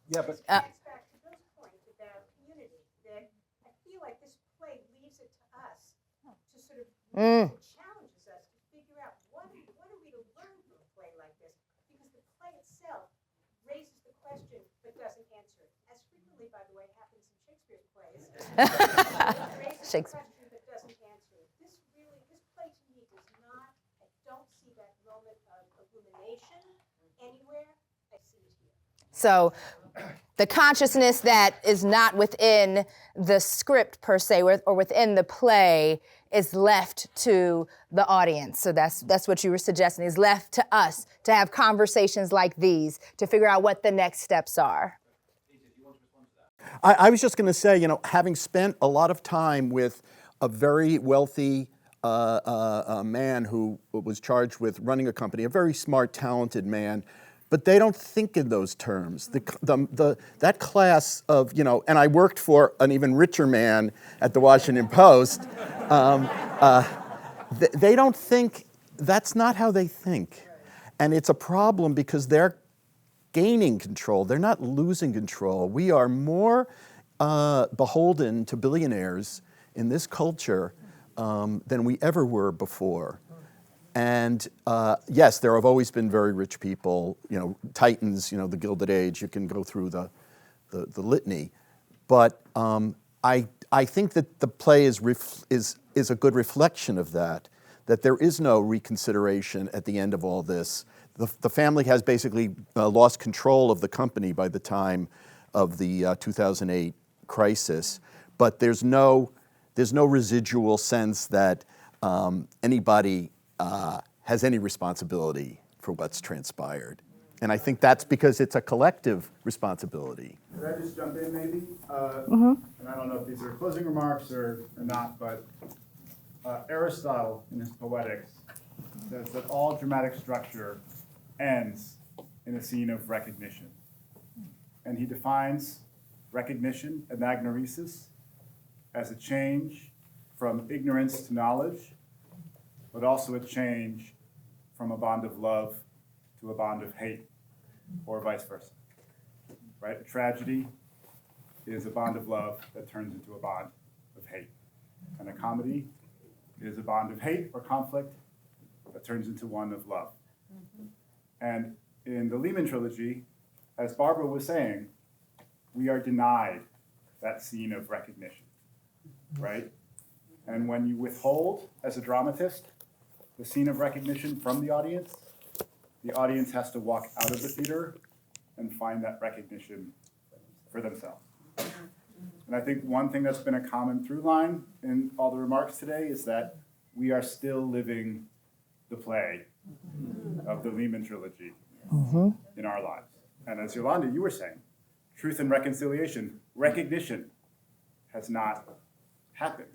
Yeah, but this connects back to Bill's point about community, that I feel like this play leaves it to us to sort of challenges us to figure out what are we to learn from a play like this, because the play itself raises the question but doesn't answer it. As frequently, by the way, happens in Shakespeare's plays. Raises the question but doesn't answer it. This play to me does not, I don't see that moment of illumination anywhere. I see it here. So the consciousness that is not within the script per se, or within the play, is left to the audience. So that's what you were suggesting, is left to us to have conversations like these to figure out what the next steps are. I was just going to say, having spent a lot of time with a very wealthy man who was charged with running a company, a very smart, talented man, but they don't think in those terms. That class of, and I worked for an even richer man at the Washington Post. They don't think, that's not how they think. And it's a problem because they're gaining control. They're not losing control. We are more beholden to billionaires in this culture than we ever were before. And yes, there have always been very rich people, titans, the Gilded Age. You can go through the litany, but I think that the play is a good reflection of that. That there is no reconsideration at the end of all this. The family has basically lost control of the company by the time of the 2008 crisis, but there's no residual sense that anybody has any responsibility for what's transpired. And I think that's because it's a collective responsibility. Could I just jump in maybe? And I don't know if these are closing remarks or not, but Aristotle in his Poetics says that all dramatic structure ends in a scene of recognition. And he defines recognition, anagnoresis, as a change from ignorance to knowledge, but also a change from a bond of love to a bond of hate, or vice versa. Right? A tragedy is a bond of love that turns into a bond of hate. And a comedy is a bond of hate or conflict that turns into one of love. And in the Lehman trilogy, as Barbara was saying, we are denied that scene of recognition, right? And when you withhold, as a dramatist, the scene of recognition from the audience has to walk out of the theater and find that recognition for themselves. And I think one thing that's been a common through line in all the remarks today is that we are still living the play of the Lehman trilogy in our lives. And as Yolanda, you were saying, truth and reconciliation, recognition has not happened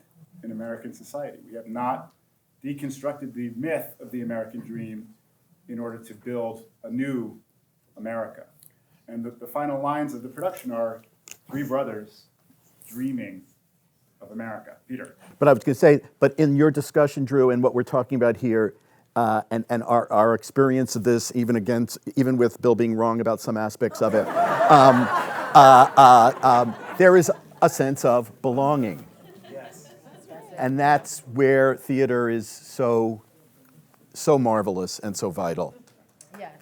in American society. We have not deconstructed the myth of the American dream in order to build a new America. And the final lines of the production are three brothers dreaming of America. Peter. But I was going to say, but in your discussion, Drew, and what we're talking about here, and our experience of this, even with Bill being wrong about some aspects of it, there is a sense of belonging. And that's where theater is so marvelous and so vital. Yes.